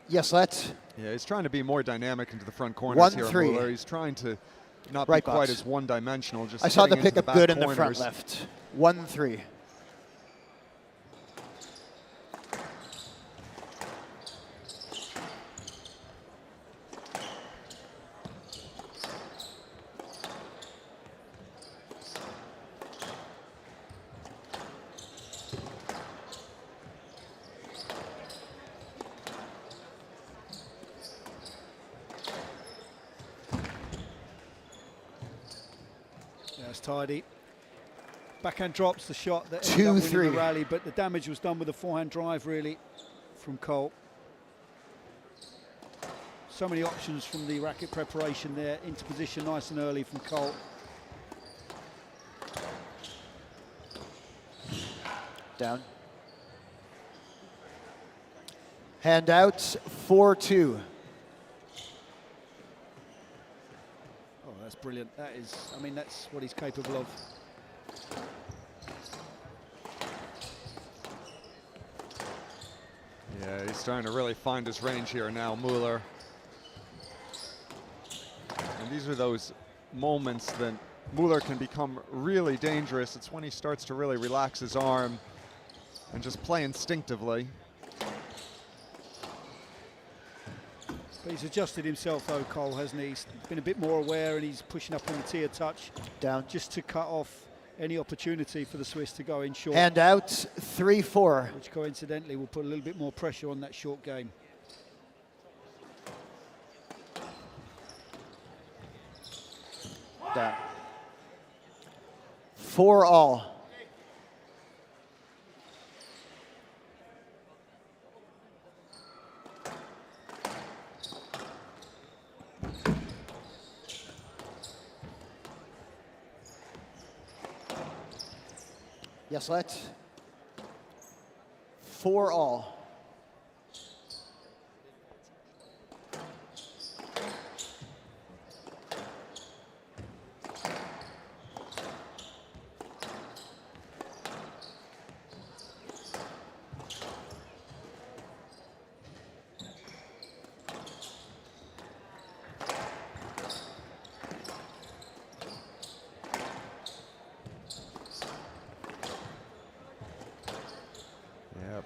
Yes, let's. Yeah, he's trying to be more dynamic into the front corners here, 1-3. Mueller. He's trying to not Right be quite box. as one-dimensional. Just I saw the getting into pickup good in back the front corners. left. 1-3. Yeah, it's tidy. Backhand drops the shot that ended up winning the rally, but the damage was done with the forehand drive, really, from Coll. So many options from the racket preparation there, into position nice and early from Coll. Down. Hand out, 4-2. Oh, that's brilliant. That is, I mean, that's what he's capable of. Yeah, he's starting to really find his range here now, Mueller. And these are those moments that Mueller can become really dangerous. It's when he starts to really relax his arm and just play instinctively. But he's adjusted himself though, Coll, hasn't he? He's been a bit more aware and he's pushing up on the tier touch. Down. Just to cut off any opportunity for the Swiss to go in short. Hand out, 3-4. Which coincidentally will put a little bit more pressure on that short game. Down. 4-all. Yes, let's. 4-all.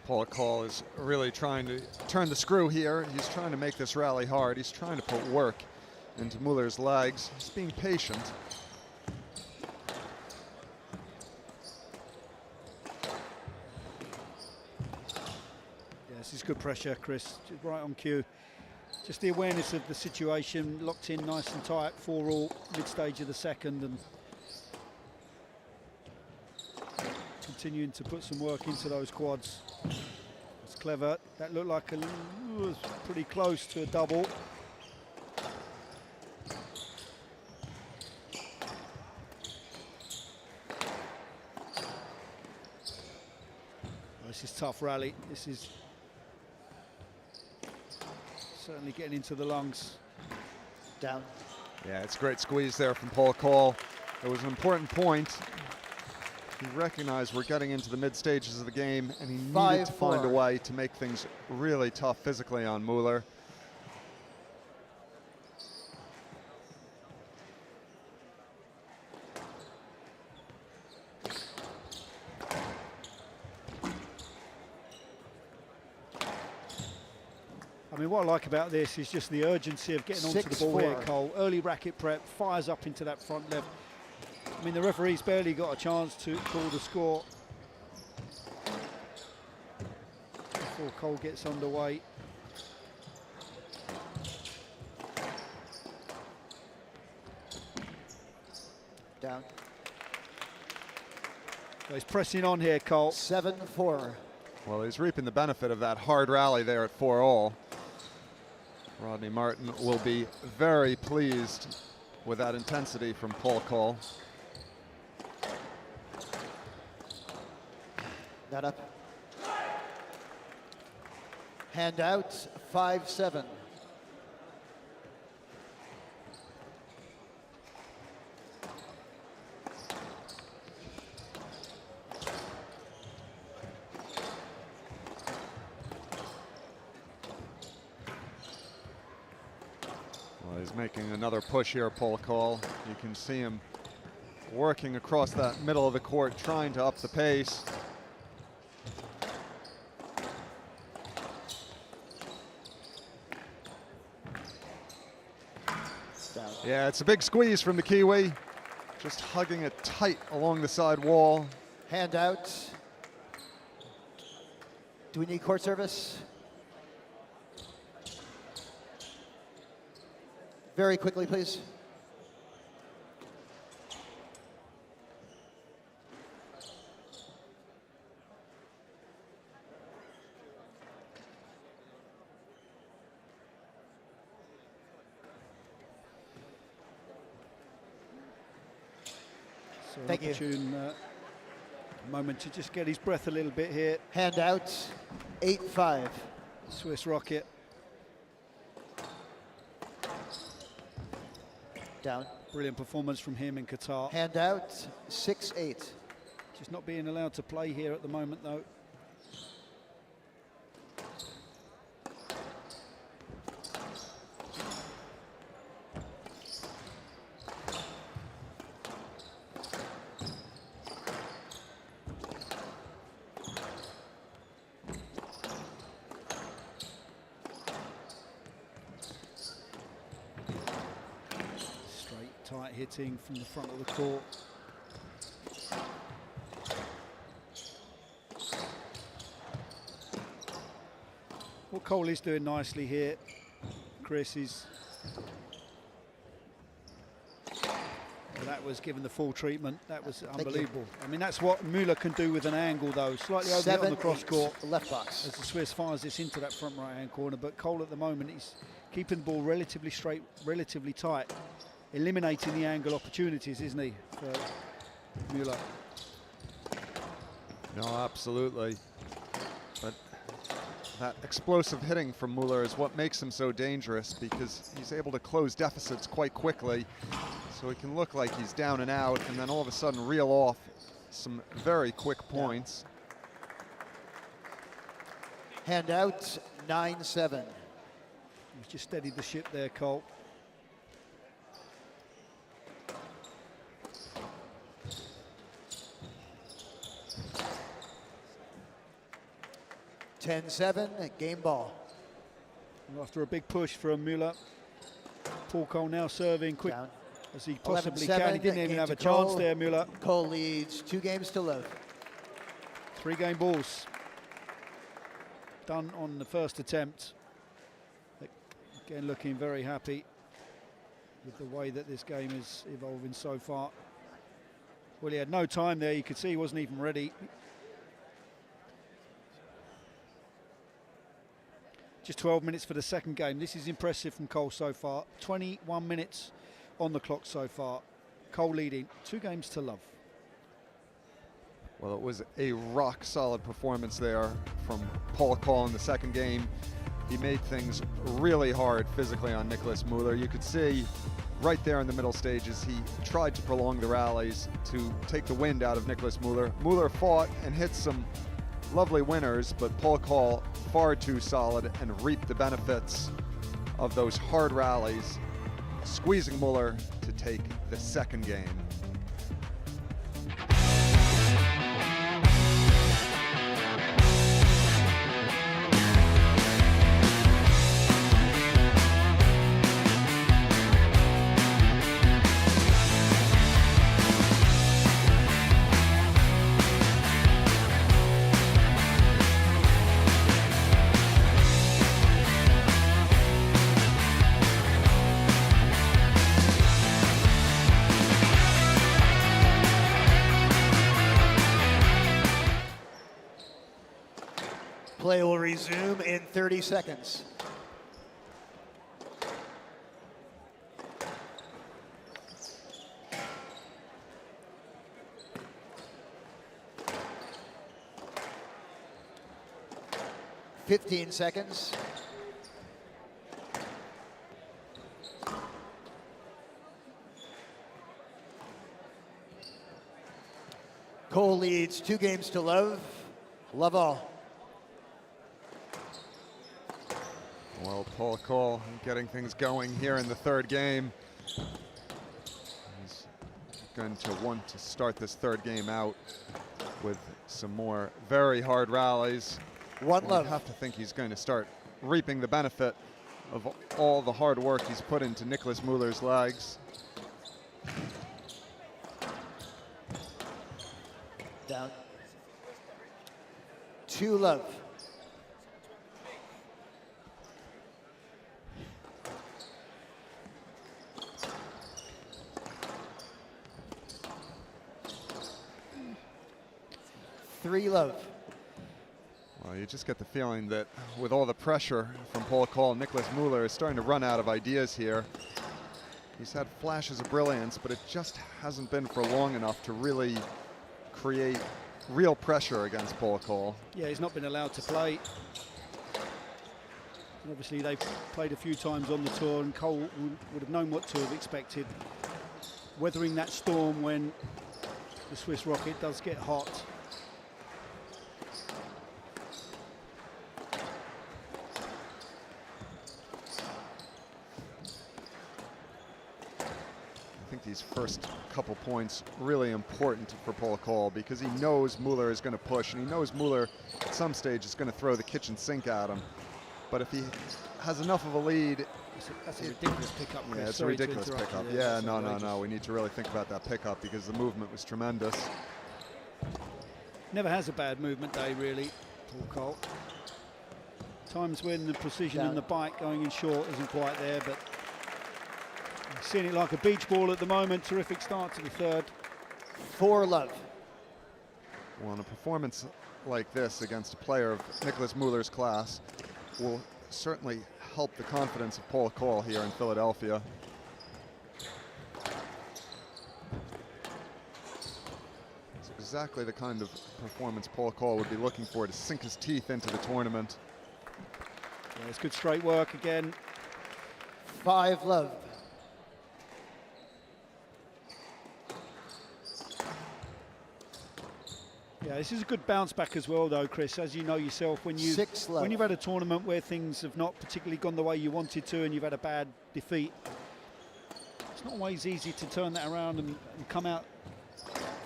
Coll is really trying to turn the screw here. He's trying to make this rally hard. He's trying to put work into Mueller's legs. He's being patient. This is good pressure, Chris, right on cue. Just the awareness of the situation, locked in nice and tight, 4-all, mid-stage of the second, and continuing to put some work into those quads. It's clever. That looked like was pretty close to a double. This is tough rally. This is certainly getting into the lungs. Down. Yeah, it's a great squeeze there from Coll. It was an important point. He recognized we're getting into the mid stages of the game, and he needed to find a way to make things really tough physically on Mueller. I mean, what I like about this is just the urgency of getting onto the ball here, Coll. Early racket prep, fires up into that front left. I mean, the referee's barely got a chance to call the score before Coll gets underway. Down. So he's pressing on here, Coll. 7-4. Well, he's reaping the benefit of that hard rally there at 4-all. Rodney Martin will be very pleased with that intensity from Coll. Not up. Hand out, 5-7. Well, he's making another push here, Coll. You can see him working across that middle of the court, trying to up the pace. Yeah, it's a big squeeze from the Kiwi. Just hugging it tight along the side wall. Hand out. Do we need court service? Very quickly, please. So Thank you. opportune moment to just get his breath a little bit here. Hand out, 8-5. Swiss Rocket. Down. Brilliant performance from him in Qatar. Hand out, 6-8. Just not being allowed to play here at the moment, though. Tight hitting from the front of the court. What Coll is doing nicely here, Chris, is that was given the full treatment. That was unbelievable. I mean, that's what Mueller can do with an angle, though. Slightly over on the cross court. Left box. As the Swiss fires this into that front right-hand corner. But Coll at the moment, he's keeping the ball relatively straight, relatively tight. Eliminating the angle opportunities, isn't he, for Mueller? No, absolutely. But that explosive hitting from Mueller is what makes him so dangerous, because he's able to close deficits quite quickly. So he can look like he's down and out, and then all of a sudden reel off some very quick points. Hand out, 9-7. He's just steadied the ship there, Coll. 10-7, game ball. After a big push from Mueller, Paul Coll now serving quick as he possibly 11-7, can. He didn't even game have to a chance Coll. there, Mueller. Coll leads 2 games to love. 3 game balls done on the first attempt. Again, looking very happy with the way that this game is evolving so far. Well, he had no time there. You could see he wasn't even ready. Just 12 minutes for the second game. This is impressive from Coll so far. 21 minutes on the clock so far. Coll leading 2 games to love. Well, it was a rock-solid performance there from Paul Coll in the second game. He made things really hard physically on Nicolas Mueller. You could see right there in the middle stages, he tried to prolong the rallies to take the wind out of Nicolas Mueller. Mueller fought and hit some lovely winners, but Paul Coll far too solid and reaped the benefits of those hard rallies, squeezing Mueller to take the second game. Play will resume in 30 seconds. $15 seconds. Coll leads 2 games to love. Love all. Well, Paul Coll getting things going here in the third game. He's going to want to start this third game out with some more very hard rallies. One love. I have to think he's going to start reaping the benefit of all the hard work he's put into Nicolas Mueller's legs. Down. 2 love. $3 love. Well, you just get the feeling that with all the pressure from Paul Coll, Nicolas Mueller is starting to run out of ideas here. He's had flashes of brilliance, but it just hasn't been for long enough to really create real pressure against Paul Coll. Yeah, he's not been allowed to play. And obviously, they've played a few times on the tour, and Coll would have known what to have expected. Weathering that storm when the Swiss rocket does get hot. I think these first couple points really important for Paul Coll because he knows Mueller is going to push, and he knows Mueller at some stage is going to throw the kitchen sink at him. But if he has enough of a lead, that's a ridiculous pickup. Yeah, it's a ridiculous pickup. Yeah, no. We need to really think about that pickup because the movement was tremendous. Never has a bad movement day, really, Paul Coll. Times when the precision in the bike going in short isn't quite there, but seeing it like a beach ball at the moment. Terrific start to the third. 4 love. Well, in a performance like this against a player of Nicolas Mueller's class will certainly help the confidence of Paul Coll here in Philadelphia. It's exactly the kind of performance Paul Coll would be looking for to sink his teeth into the tournament. Yeah, it's good straight work again. 5 love. Yeah, this is a good bounce back as well, though, Chris. As you know yourself, when you've had a tournament where things have not particularly gone the way you wanted to, and you've had a bad defeat, it's not always easy to turn that around and come out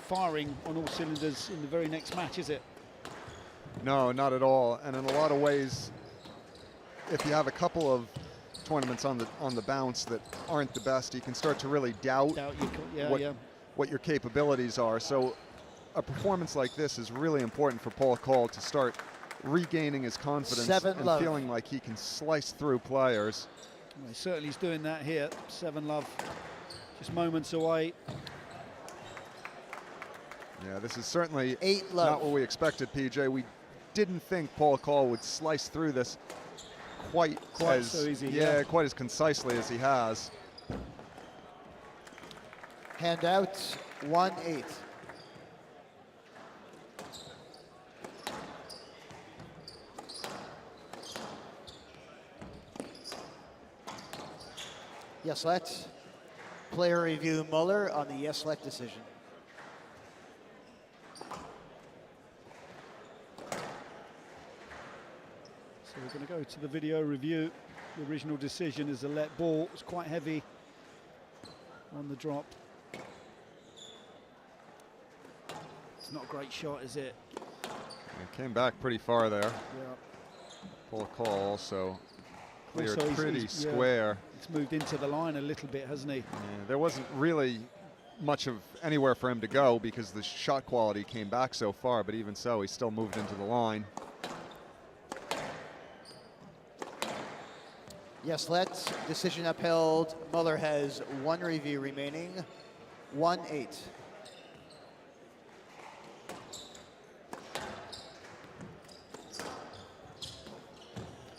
firing on all cylinders in the very next match, is it? No, not at all. And in a lot of ways, if you have a couple of tournaments on the bounce that aren't the best, you can start to really doubt what your capabilities are. So a performance like this is really important for Coll to start regaining his confidence and feeling like he can slice through players. Well, certainly he's doing that here. 7-love, just moments away. Yeah, this is certainly not what we expected, PJ. We didn't think Coll would slice through this quite as so easy, quite as concisely as he has. Handout 1-8. Yes, let. Player review Mueller on the yes, let decision. So we're going to go to the video review. The original decision is a let ball. It's quite heavy on the drop. It's not a great shot, is it? It came back pretty far there. Yeah. Coll also cleared Also pretty square. It's moved into the line a little bit, hasn't he? Yeah, there wasn't really much of anywhere for him to go because the shot quality came back so far, but even so, he still moved into the line. Yes, let's. Decision upheld. Mueller has one review remaining. 1-8.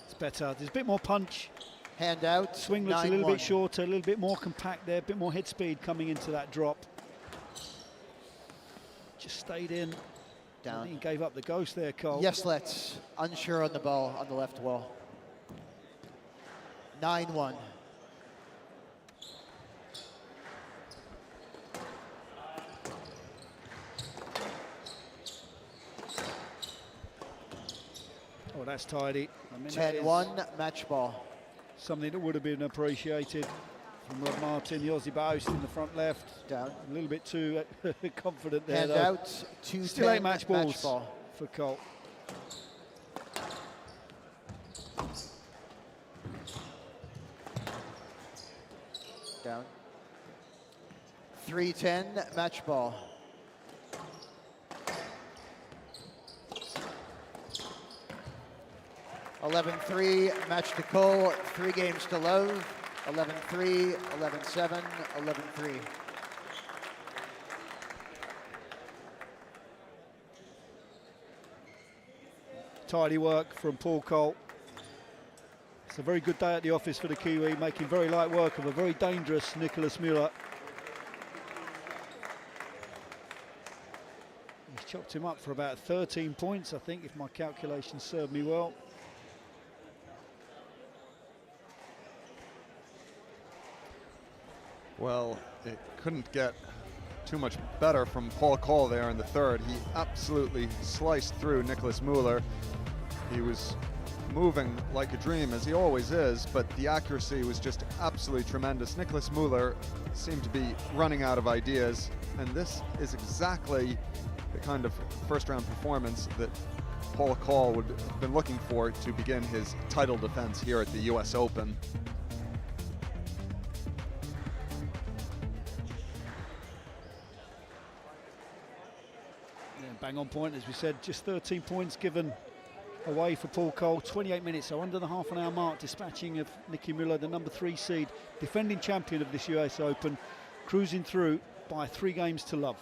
It's better. There's a bit more punch. Handout. Swing looks a little bit shorter, a little bit more compact there, a bit more head speed coming into that drop. Just stayed in. Down. He gave up the ghost there, Coll. Yes, let's. Unsure on the ball on the left wall. 9-1. Oh, that's tidy. 10-1 match ball. Something that would have been appreciated from Rob Martin. Yossi Baust in the front left. Down. A little bit too confident there. Handout. 2-10 Still 8 match balls match ball for Coll. Down. 3-10 match ball. (11-3) match to Coll. 3 games to Love. 11-3, 11-7, 11-3. Tidy work from Coll. It's a very good day at the office for the Kiwi, making very light work of a very dangerous Nicolas Mueller. He's chopped him up for about 13 points, I think, if my calculations serve me well. Well, it couldn't get too much better from Coll there in the third. He absolutely sliced through Nicolas Mueller. He was moving like a dream, as he always is, but the accuracy was just absolutely tremendous. Nicolas Mueller seemed to be running out of ideas, and this is exactly the kind of first-round performance that Coll would have been looking for to begin his title defense here at the US Open. Bang on point, as we said, just 13 points given away for Coll. 28 minutes, so under the half-an-hour mark, dispatching of Nicky Mueller, the number 3 seed, defending champion of this US Open, cruising through by 3 games to love.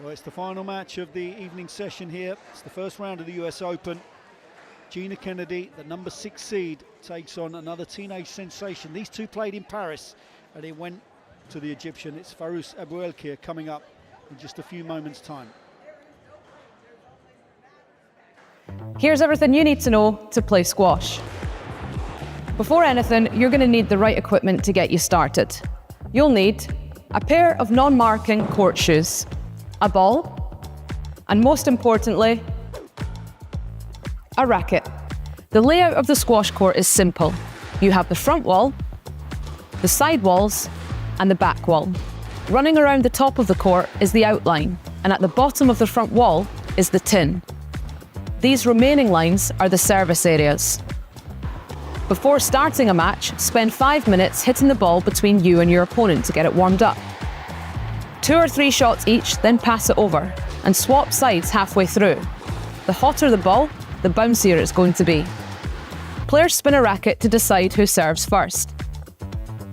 Well, it's the final match of the evening session here. It's the first round of the US Open. Gina Kennedy, the number 6 seed, takes on another teenage sensation. These two played in Paris, and it went to the Egyptian. It's Fayrouz Aboelkheir coming up in just a few moments' time. Here's everything you need to know to play squash. Before anything, you're going to need the right equipment to get you started. You'll need a pair of non-marking court shoes, a ball, and most importantly, a racket. The layout of the squash court is simple. You have the front wall, the side walls, and the back wall. Running around the top of the court is the outline, and at the bottom of the front wall is the tin. These remaining lines are the service areas. Before starting a match, spend 5 minutes hitting the ball between you and your opponent to get it warmed up. 2 or 3 shots each, then pass it over, and swap sides halfway through. The hotter the ball, the bouncier it's going to be. Players spin a racket to decide who serves first.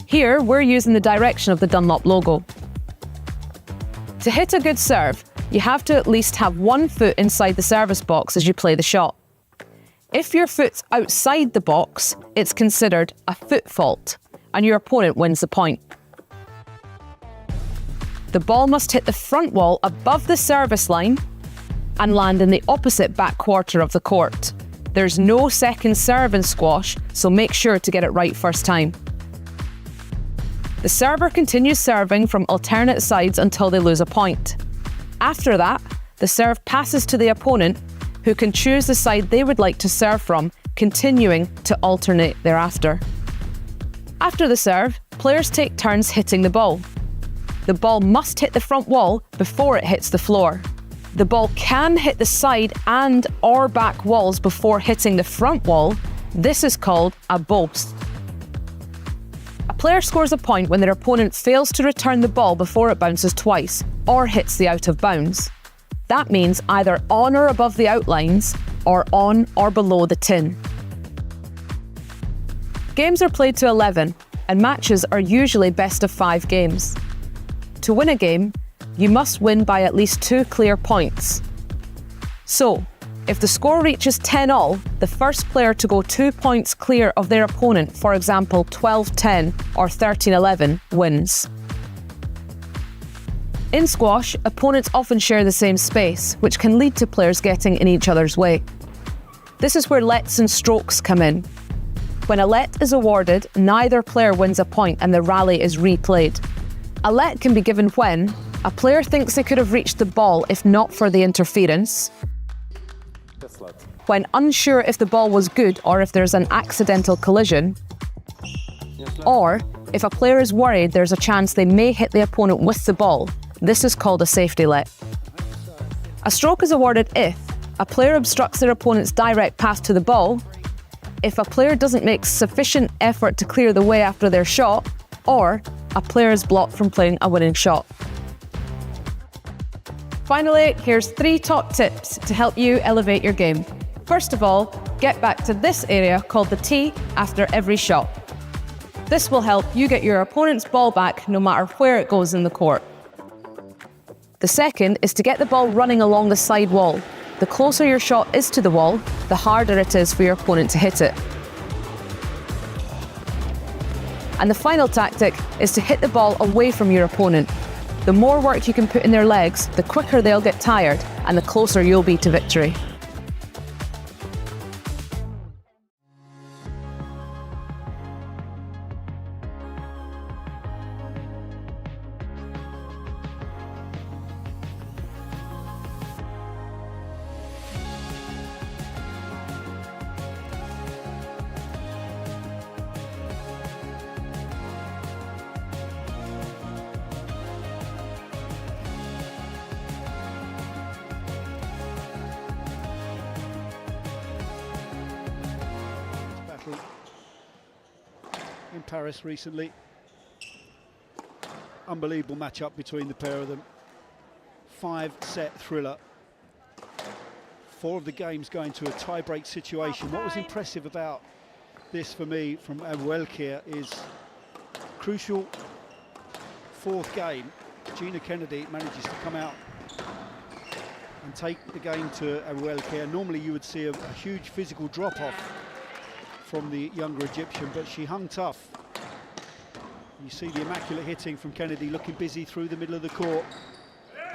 Here, we're using the direction of the Dunlop logo. To hit a good serve, you have to at least have 1 foot inside the service box as you play the shot. If your foot's outside the box, it's considered a foot fault, and your opponent wins the point. The ball must hit the front wall above the service line and land in the opposite back quarter of the court. There's no second serve in squash, so make sure to get it right first time. The server continues serving from alternate sides until they lose a point. After that, the serve passes to the opponent, who can choose the side they would like to serve from, continuing to alternate thereafter. After the serve, players take turns hitting the ball. The ball must hit the front wall before it hits the floor. The ball can hit the side and or back walls before hitting the front wall. This is called a boast. A player scores a point when their opponent fails to return the ball before it bounces twice or hits the out of bounds. That means either on or above the outlines or on or below the tin. Games are played to 11 and matches are usually best of 5 games. To win a game, you must win by at least 2 clear points. So, if the score reaches 10-all, the first player to go 2 points clear of their opponent, for example 12-10 or 13-11, wins. In squash, opponents often share the same space, which can lead to players getting in each other's way. This is where lets and strokes come in. When a let is awarded, neither player wins a point and the rally is replayed. A let can be given when a player thinks they could have reached the ball if not for the interference, when unsure if the ball was good or if there's an accidental collision, or if a player is worried there's a chance they may hit the opponent with the ball. This is called a safety let. A stroke is awarded if a player obstructs their opponent's direct path to the ball, if a player doesn't make sufficient effort to clear the way after their shot, or a player is blocked from playing a winning shot. Finally, here's 3 top tips to help you elevate your game. First of all, get back to this area called the tee after every shot. This will help you get your opponent's ball back no matter where it goes in the court. The second is to get the ball running along the side wall. The closer your shot is to the wall, the harder it is for your opponent to hit it. And the final tactic is to hit the ball away from your opponent. The more work you can put in their legs, the quicker they'll get tired and the closer you'll be to victory. In Paris recently. Unbelievable matchup between the pair of them. 5-set thriller. 4 of the games going to a tie-break situation. What was impressive about this for me from Aboelkheir is crucial 4th game. Gina Kennedy manages to come out and take the game to Aboelkheir. Normally you would see a huge physical drop-off from the younger Egyptian, but she hung tough. You see the immaculate hitting from Kennedy, looking busy through the middle of the court.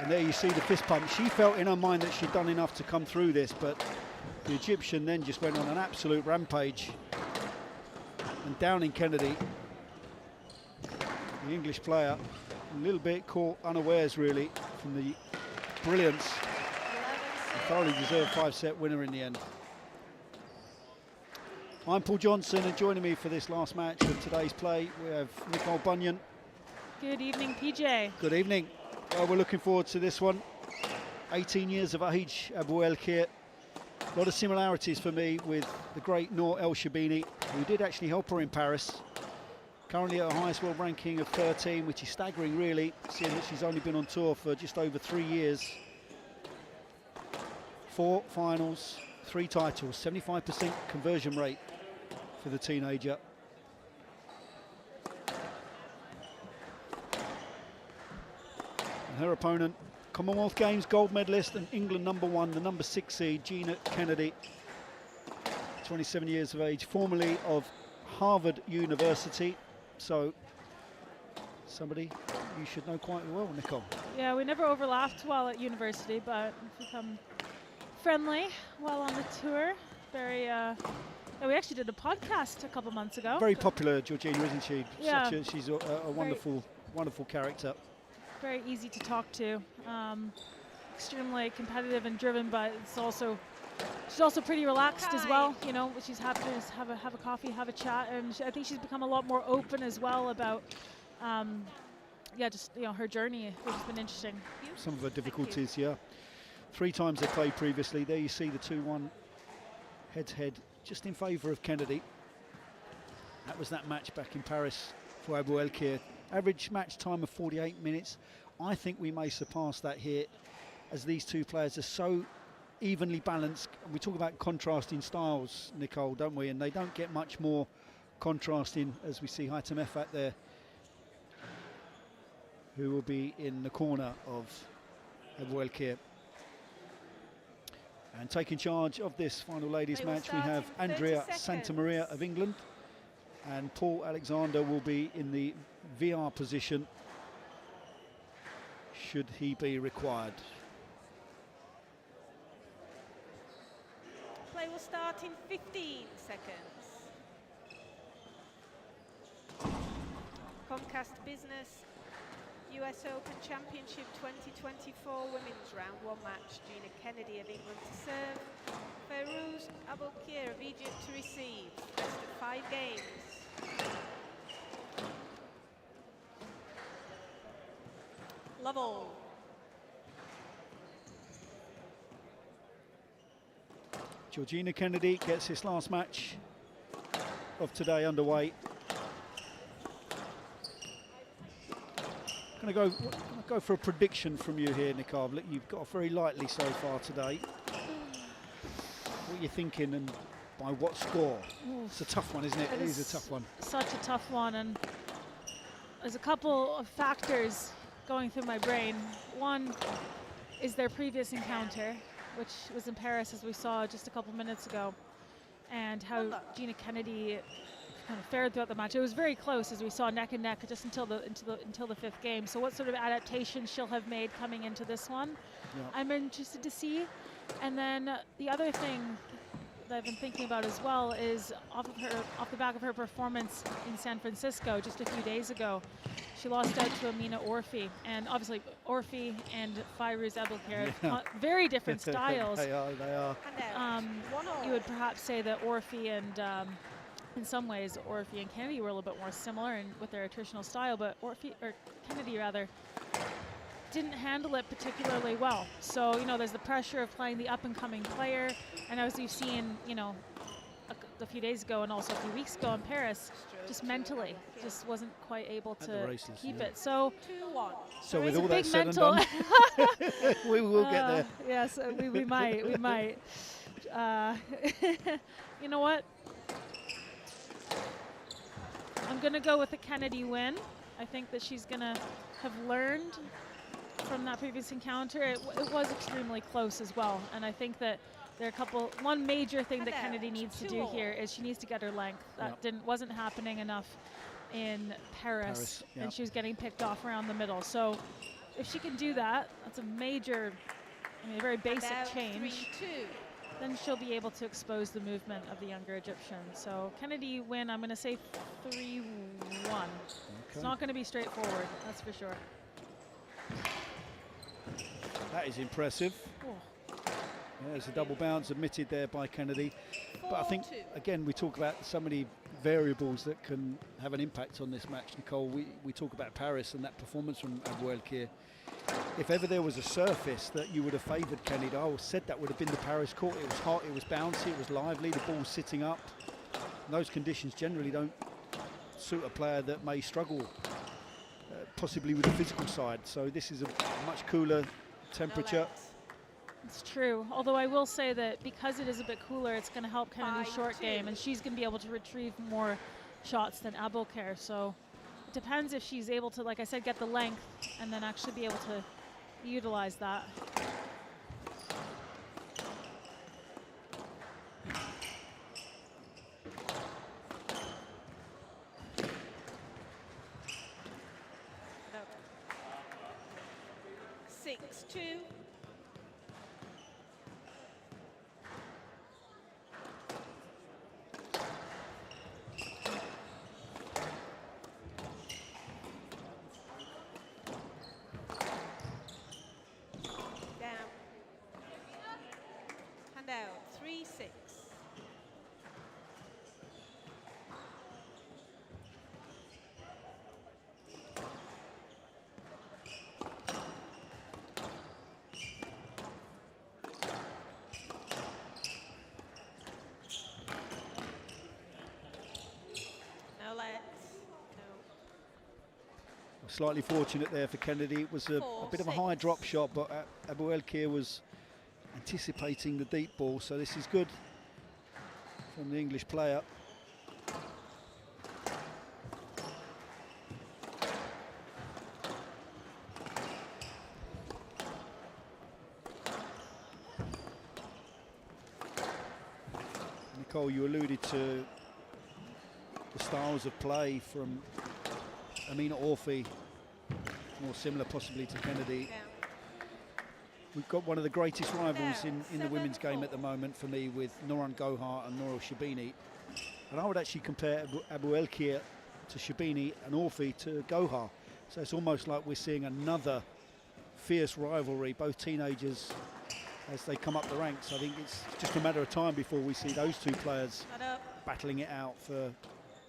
And there you see the fist pump. She felt in her mind that she'd done enough to come through this, but the Egyptian then just went on an absolute rampage. And downing Kennedy, the English player, a little bit caught unawares really from the brilliance. A thoroughly deserved 5-set winner in the end. I'm Paul Johnson, and joining me for this last match of today's play, we have Nicole Bunyan Good evening, PJ. Good evening. Well, we're looking forward to this one. 18 years of age, Aboelkheir. A lot of similarities for me with the great Noor El Shabini, who did actually help her in Paris. Currently at her highest world ranking of 13, which is staggering really, seeing that she's only been on tour for just over 3 years. 4 finals, 3 titles, 75% conversion rate for the teenager. And her opponent, Commonwealth Games gold medalist and England #1, the number 6 seed, Gina Kennedy, 27 years of age, formerly of Harvard University. So somebody you should know quite well, Nicole. Yeah, we never overlapped while at university, but we've become friendly while on the tour. Very, yeah, we actually did a podcast a couple months ago. Very popular, Georgina, isn't she? Yeah. She's a wonderful, wonderful character. Very easy to talk to. Extremely competitive and driven, but she's also pretty relaxed as well. You know, she's happy to just have a coffee, have a chat, and I think she's become a lot more open as well about, yeah, just her journey, which has been interesting. Some of her difficulties, yeah. 3 times they played previously. There you see the 2-1 head-to-head, just in favour of Kennedy. That was that match back in Paris for Aboelkheir. Average match time of 48 minutes. I think we may surpass that here, as these two players are so evenly balanced. We talk about contrasting styles, Nicole, don't we? And they don't get much more contrasting as we see Haitham Effat there, who will be in the corner of Aboelkheir. And taking charge of this final ladies match, we have Andrea Santamaria of England, and Paul Alexander will be in the VR position should he be required. Play will start in 15 seconds. Comcast Business US Open Championship 2024 Women's Round 1 match. Gina Kennedy of England to serve. Fayrouz Aboelkheir of Egypt to receive. Best of 5 games. Level. Georgina Kennedy gets this last match of today underway. Gonna go for a prediction from you here, Nicole. Look, you've got off very lightly so far today. What are you thinking, and by what score? It's a tough one, isn't it? It is a tough one. Such a tough one, and there's a couple of factors going through my brain. One is their previous encounter, which was in Paris, as we saw just a couple minutes ago, and how Gina Kennedy kind of fared throughout the match. It was very close, as we saw, neck and neck just until the 5th game. So what sort of adaptations she'll have made coming into this one, I'm interested to see. And then the other thing that I've been thinking about as well is off the back of her performance in San Francisco just a few days ago. She lost out to Amina Orfi, and obviously Orfi and Fayrouz Aboelkheir have very different styles. They are. You would perhaps say that Orfi and in some ways Orfi and Kennedy were a little bit more similar with their attritional style, but Kennedy rather didn't handle it particularly well. So there's the pressure of playing the up-and-coming player, and as you've seen a few days ago and also a few weeks ago in Paris, just mentally just wasn't quite able to keep it. So with all that said and done, we will get there. Yes, we might. You know what? I'm going to go with the Kennedy win. I think that she's going to have learned from that previous encounter. It was extremely close as well, and I think that there are one major thing that Kennedy needs to do here is she needs to get her length. That wasn't happening enough in Paris, and she was getting picked off around the middle. So if she can do that, that's a major, a very basic change. Then she'll be able to expose the movement of the younger Egyptian. So Kennedy win, I'm going to say 3-1. It's not going to be straightforward, that's for sure. That is impressive. Yeah, there's a double bounce admitted there by Kennedy. But I think, again, we talk about so many variables that can have an impact on this match, Nicole. We talk about Paris and that performance from Aboelkheir. If ever there was a surface that you would have favoured Kennedy, I always said that would have been the Paris court. It was hot, it was bouncy, it was lively, the ball's sitting up. And those conditions generally don't suit a player that may struggle, possibly with the physical side. So this is a much cooler temperature. It's true, although I will say that because it is a bit cooler, it's going to help Kennedy's short game, and she's going to be able to retrieve more shots than Aboelkheir. So it depends if she's able to, like I said, get the length and then actually be able to utilize that. No. 6-2. Out 3-6. No legs. No. Slightly fortunate there for Kennedy. It was a bit of a high drop shot, but Aboelkheir was anticipating the deep ball, so this is good from the English player. Nicole, you alluded to the styles of play from Amina Orfi, more similar possibly to Kennedy. We've got one of the greatest rivals in the women's game at the moment for me, with Nouran Gohar and Nour Shabini. And I would actually compare Aboelkheir to Shabini and Orfi to Gohar. So it's almost like we're seeing another fierce rivalry, both teenagers as they come up the ranks. I think it's just a matter of time before we see those two players battling it out for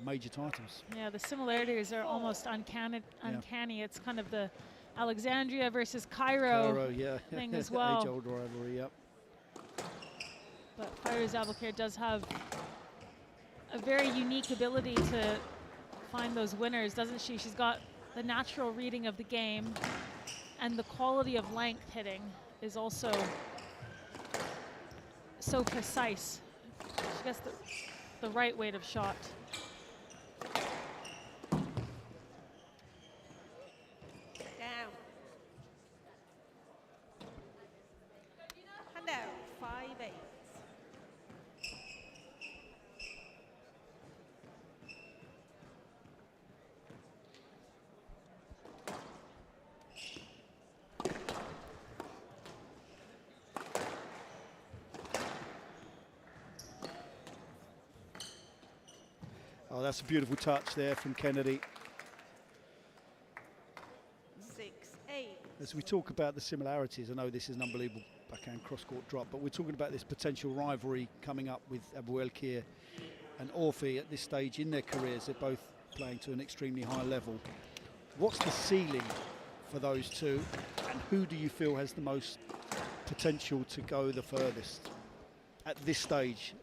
major titles. Yeah, the similarities are almost uncanny. It's kind of the Alexandria versus Cairo thing as well. Age-old rivalry, yep. But Fayrouz Aboelkheir does have a very unique ability to find those winners, doesn't she? She's got the natural reading of the game, and the quality of length hitting is also so precise. She gets the right weight of shot. Down. And out. 5-8. Oh, that's a beautiful touch there from Kennedy. 6-8. As we talk about the similarities, I know this is an unbelievable backhand cross-court drop, but we're talking about this potential rivalry coming up with Aboelkheir and Orfi at this stage in their careers. They're both playing to an extremely high level. What's the ceiling for those two, and who do you feel has the most potential to go the furthest at this stage?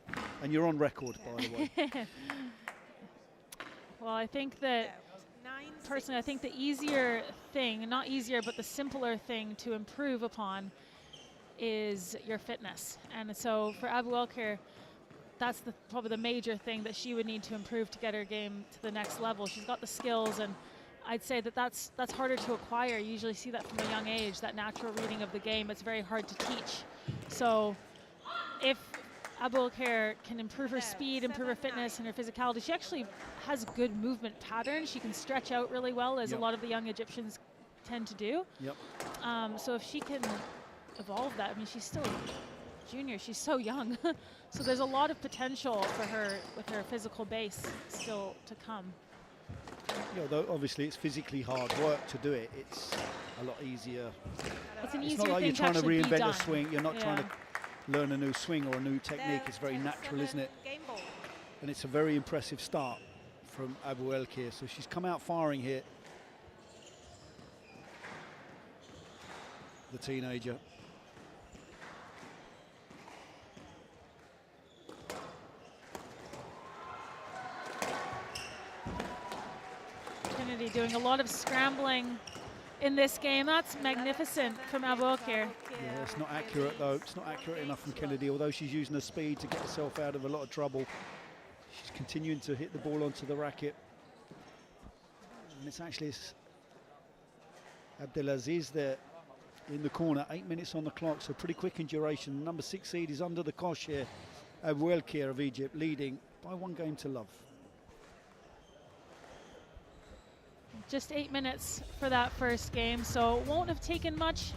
And you're on record, by the way. Well, I think that, personally, I think the easier thing, not easier, but the simpler thing to improve upon is your fitness. And so for Aboelkheir, that's probably the major thing that she would need to improve to get her game to the next level. She's got the skills, and I'd say that that's harder to acquire. You usually see that from a young age, that natural reading of the game. It's very hard to teach. So if Aboelkheir can improve her speed, improve her fitness and her physicality, she actually has good movement patterns. She can stretch out really well, as a lot of the young Egyptians tend to do. So if she can evolve that, I mean, she's still junior, she's so young. So there's a lot of potential for her with her physical base still to come. Yeah, though obviously it's physically hard work to do it, it's a lot easier. It's an It's easier not like thing you're trying to actually be reinvent done. a swing, you're not trying to learn a new swing or a new technique. It's very natural, isn't it? And it's a very impressive start from Aboelkheir. So she's come out firing here, the teenager. Kennedy doing a lot of scrambling in this game. That's magnificent from Aboelkheir. Yeah, it's not accurate though. It's not accurate enough from Kennedy, although she's using her speed to get herself out of a lot of trouble. She's continuing to hit the ball onto the racket. And it's actually Abdelaziz there in the corner. 8 minutes on the clock, so pretty quick in duration. Number 6 seed is under the cosh here. Aboelkheir of Egypt leading by 1 game to love. Just 8 minutes for that first game, so it won't have taken much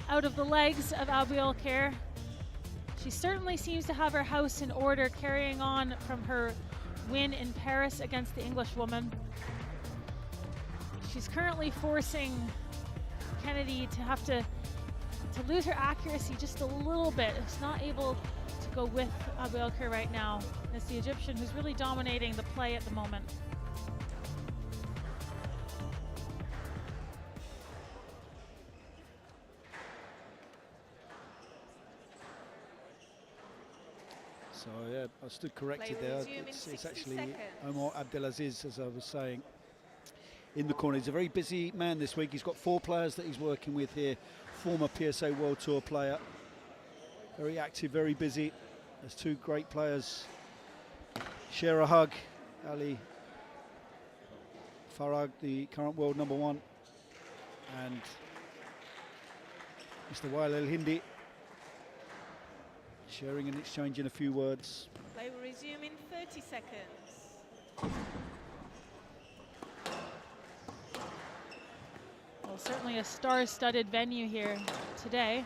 out of the legs of Aboelkheir. She certainly seems to have her house in order, carrying on from her win in Paris against the Englishwoman. She's currently forcing Kennedy to have to lose her accuracy just a little bit. It's not able to go with Aboelkheir right now. It's the Egyptian who's really dominating the play at the moment. So yeah, I stood corrected there. It's actually Omar Abdelaziz, as I was saying, in the corner. He's a very busy man this week. He's got 4 players that he's working with here. Former PSA World Tour player. Very active, very busy. There's 2 great players. Share a hug. Ali Farag, the current world #1. And Mr. Wael El Hindi, sharing and exchanging a few words. Play will resume in 30 seconds. Well, certainly a star-studded venue here today.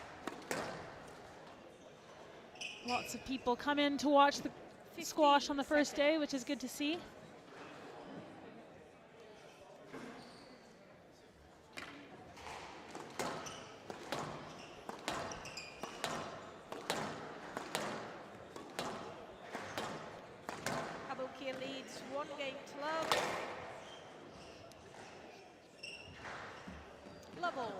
Lots of people come in to watch the squash on the first day, which is good to see. Aboelkheir leads 1 game to love. Love all.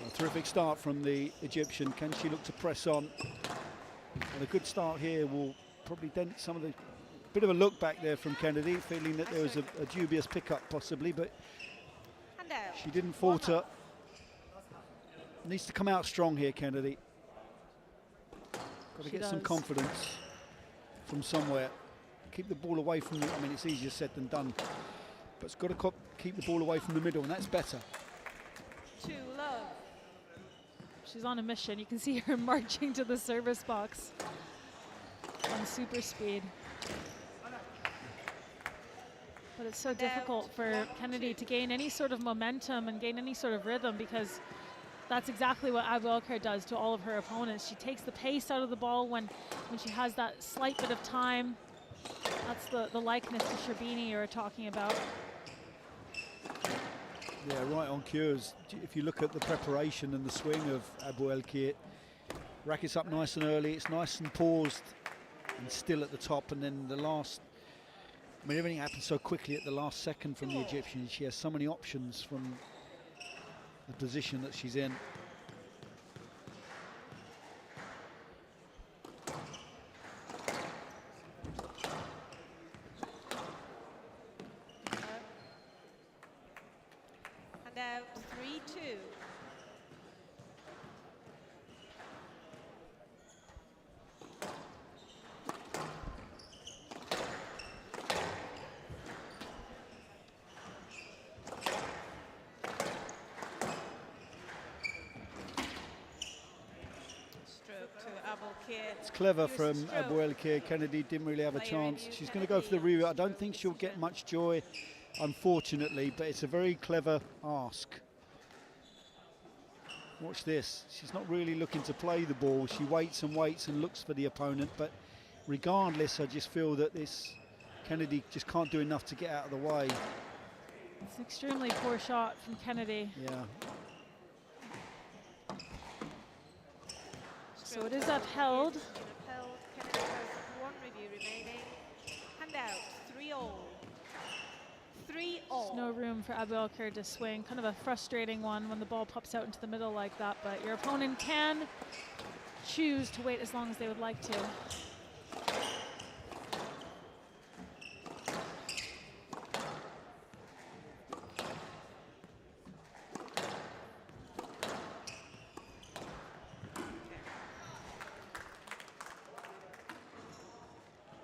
A terrific start from the Egyptian. Can she look to press on? And a good start here will probably dent some of the bit of a look back there from Kennedy, feeling that there was a dubious pickup possibly, but she didn't falter. Needs to come out strong here, Kennedy. Got to get some confidence from somewhere. Keep the ball away from the, I mean, it's easier said than done, but it's got to keep the ball away from the middle, and that's better. 2 love. She's on a mission. You can see her marching to the service box on super speed. But it's so difficult for Kennedy to gain any sort of momentum and gain any sort of rhythm, because that's exactly what Aboelkheir does to all of her opponents. She takes the pace out of the ball when she has that slight bit of time. That's the likeness to Sherbini you're talking about. Yeah, right on cures. If you look at the preparation and the swing of Aboelkheir, rackets up nice and early, it's nice and paused and still at the top, and then the last, I mean, everything happens so quickly at the last second from the Egyptian. She has so many options from the position that she's in. And out 3-2. It's clever from Aboelkheir. Kennedy didn't really have a chance. She's going to go for the rear. I don't think she'll get much joy, unfortunately, but it's a very clever ask. Watch this. She's not really looking to play the ball. She waits and waits and looks for the opponent, but regardless, I just feel that this Kennedy just can't do enough to get out of the way. It's an extremely poor shot from Kennedy. Yeah. So it is upheld. Kennedy has one review remaining. Hand out, 3-all. 3-all. There's no room for Aboelkheir to swing. Kind of a frustrating one when the ball pops out into the middle like that, but your opponent can choose to wait as long as they would like to.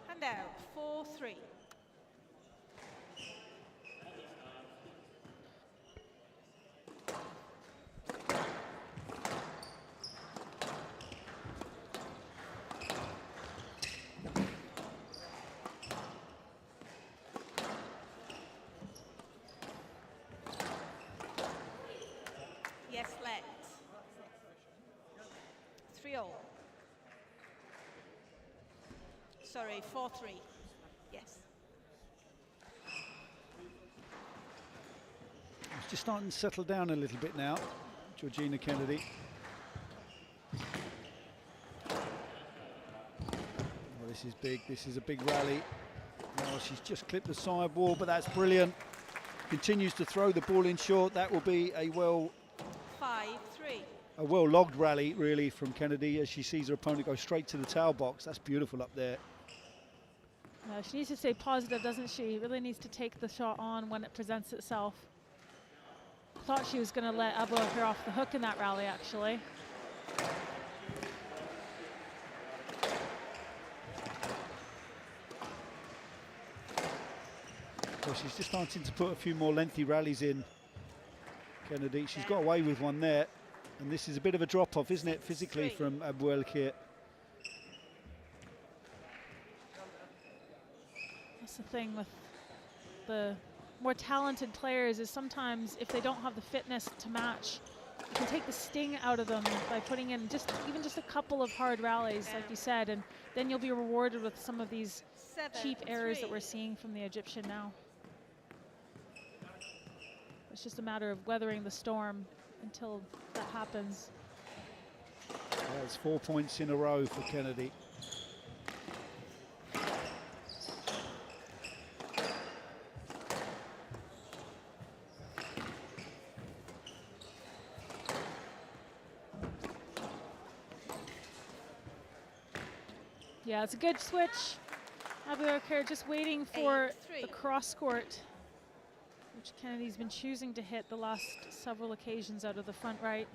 Hand out, 4-3. Yes, let. 3-all. Sorry, 4-3. Yes. It's just starting to settle down a little bit now, Georgina Kennedy. Well, this is big. This is a big rally. Now she's just clipped the sidewall, but that's brilliant. Continues to throw the ball in short. That will be a 5-3. well-logged rally, really, from Kennedy as she sees her opponent go straight to the towel box. That's beautiful up there. She needs to stay positive, doesn't she? Really needs to take the shot on when it presents itself. Thought she was going to let Aboelkheir off the hook in that rally, actually. Well, she's just starting to put a few more lengthy rallies in, Kennedy. She's got away with one there. And this is a bit of a drop-off, isn't it, physically, from Aboelkheir. That's the thing with the more talented players is sometimes if they don't have the fitness to match, you can take the sting out of them by putting in even just a couple of hard rallies, like you said, and then you'll be rewarded with some of these cheap errors that we're seeing from the Egyptian now. It's just a matter of weathering the storm until that happens. That's 4 points in a row for Kennedy. Yeah, it's a good switch. Aboelkheir just waiting for the cross court, which Kennedy's been choosing to hit the last several occasions out of the front right.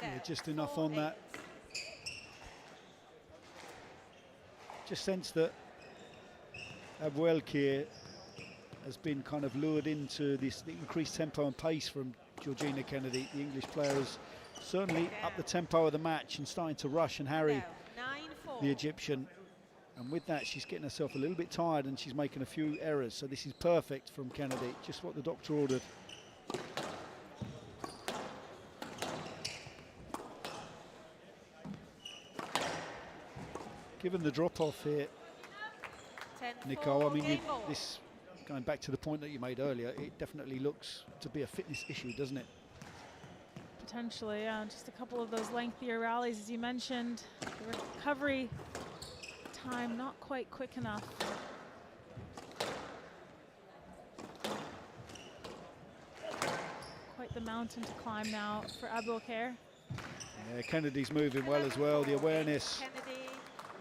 Yeah, just enough on that. Just sense that Aboelkheir has been kind of lured into this increased tempo and pace from Georgina Kennedy. The English player has certainly upped the tempo of the match and starting to rush and harry the Egyptian. And with that, she's getting herself a little bit tired and she's making a few errors. So this is perfect from Kennedy, just what the doctor ordered. Given the drop-off here, Nicolas, I mean, this, going back to the point that you made earlier, it definitely looks to be a fitness issue, doesn't it? Potentially, yeah. Just a couple of those lengthier rallies, as you mentioned. The recovery time not quite quick enough. Quite the mountain to climb now for Aboelkheir. Yeah, Kennedy's moving well as well. The awareness. Kennedy,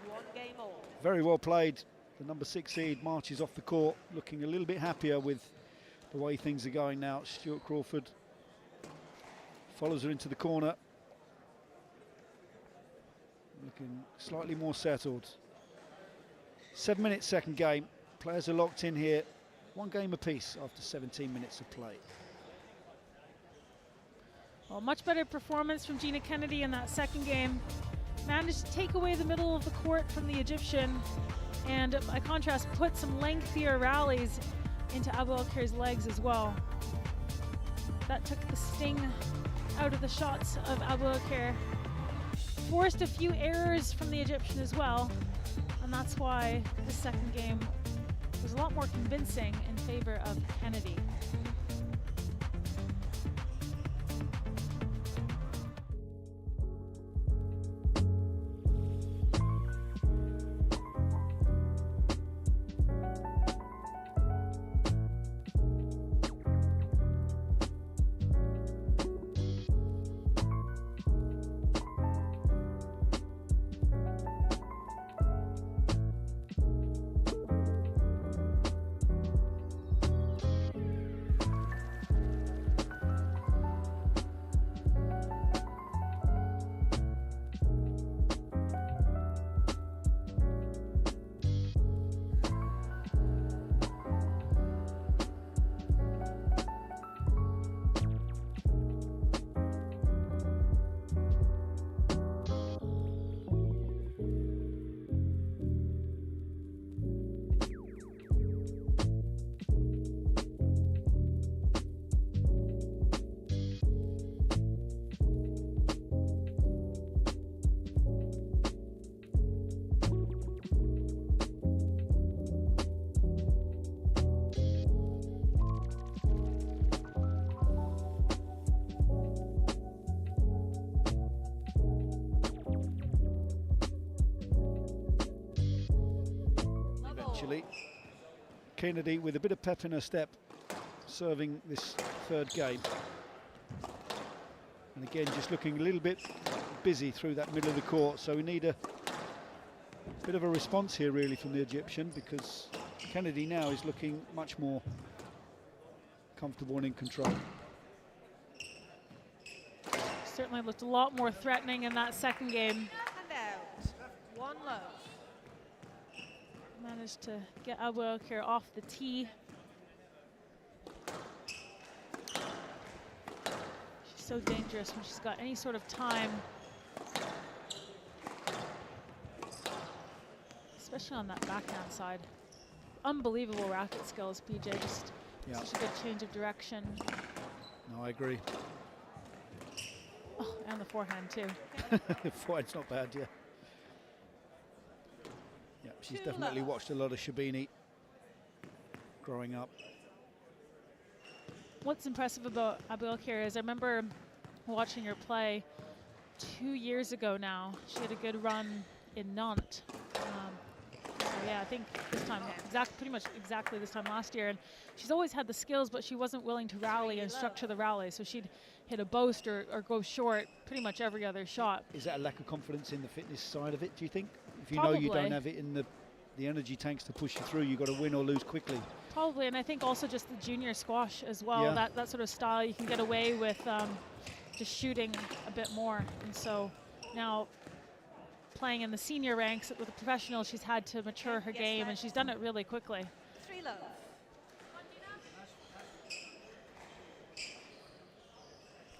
1 game all. Very well played. The number 6 seed marches off the court, looking a little bit happier with the way things are going now. Stuart Crawford follows her into the corner. Looking slightly more settled. 7 minutes second game. Players are locked in here. 1 game apiece after 17 minutes of play. Well, much better performance from Gina Kennedy in that second game. Managed to take away the middle of the court from the Egyptian. and by contrast, put some lengthier rallies into Aboelkheir's legs as well. That took the sting out of the shots of Aboelkheir. Forced a few errors from the Egyptian as well, and that's why the second game was a lot more convincing in favor of Kennedy. Kennedy with a bit of pep in her step, serving this third game. And again, just looking a little bit busy through that middle of the court, so we need a bit of a response here really from the Egyptian, because Kennedy now is looking much more comfortable and in control. Certainly looked a lot more threatening in that second game. And out. 1 love. Managed to get Aboelkheir off the tee. She's so dangerous when she's got any sort of time, especially on that backhand side. Unbelievable racket skills, PJ. Just such a good change of direction. No, I agree. Oh, and the forehand too. Forehand's not bad, yeah. Yeah, she's definitely watched a lot of Shabini growing up. What's impressive about Aboelkheir is I remember watching her play 2 years ago now. She had a good run in Nantes. So yeah, I think this time, pretty much exactly this time last year. And she's always had the skills, but she wasn't willing to rally and structure the rally. So she'd hit a boast or go short pretty much every other shot. Is that a lack of confidence in the fitness side of it, do you think? If you Probably. know you don't have it in the energy tanks to push you through, you've got to win or lose quickly. Probably, and I think also just the junior squash as well, Yeah. that sort of style, you can get away with just shooting a bit more. And so now playing in the senior ranks with the professionals, she's had to mature her game, and she's done it really quickly. 3 love.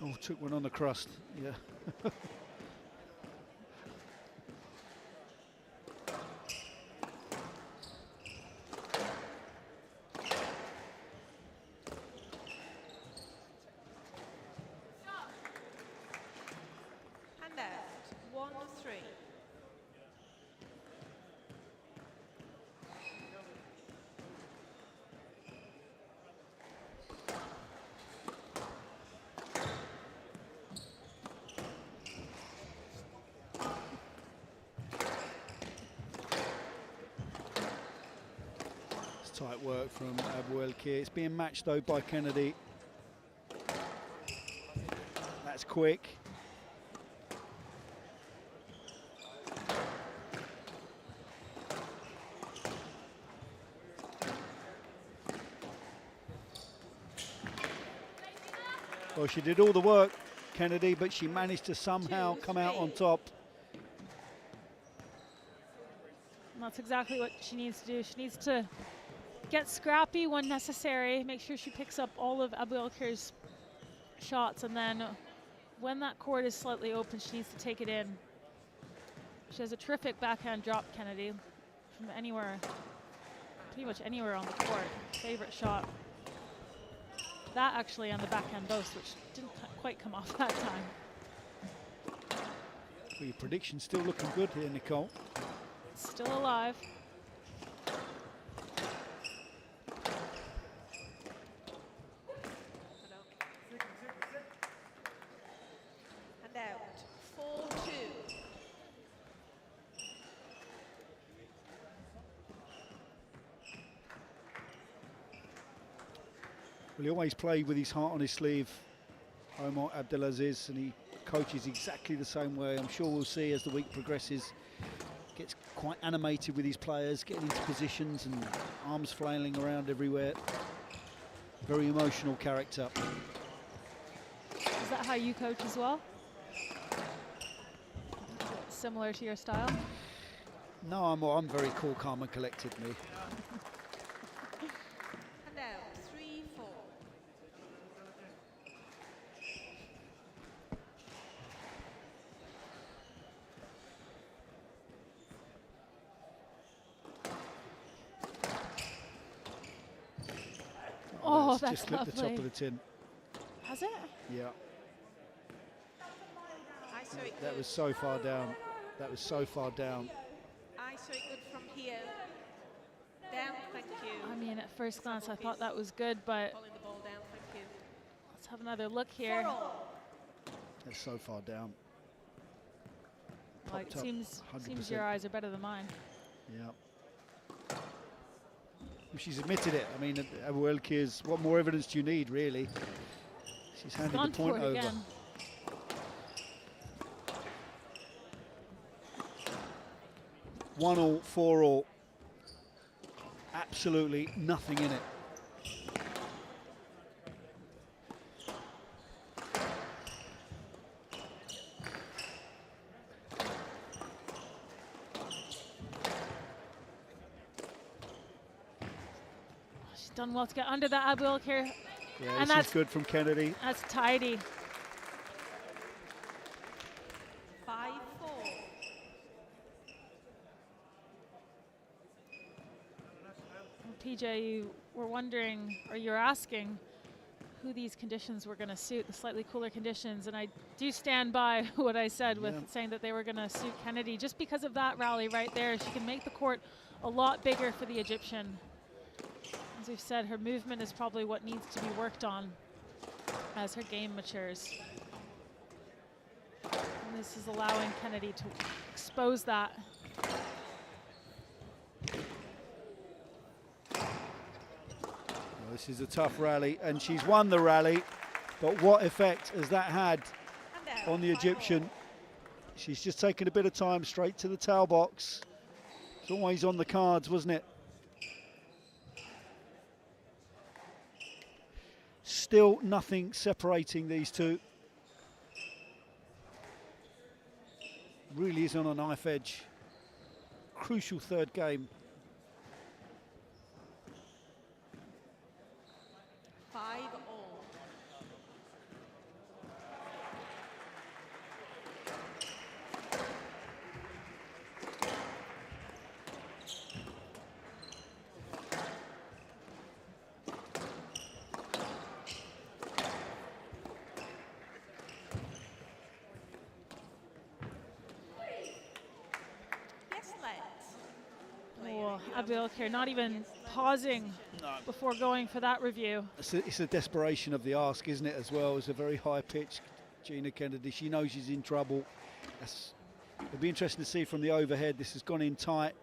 Oh, took one on the crust, yeah. And out. 1-3. Tight work from Aboelkheir. It's being matched though by Kennedy. That's quick. Well, she did all the work, Kennedy, but she managed to somehow come out on top. And that's exactly what she needs to do. She needs to get scrappy when necessary, make sure she picks up all of Aboelkheir's shots, and then when that court is slightly open, she needs to take it in. She has a terrific backhand drop, Kennedy. from anywhere, pretty much anywhere on the court. Favorite shot. That actually on the backhand boast, which didn't quite come off that time. Well, your prediction's still looking good here, Nicole. Still alive. And out. 4-2. Well, he always played with his heart on his sleeve, Omar Abdelaziz, and he coaches exactly the same way. I'm sure we'll see as the week progresses. Gets quite animated with his players, getting into positions and arms flailing around everywhere. Very emotional character. Is that how you coach as well? Similar to your style? No, I'm very cool, calm and collected, me. And out. 3-4. Oh, that's just hit the top lovely. of the tin. Has it? Yeah. I saw it That good. was so far down. That was so far down. I saw it good from here. Down, thank you. I mean, at first glance, I thought that was good, but Pulling the ball down, thank you. let's have another look here. That's so far down. Well, it Popped up seems 100%. your eyes are better than mine. Yeah. Well, she's admitted it. I mean, Aboelkheir's, what more evidence do you need, really? She's handed Gone the point for it over. again. 1-1, 4-1. Absolutely nothing in it. She's done well to get under that Aboelkheir. Yeah, And this that's is good from Kennedy. That's tidy. 5-4. PJ, you were wondering, or you're asking, who these conditions were going to suit, the slightly cooler conditions, and I do stand by what I said with saying that they were going to suit Kennedy. Just because of that rally right there, she can make the court a lot bigger for the Egyptian. As we've said, her movement is probably what needs to be worked on as her game matures. And this is allowing Kennedy to expose that. Well, this is a tough rally, and she's won the rally, but what effect has that had on the Egyptian? She's just taken a bit of time straight to the towel box. It's always on the cards, wasn't it? Still nothing separating these two. Really is on a knife edge. Crucial third game. 5-5. Oh, Aboelkheir not even pausing before going for that review. It's a desperation of the ask, isn't it, as well? It's a very high pitch. Gina Kennedy, she knows she's in trouble. It'll be interesting to see from the overhead. This has gone in tight.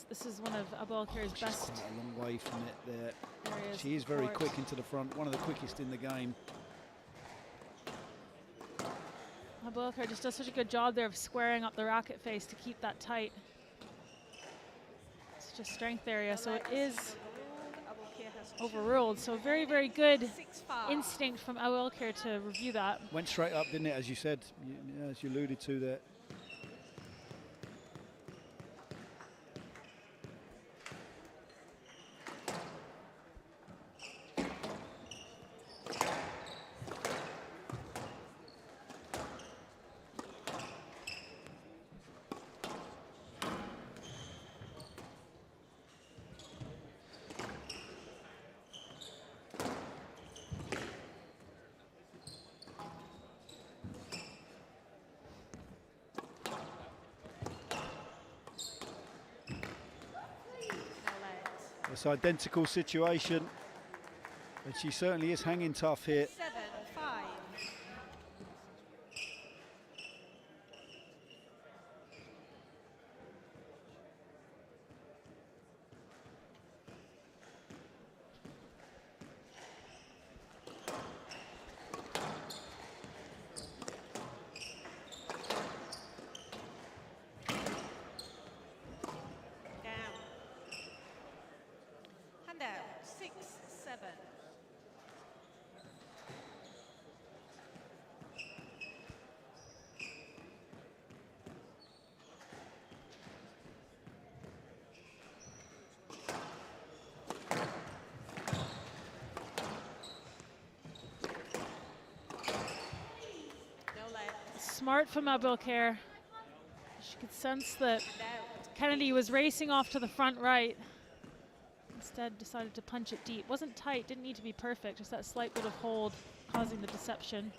This is one of Aboelkheir's best. Quite a long way from it there. Areas She is of the very court. quick into the front, one of the quickest in the game. Aboelkheir just does such a good job there of squaring up the racket face to keep that tight. Such a strength area, so it is overruled. So very, very good instinct from Aboelkheir to review that. Went straight up, didn't it, as you said, as you alluded to there. It's identical situation, and she certainly is hanging tough here. 7-5. Handout 6-7. Smart from Aboelkheir. She could sense that Kennedy was racing off to the front right. Instead decided to punch it deep. Wasn't tight, didn't need to be perfect, just that slight bit of hold causing the deception.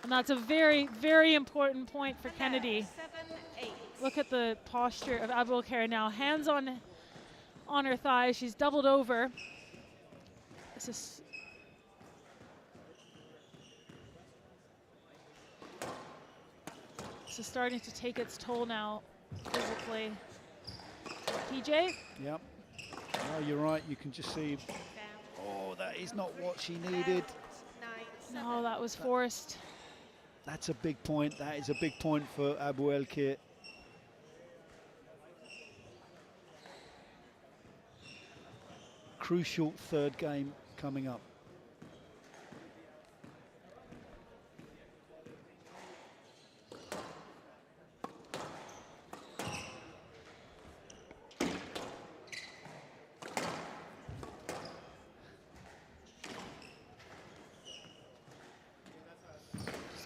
And that's a very, very important point for Kennedy. 7-8. Look at the posture of Aboelkheir now. Hands on her thighs. She's doubled over. This is starting to take its toll now, physically. PJ? Yep. No, you're right. You can just see. Oh, that is not what she needed. No, that was forced. That's a big point. That is a big point for Aboelkheir. Crucial third game coming up.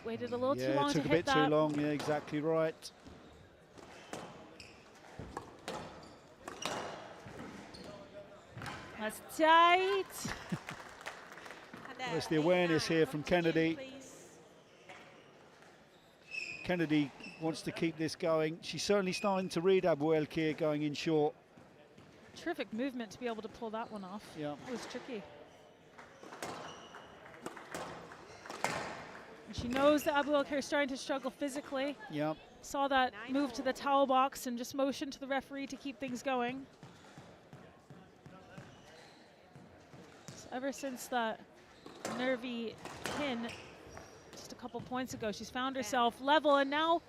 Waited a little too Yeah, long it to took a hit bit that. too long. Yeah, exactly right. That's tight. There's the awareness here from Kennedy. Kennedy wants to keep this going. She's certainly starting to read Aboelkheir going in short. Terrific movement to be able to pull that one off. Yeah. It was tricky. And she knows that Aboelkheir is starting to struggle physically. Yeah. Saw that move to the towel box and just motioned to the referee to keep things going. So ever since that nervy pin just a couple points ago, she's found herself level, and now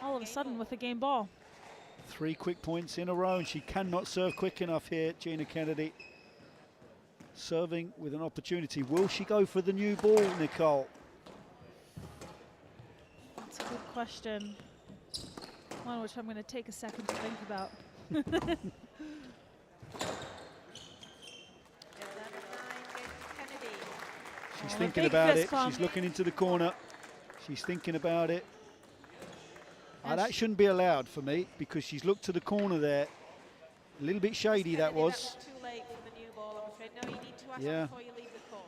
all of a sudden with the game ball. 3 quick points in a row, and she cannot serve quick enough here, Gina Kennedy. Serving with an opportunity. Will she go for the new ball, Nicole? That's a good question. One which I'm going to take a second to think about. She's thinking about it. She's looking into the corner. She's thinking about it. That shouldn't be allowed for me, because she's looked to the corner there. A little bit shady that was. Too late for the new ball, I'm afraid. No, you need to ask Yeah. before you leave the court.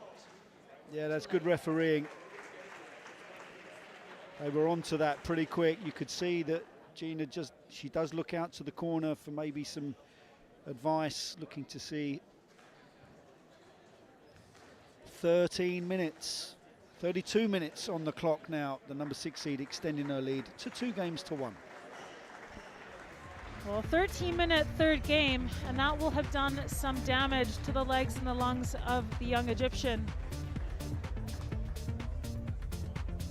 Yeah, that's good refereeing. They were onto that pretty quick. You could see that Gina she does look out to the corner for maybe some advice, looking to see 13 minutes, 32 minutes on the clock now. The number 6 seed extending her lead to 2-1. Well, 13-minute third game, and that will have done some damage to the legs and the lungs of the young Egyptian.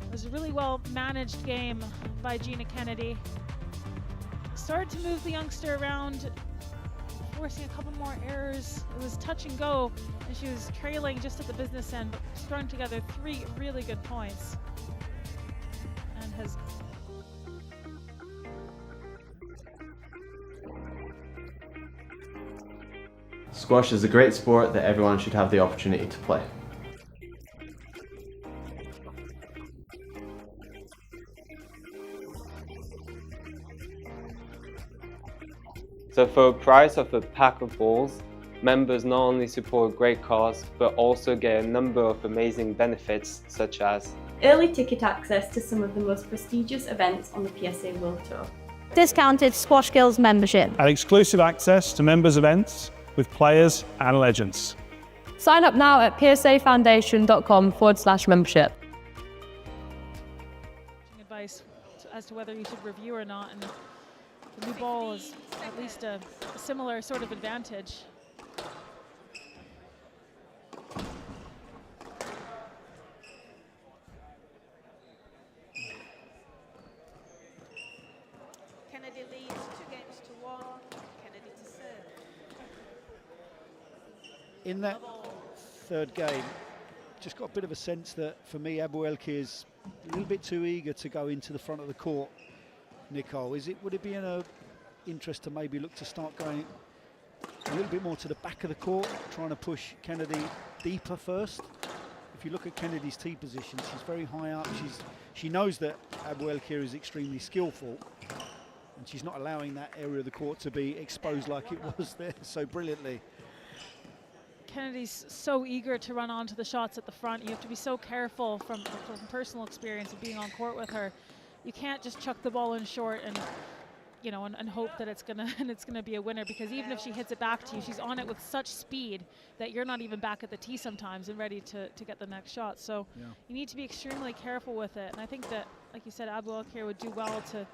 It was a really well managed game by Gina Kennedy. Started to move the youngster around, forcing a couple more errors. It was touch and go, and she was trailing just at the business end, but strung together 3 really good points. And has Squash is a great sport that everyone should have the opportunity to play. So for a price of a pack of balls, members not only support a great cause, but also get a number of amazing benefits such as early ticket access to some of the most prestigious events on the PSA World Tour, discounted Squash Girls membership, and exclusive access to members' events with players and legends. Sign up now at psafoundation.com/membership. Advice as to whether you should review or not, and the new ball is at least a similar sort of advantage. Kennedy leads 2-1. Kennedy to serve. In that third game, just got a bit of a sense that, for me, Aboelkheir is a little bit too eager to go into the front of the court. Nicole, would it be in a interest to maybe look to start going a little bit more to the back of the court, trying to push Kennedy deeper first? If you look at Kennedy's tee position, she's very high up. She knows that Aboelkheir is extremely skillful, and she's not allowing that area of the court to be exposed like it was there so brilliantly. Kennedy's so eager to run onto the shots at the front. You have to be so careful from personal experience of being on court with her. You can't just chuck the ball in short and, you know, and hope that it's gonna be a winner, because even if she hits it back to you, she's on it with such speed that you're not even back at the tee sometimes and ready to get the next shot. So you need to be extremely careful with it. And I think that, like you said, Aboelkheir would do well to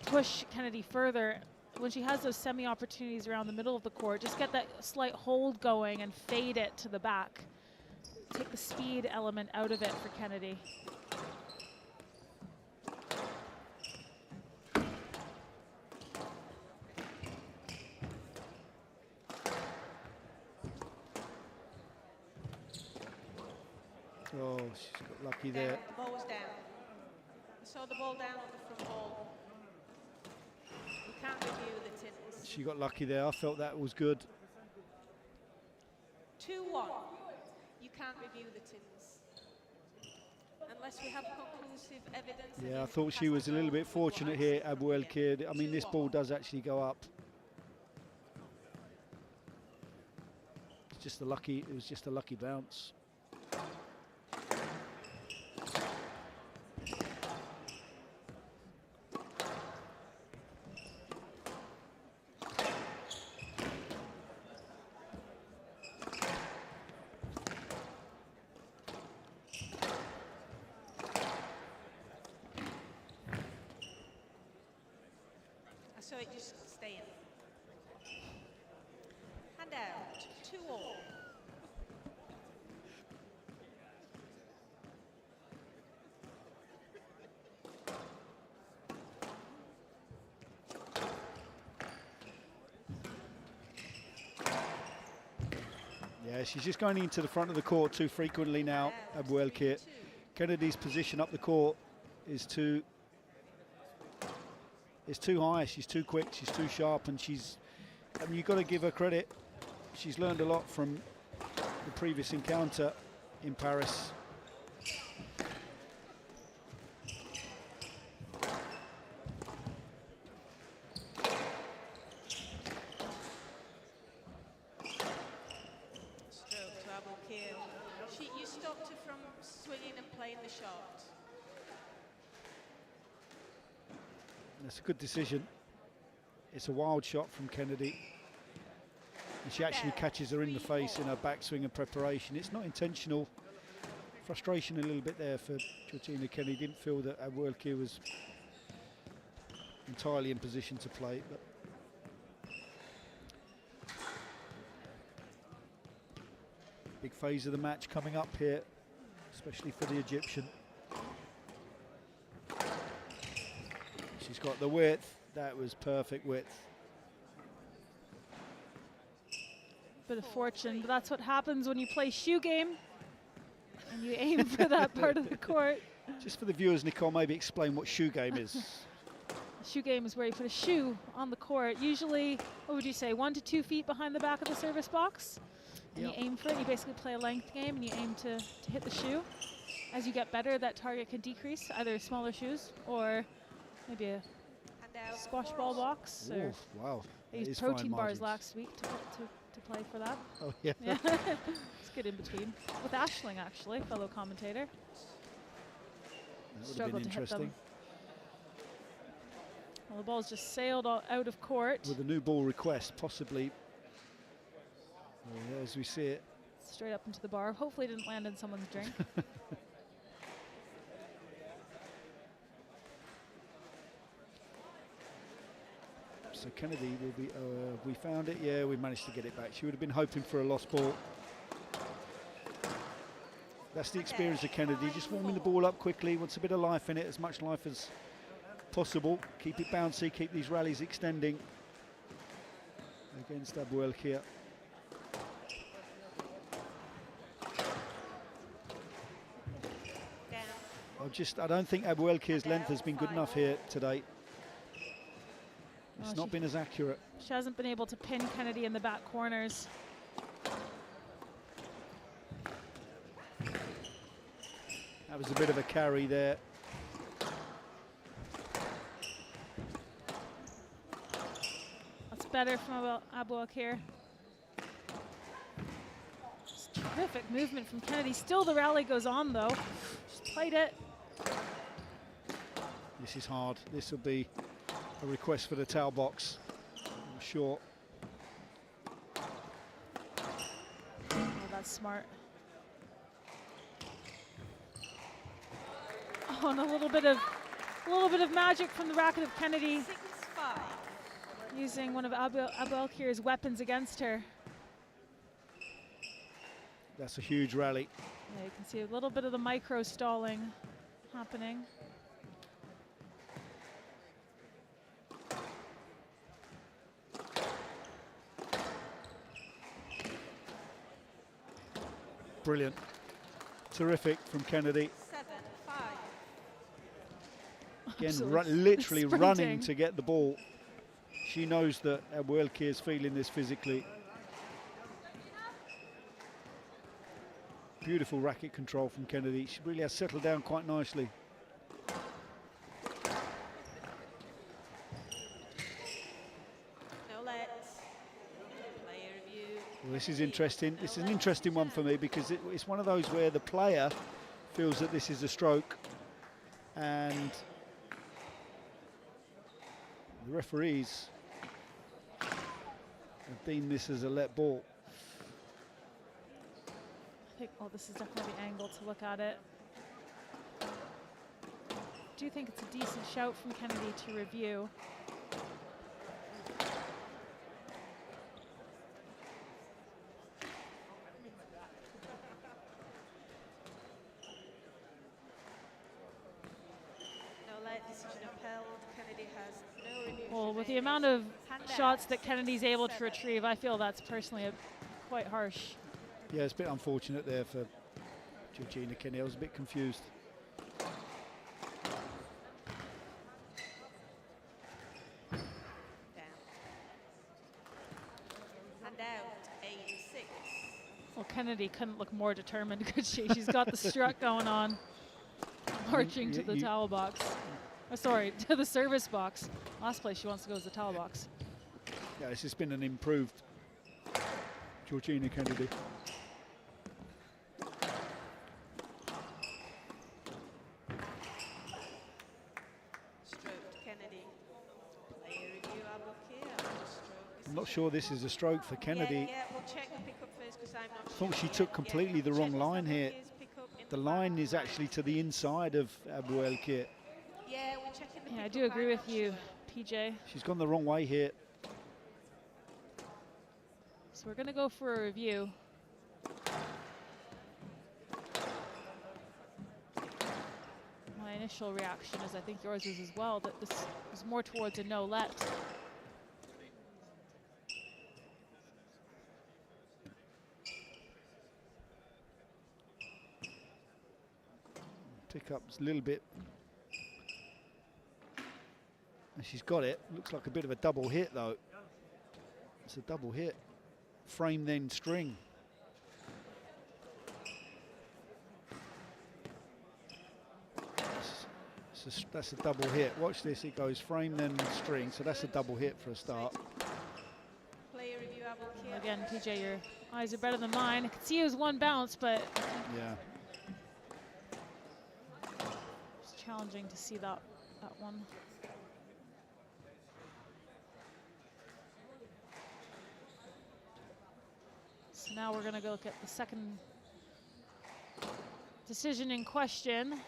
push Kennedy further. When she has those semi-opportunities around the middle of the court, just get that slight hold going and fade it to the back. Take the speed element out of it for Kennedy. Oh, she's got lucky there. The ball was down. I saw the ball down on the front ball. You can't review the tins. She got lucky there. I felt that was good. 2-1. You can't review the tins unless we have conclusive evidence. Yeah, I thought she was a little bit fortunate here, Aboelkheir. I mean, this ball does actually go up. It's just a lucky. It was just a lucky bounce. So it just stay in. Hand out, 2-all. Yeah, she's just going into the front of the court too frequently now, Aboelkheir. Kennedy's position up the court is too high. She's too quick, she's too sharp, and I mean, you've got to give her credit. She's learned a lot from the previous encounter in Paris. Stroke to Aboelkheir. You stopped her from swinging and playing the shot. That's a good decision. It's a wild shot from Kennedy. And she actually catches her in the face in her backswing and preparation. It's not intentional. Frustration a little bit there for Georgina. Kennedy didn't feel that Aboelkheir was entirely in position to play. But big phase of the match coming up here, especially for the Egyptian. She's got the width. That was perfect width. Bit of fortune, but that's what happens when you play shoe game and you aim for that part of the court. Just for the viewers, Nicole, maybe explain what shoe game is. Shoe game is where you put a shoe on the court. Usually, what would you say, 1 to 2 feet behind the back of the service box? And you aim for it. You basically play a length game, and you aim to hit the shoe. As you get better, that target can decrease, either smaller shoes or maybe a squash ball box. Or wow. they used protein bars last week to play for that. Oh, yeah. It's good in between. With Ashling, actually, fellow commentator. That would have Struggled been to hit them. interesting. Well, the ball's just sailed out of court. With a new ball request, possibly. As we see it. Straight up into the bar. Hopefully it didn't land in someone's drink. So Kennedy will be, we found it, yeah, we managed to get it back. She would have been hoping for a lost ball. That's the experience of Kennedy, just warming the ball up quickly, wants a bit of life in it, as much life as possible. Keep it bouncy, keep these rallies extending against Aboelkheir. I don't think Aboelkheir's length has been good enough here today. It's not been as accurate. She hasn't been able to pin Kennedy in the back corners. That was a bit of a carry there. That's better from Aboelkheir. Terrific movement from Kennedy. Still the rally goes on though. She's played it. This is hard. This will be a request for the towel box, I'm sure. Oh, that's smart. Oh, and a little bit of magic from the racket of Kennedy. 6-5. Using one of Aboelkheir's weapons against her. That's a huge rally. Yeah, you can see a little bit of the micro stalling happening. Brilliant. Terrific from Kennedy. 7-5. Again, literally running to get the ball. She knows that Aboelkheir is feeling this physically. Beautiful racket control from Kennedy. She really has settled down quite nicely. No lets. Player review. Well, this is interesting. This is an interesting one for me because it's one of those where the player feels that this is a stroke and the referees have deemed this as a let ball. I think, oh, this is definitely the angle to look at it. I do think it's a decent shout from Kennedy to review. No light decision upheld. Kennedy has no review. Well, with the amount of shots that Kennedy's able to retrieve, I feel that's personally quite harsh. Yeah, it's a bit unfortunate there for Georgina Kennedy. I was a bit confused. And out, 8-6. Well, Kennedy couldn't look more determined, could she? She's got the strut going on, marching to the towel box. Oh, sorry, to the service box. Last place she wants to go is the towel box. Yeah, this has been an improved Georgina Kennedy. Kennedy. Player review, Aboelkheir. I'm not sure this is a stroke for Kennedy. Yeah, we'll check the pickup first because I'm not I thought she took completely the wrong line here. The line is actually to the inside of Aboelkheir. Yeah, we're checking the pickup. I do agree with you, PJ. She's gone the wrong way here. So we're going to go for a review. My initial reaction is, I think yours is as well, that this is more towards a no let. Pick up a little bit And she's got it. Looks like a bit of a double hit though. It's a double hit. Frame then string. That's a double hit. Watch this, it goes frame then string, so that's a double hit for a start. Player review, Aboelkheir. Again, PJ, your eyes are better than mine. I could see it was one bounce, but yeah, it's challenging to see that one. So now we're going to go look at the second decision in question,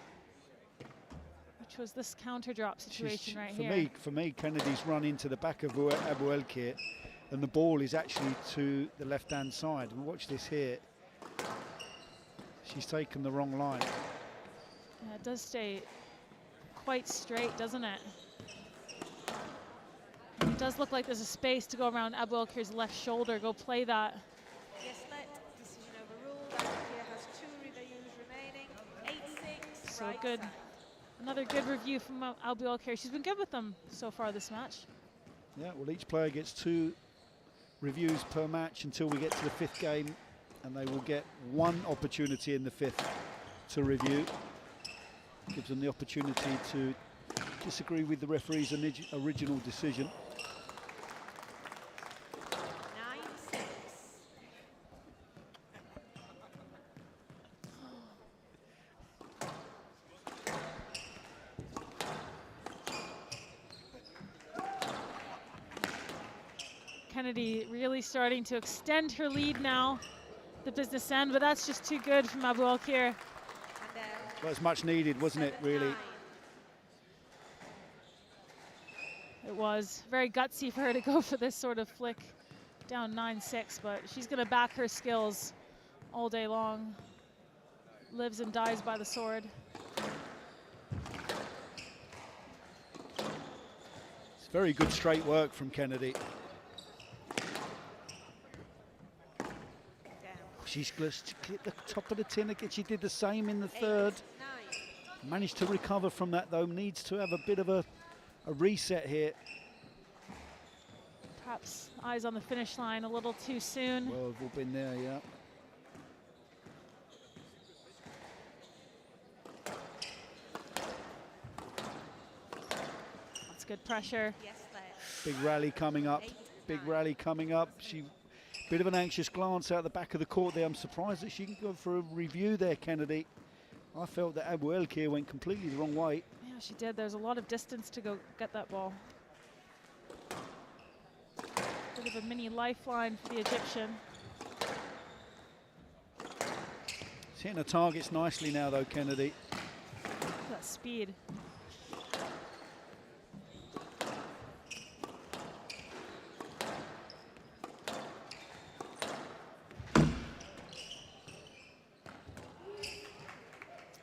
which was this counter drop situation right here. For me, Kennedy's run into the back of Aboelkheir, and the ball is actually to the left-hand side. And watch this here. She's taken the wrong line. Yeah, it does stay quite straight, doesn't it? It does look like there's a space to go around Aboelkheir's left shoulder. Go play that. Yes, let decision overruled. Aboelkheir has 2 reviews remaining. 8-6. So right good. side. Another good review from Aboelkheir. She's been good with them so far this match. Yeah, well, each player gets 2 reviews per match until we get to the 5th game, and they will get 1 opportunity in the 5th to review. Gives them the opportunity to disagree with the referee's original decision. 9-6. Kennedy really starting to extend her lead now, the business end, but that's just too good from Aboelkheir. Well, it's much needed, wasn't it, really? It was very gutsy for her to go for this sort of flick down 9-6, but she's going to back her skills all day long. Lives and dies by the sword. It's very good straight work from Kennedy. She's just hit the top of the tin again. She did the same in the 3rd. Managed to recover from that though. Needs to have a bit of a reset here. Perhaps eyes on the finish line a little too soon. Well, we've all been there, yeah. That's good pressure. Big rally coming up. Big rally coming up. She. Bit of an anxious glance out the back of the court there. I'm surprised that she can go for a review there, Kennedy. I felt that Aboelkheir went completely the wrong way. Yeah, she did. There's a lot of distance to go get that ball. Bit of a mini lifeline for the Egyptian. She's hitting her targets nicely now, though, Kennedy. Look at that speed.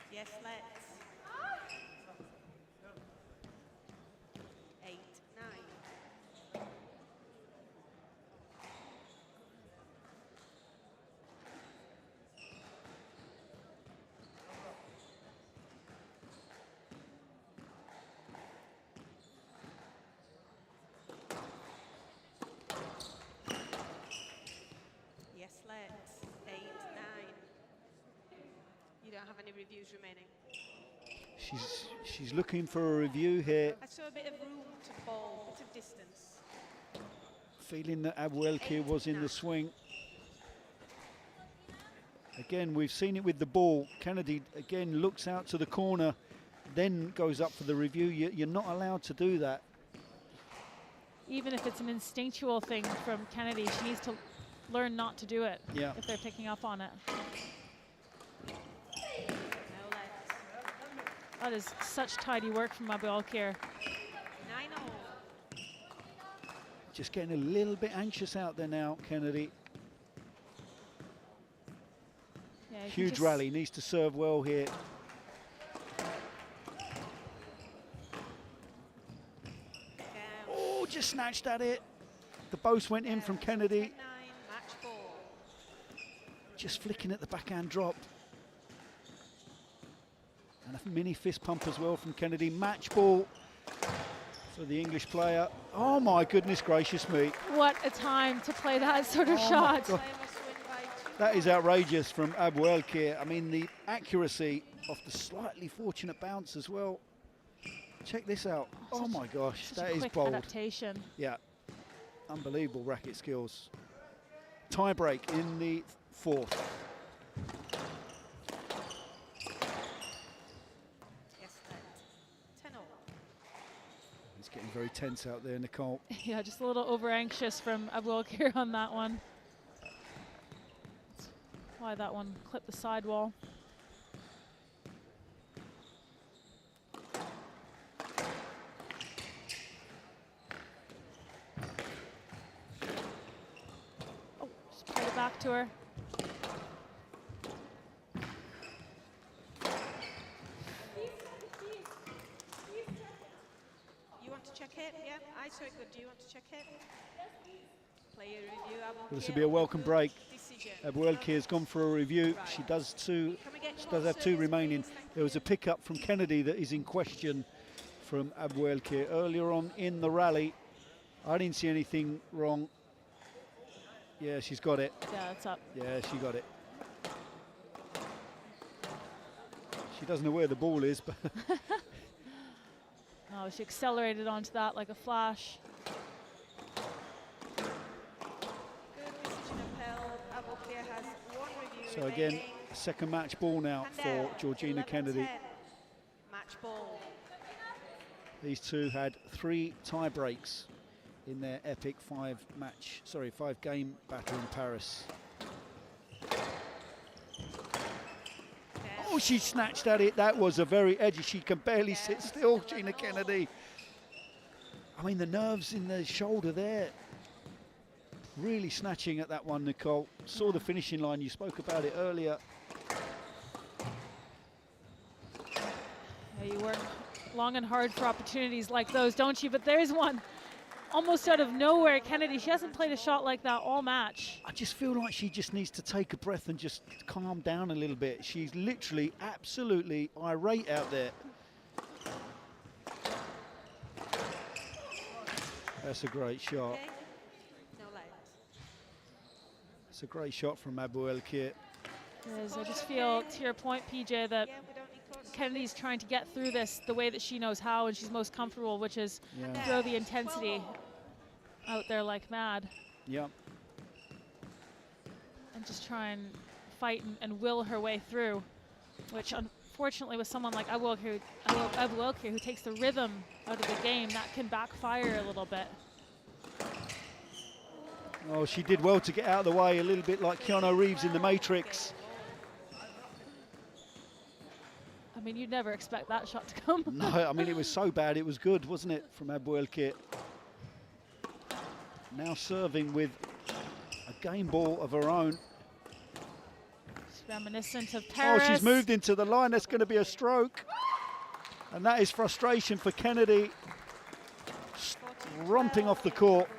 Yes, let's. 8-9. Yes, let's. 8-9. You don't have any reviews remaining. She's looking for a review here. I saw a bit of room to ball, a bit of distance. Feeling that Aboelkheir was in the swing. Again, we've seen it with the ball. Kennedy again looks out to the corner, then goes up for the review. You're not allowed to do that. Even if it's an instinctual thing from Kennedy, she needs to learn not to do it if they're picking up on it. That is such tidy work from Aboelkheir. 9-0. Just getting a little bit anxious out there now, Kennedy. Yeah, huge rally, needs to serve well here. Oh, just snatched at it. The both went in from Kennedy. 10-9, match ball. Just flicking at the backhand drop. And a mini fist pump as well from Kennedy. Match ball. for the English player. Oh my goodness gracious me. What a time to play that sort of Oh my shot. God. That is outrageous from Aboelkheir. I mean, the accuracy of the slightly fortunate bounce as well. Check this out. Oh my gosh, that is Quick bold. adaptation. Yeah, unbelievable racket skills. Tie break in the fourth. It's getting very tense out there, Nicole. Yeah, just a little over anxious from Aboelkheir on that one. That's why that one clipped the sidewall. Oh, just played it back to her. You want to check it? Yeah, I saw it good. Do you want to check it? Player review. This will be a welcome break. Aboelkheir has gone for a review. She does have two remaining. There was a pickup from Kennedy that is in question from Aboelkheir earlier on in the rally. I didn't see anything wrong. Yeah, she's got it. Yeah, it's up. Yeah, she got it. She doesn't know where the ball is, but Oh, she accelerated onto that like a flash. so again, second match ball now for Georgina Kennedy. Match ball. These two had 3 tie breaks in their epic 5-game battle in Paris. Oh, she snatched at it. That was a very edgy. She can barely sit still, Gina Kennedy. I mean, the nerves in the shoulder there. Really snatching at that one, Nicole. Saw the finishing line. You spoke about it earlier. Yeah, you work long and hard for opportunities like those, don't you? But there's one almost out of nowhere. Kennedy, she hasn't played a shot like that all match. I just feel like she just needs to take a breath and just calm down a little bit. She's literally absolutely irate out there. That's a great shot. Okay. No light. It's a great shot from Aboelkheir. I just feel, to your point, PJ, that Kennedy's trying to get through this the way that she knows how and she's most comfortable, which is throw the intensity out there like mad. Yeah. And just try and fight and will her way through, which unfortunately with someone like Aboelkheir who takes the rhythm out of the game, that can backfire a little bit. Oh, she did well to get out of the way, a little bit like Keanu Reeves in The Matrix. I mean, you'd never expect that shot to come. No, I mean, it was so bad, it was good, wasn't it, from Aboelkheir? Now serving with a game ball of her own. It's reminiscent of Paris. Oh, she's moved into the line. That's going to be a stroke. And that is frustration for Kennedy. Romping off the court.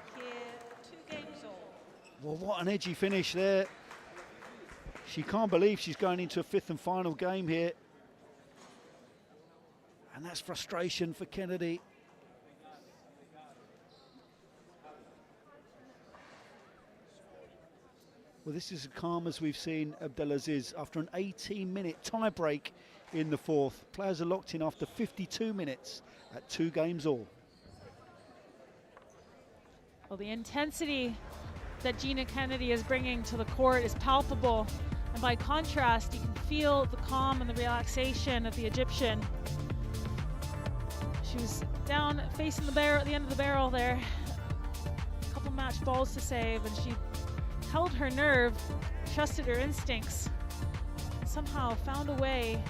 Well, what an edgy finish there. She can't believe she's going into a 5th and final game here. And that's frustration for Kennedy. Well, this is as calm as we've seen Abdelaziz after an 18-minute tie break in the 4th. Players are locked in after 52 minutes at 2 games all. Well, the intensity that Gina Kennedy is bringing to the court is palpable. And by contrast, you can feel the calm and the relaxation of the Egyptian. She was down facing the barrel at the end of the barrel there. A couple match balls to save, and she held her nerve, trusted her instincts, and somehow found a way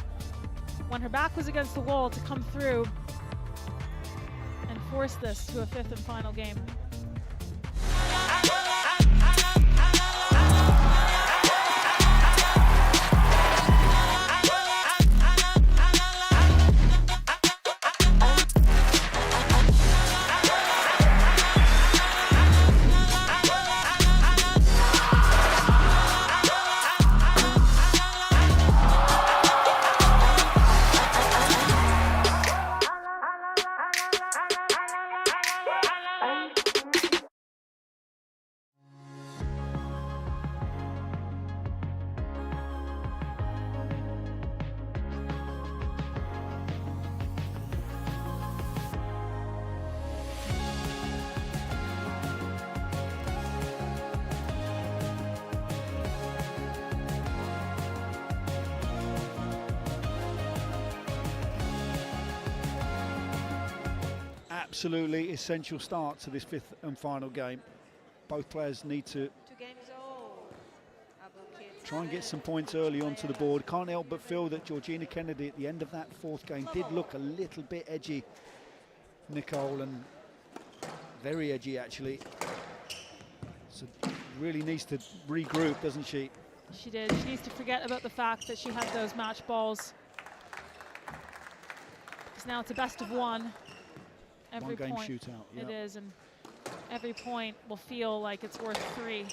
when her back was against the wall to come through and force this to a 5th and final game. absolutely essential start to this 5th and final game. Both players need to try and get some points early onto the board. Can't help but feel that Georgina Kennedy at the end of that 4th game did look a little bit edgy, Nicole, and very edgy actually. So really needs to regroup, doesn't she? She did. She needs to forget about the fact that she had those match balls. Because now it's a best of 1. Every One-game point shootout. Yep. It is, and every point will feel like it's worth 3.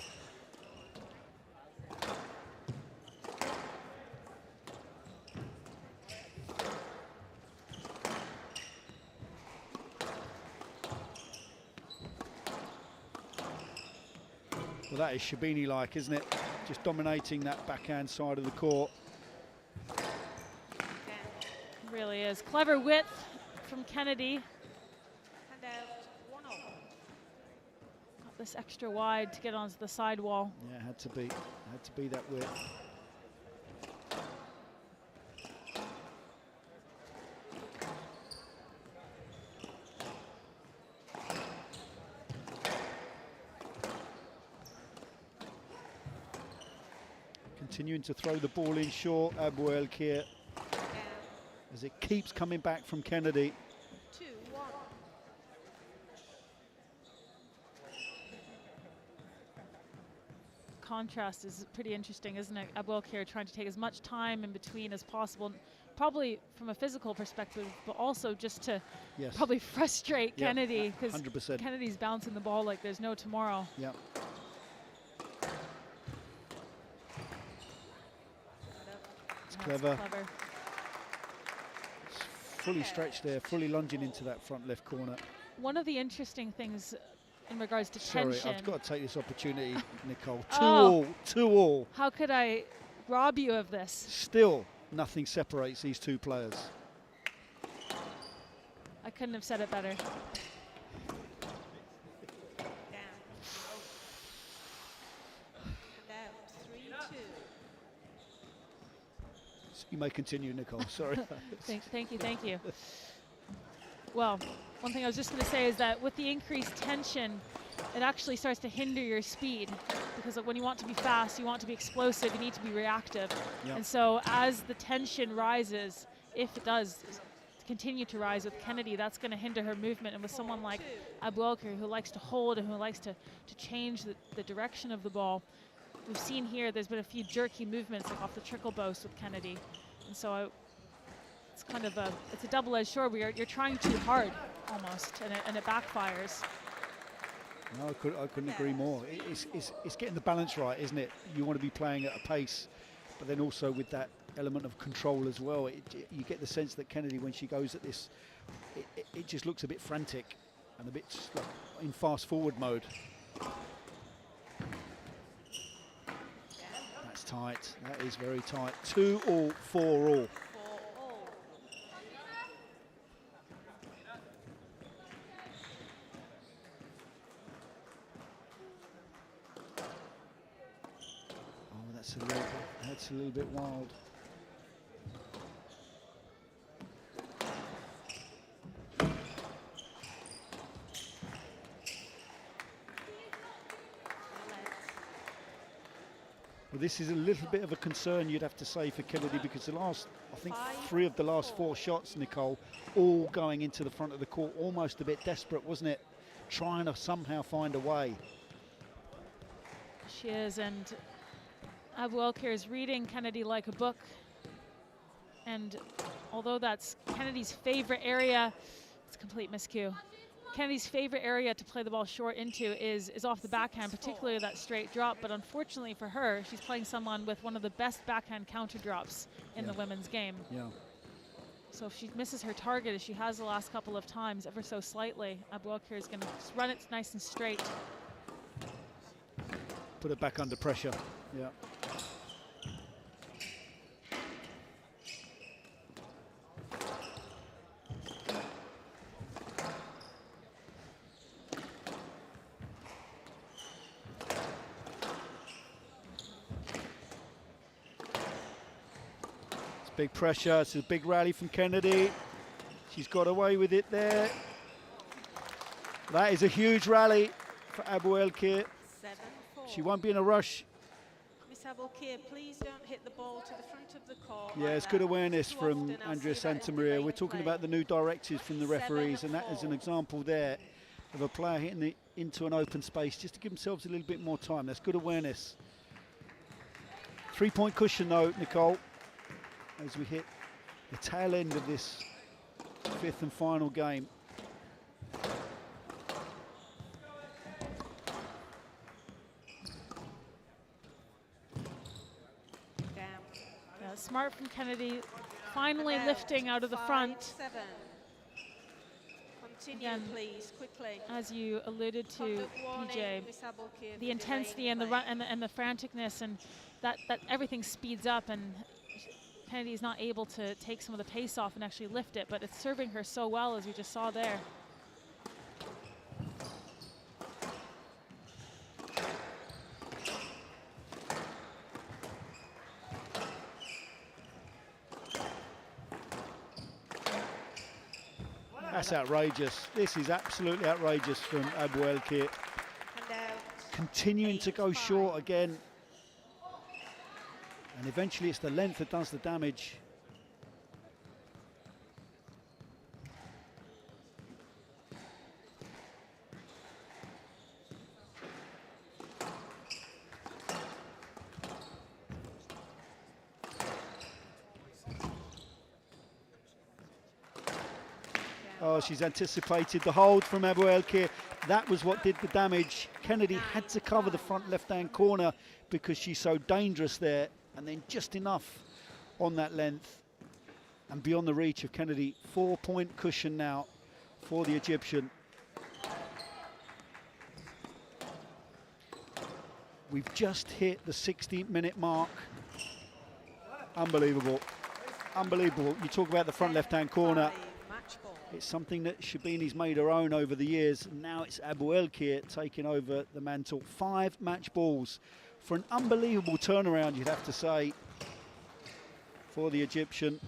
Well, that is Shabini-like, isn't it? Just dominating that backhand side of the court. It really is. Clever width from Kennedy. Got this extra wide to get onto the sidewall. Yeah, had to be that width. Continuing to throw the ball in short, Aboelkheir, as it keeps coming back from Kennedy. 2-1. Contrast is pretty interesting, isn't it? Aboelkheir trying to take as much time in between as possible, probably from a physical perspective, but also just to probably frustrate Kennedy, because Kennedy's bouncing the ball like there's no tomorrow. Yeah. Clever. It's fully stretched there, fully lunging into that front left corner. One of the interesting things in regards to Sorry, tension. I've got to take this opportunity, Nicole. 2-all, Oh. 2-all. How could I rob you of this? Still, nothing separates these two players. I couldn't have said it better. You may continue, Nicole. Sorry. Thank you. Well, one thing I was just going to say is that with the increased tension, it actually starts to hinder your speed, because when you want to be fast, you want to be explosive, you need to be reactive. Yep. And so as the tension rises, if it does continue to rise with Kennedy, that's going to hinder her movement. And with someone like Aboelkheir, who likes to hold and who likes to change the direction of the ball, we've seen here there's been a few jerky movements like off the trickle boast with Kennedy. And so it's kind of a double-edged sword where you're trying too hard almost, and it backfires. No, I couldn't agree more. It's getting the balance right, isn't it? You want to be playing at a pace, but then also with that element of control as well. You get the sense that Kennedy, when she goes at this, it just looks a bit frantic and a bit like in fast-forward mode. That's tight. That is very tight. 2-all, 4-all. That's a little bit wild. Well, this is a little bit of a concern, you'd have to say, for Kennedy, because I think 3 of the last 4 shots, Nicole, all going into the front of the court, almost a bit desperate, wasn't it? Trying to somehow find a way. She is, and Aboelkheir is reading Kennedy like a book. And although that's Kennedy's favorite area, it's a complete miscue. Kennedy's favorite area to play the ball short into is off the backhand, particularly that straight drop. But unfortunately for her, she's playing someone with one of the best backhand counter drops in the women's game. Yeah. So if she misses her target, as she has the last couple of times, ever so slightly, Aboelkheir is going to run it nice and straight. Put it back under pressure. Yeah. Big pressure, it's a big rally from Kennedy. She's got away with it there. That is a huge rally for Aboelkheir. She won't be in a rush. Miss Aboelkheir, please don't hit the ball to the front of the court. Yeah, it's good awareness from Andrea Santamaria. We're talking about the new directives from the referees, and that is an example there of a player hitting into an open space just to give themselves a little bit more time. That's good awareness. 3-point cushion though, Nicole, as we hit the tail end of this fifth and final game. Smart from Kennedy, finally lifting out of the front. Continue, please, quickly. As you alluded to, PJ, the intensity and the run and the franticness, and that everything speeds up, and Kennedy's not able to take some of the pace off and actually lift it, but it's serving her so well, as we just saw there. That's outrageous. This is absolutely outrageous from Aboelkheir. Continuing to go short again. And eventually it's the length that does the damage. Oh, she's anticipated the hold from Aboelkheir. That was what did the damage. Kennedy had to cover the front left-hand corner because she's so dangerous there, and then just enough on that length and beyond the reach of Kennedy. 4-point cushion now for the Egyptian. We've just hit the 60-minute mark. Unbelievable. Unbelievable. You talk about the front left-hand corner. It's something that Shabini's made her own over the years. Now it's Aboelkheir taking over the mantle. 5 match balls for an unbelievable turnaround, you'd have to say, for the Egyptian.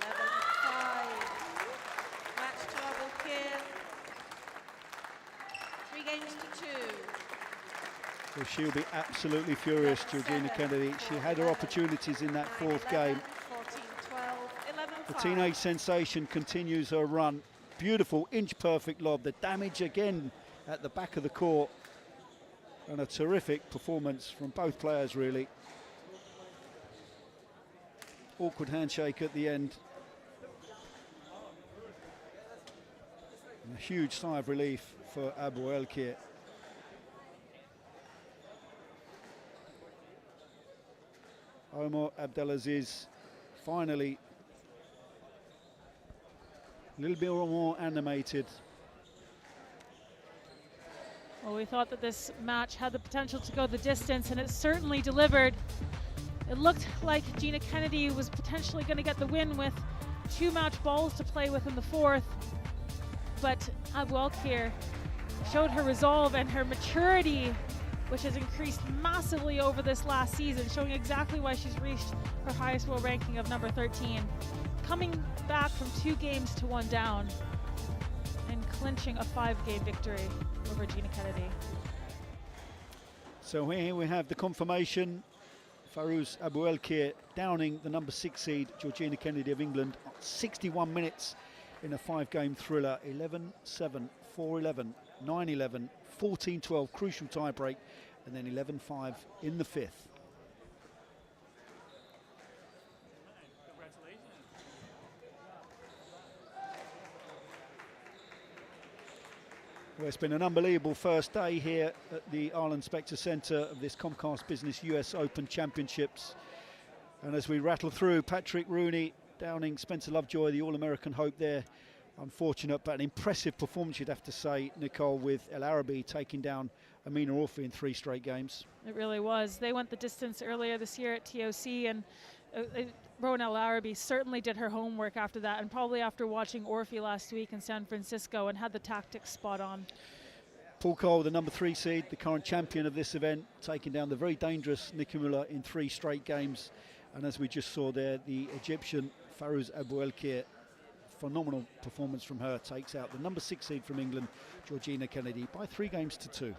11-5. Match to Aboelkheir. 3 games to 2. Well, she'll be absolutely furious, Georgina Kennedy. She had her opportunities in that 4th game. The teenage sensation continues her run. Beautiful inch-perfect lob. The damage again at the back of the court. And a terrific performance from both players, really. Awkward handshake at the end. And a huge sigh of relief for Aboelkheir. Omar Abdelaziz finally a little bit more animated. Well, we thought that this match had the potential to go the distance, and it certainly delivered. It looked like Gina Kennedy was potentially going to get the win with 2 match balls to play with in the 4th, but Aboelkheir showed her resolve and her maturity, which has increased massively over this last season, showing exactly why she's reached her highest world ranking of number 13. Coming back from 2 games to 1 down and clinching a 5-game victory over Gina Kennedy. So here we have the confirmation. Fayrouz Aboelkheir downing the number 6 seed, Georgina Kennedy of England, 61 minutes in a 5-game thriller. 11-7, 4-11, 9-11, 14-12, crucial tiebreak, and then 11-5 in the 5th. Well, it's been an unbelievable first day here at the Arlen Specter Centre of this Comcast Business US Open Championships. And as we rattle through, Patrick Rooney downing Spencer Lovejoy, the All-American hope there. Unfortunate, but an impressive performance, you'd have to say, Nicole, with Elaraby taking down Amina Orfi in 3 straight games. It really was. They went the distance earlier this year at TOC, and Rowan Elaraby certainly did her homework after that, and probably after watching Orfi last week in San Francisco, and had the tactics spot on. Coll, the number 3 seed, the current champion of this event, taking down the very dangerous Nicolas in 3 straight games. And as we just saw there, the Egyptian Fayrouz Aboelkheir phenomenal performance from her takes out the number 6 seed from England, Georgina Kennedy, by 3 games to 2.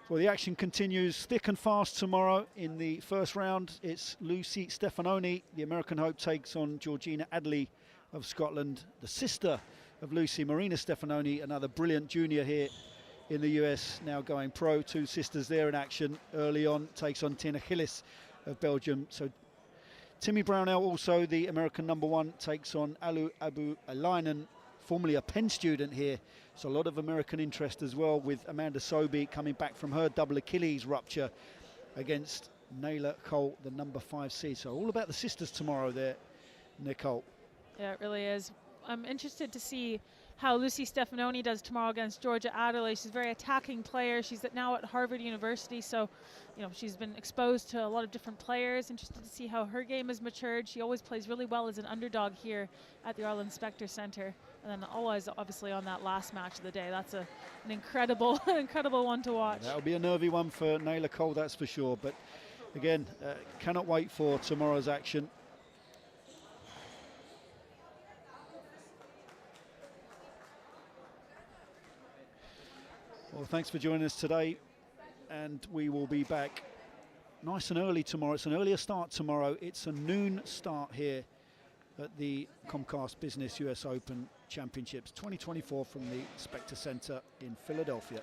Well, the action continues thick and fast tomorrow. In the first round, it's Lucy Stefanoni. The American Hope takes on Georgina Adley of Scotland, the sister of Lucy, Marina Stefanoni, another brilliant junior here in the US, now going pro. 2 sisters there in action early on, takes on Tina Gillis of Belgium. So Timmy Brownell, also the American number 1, takes on Alu Aboelkheir, formerly a Penn student here. So a lot of American interest as well, with Amanda Sobey coming back from her double Achilles rupture against Naylor Coll, the number 5 seed. So all about the sisters tomorrow there, Nicole. Yeah, it really is. I'm interested to see how Lucy Stefanoni does tomorrow against Georgia Adelaide. She's a very attacking player. She's now at Harvard University, so she's been exposed to a lot of different players. Interested to see how her game has matured. She always plays really well as an underdog here at the Arlen Specter Center, and then always obviously on that last match of the day. That's an incredible, incredible one to watch. That'll be a nervy one for Naylor Coll, that's for sure. But again, cannot wait for tomorrow's action. Well, thanks for joining us today, and we will be back nice and early tomorrow. It's an earlier start tomorrow. It's a noon start here at the Comcast Business US Open Championships 2024 from the Specter Center in Philadelphia.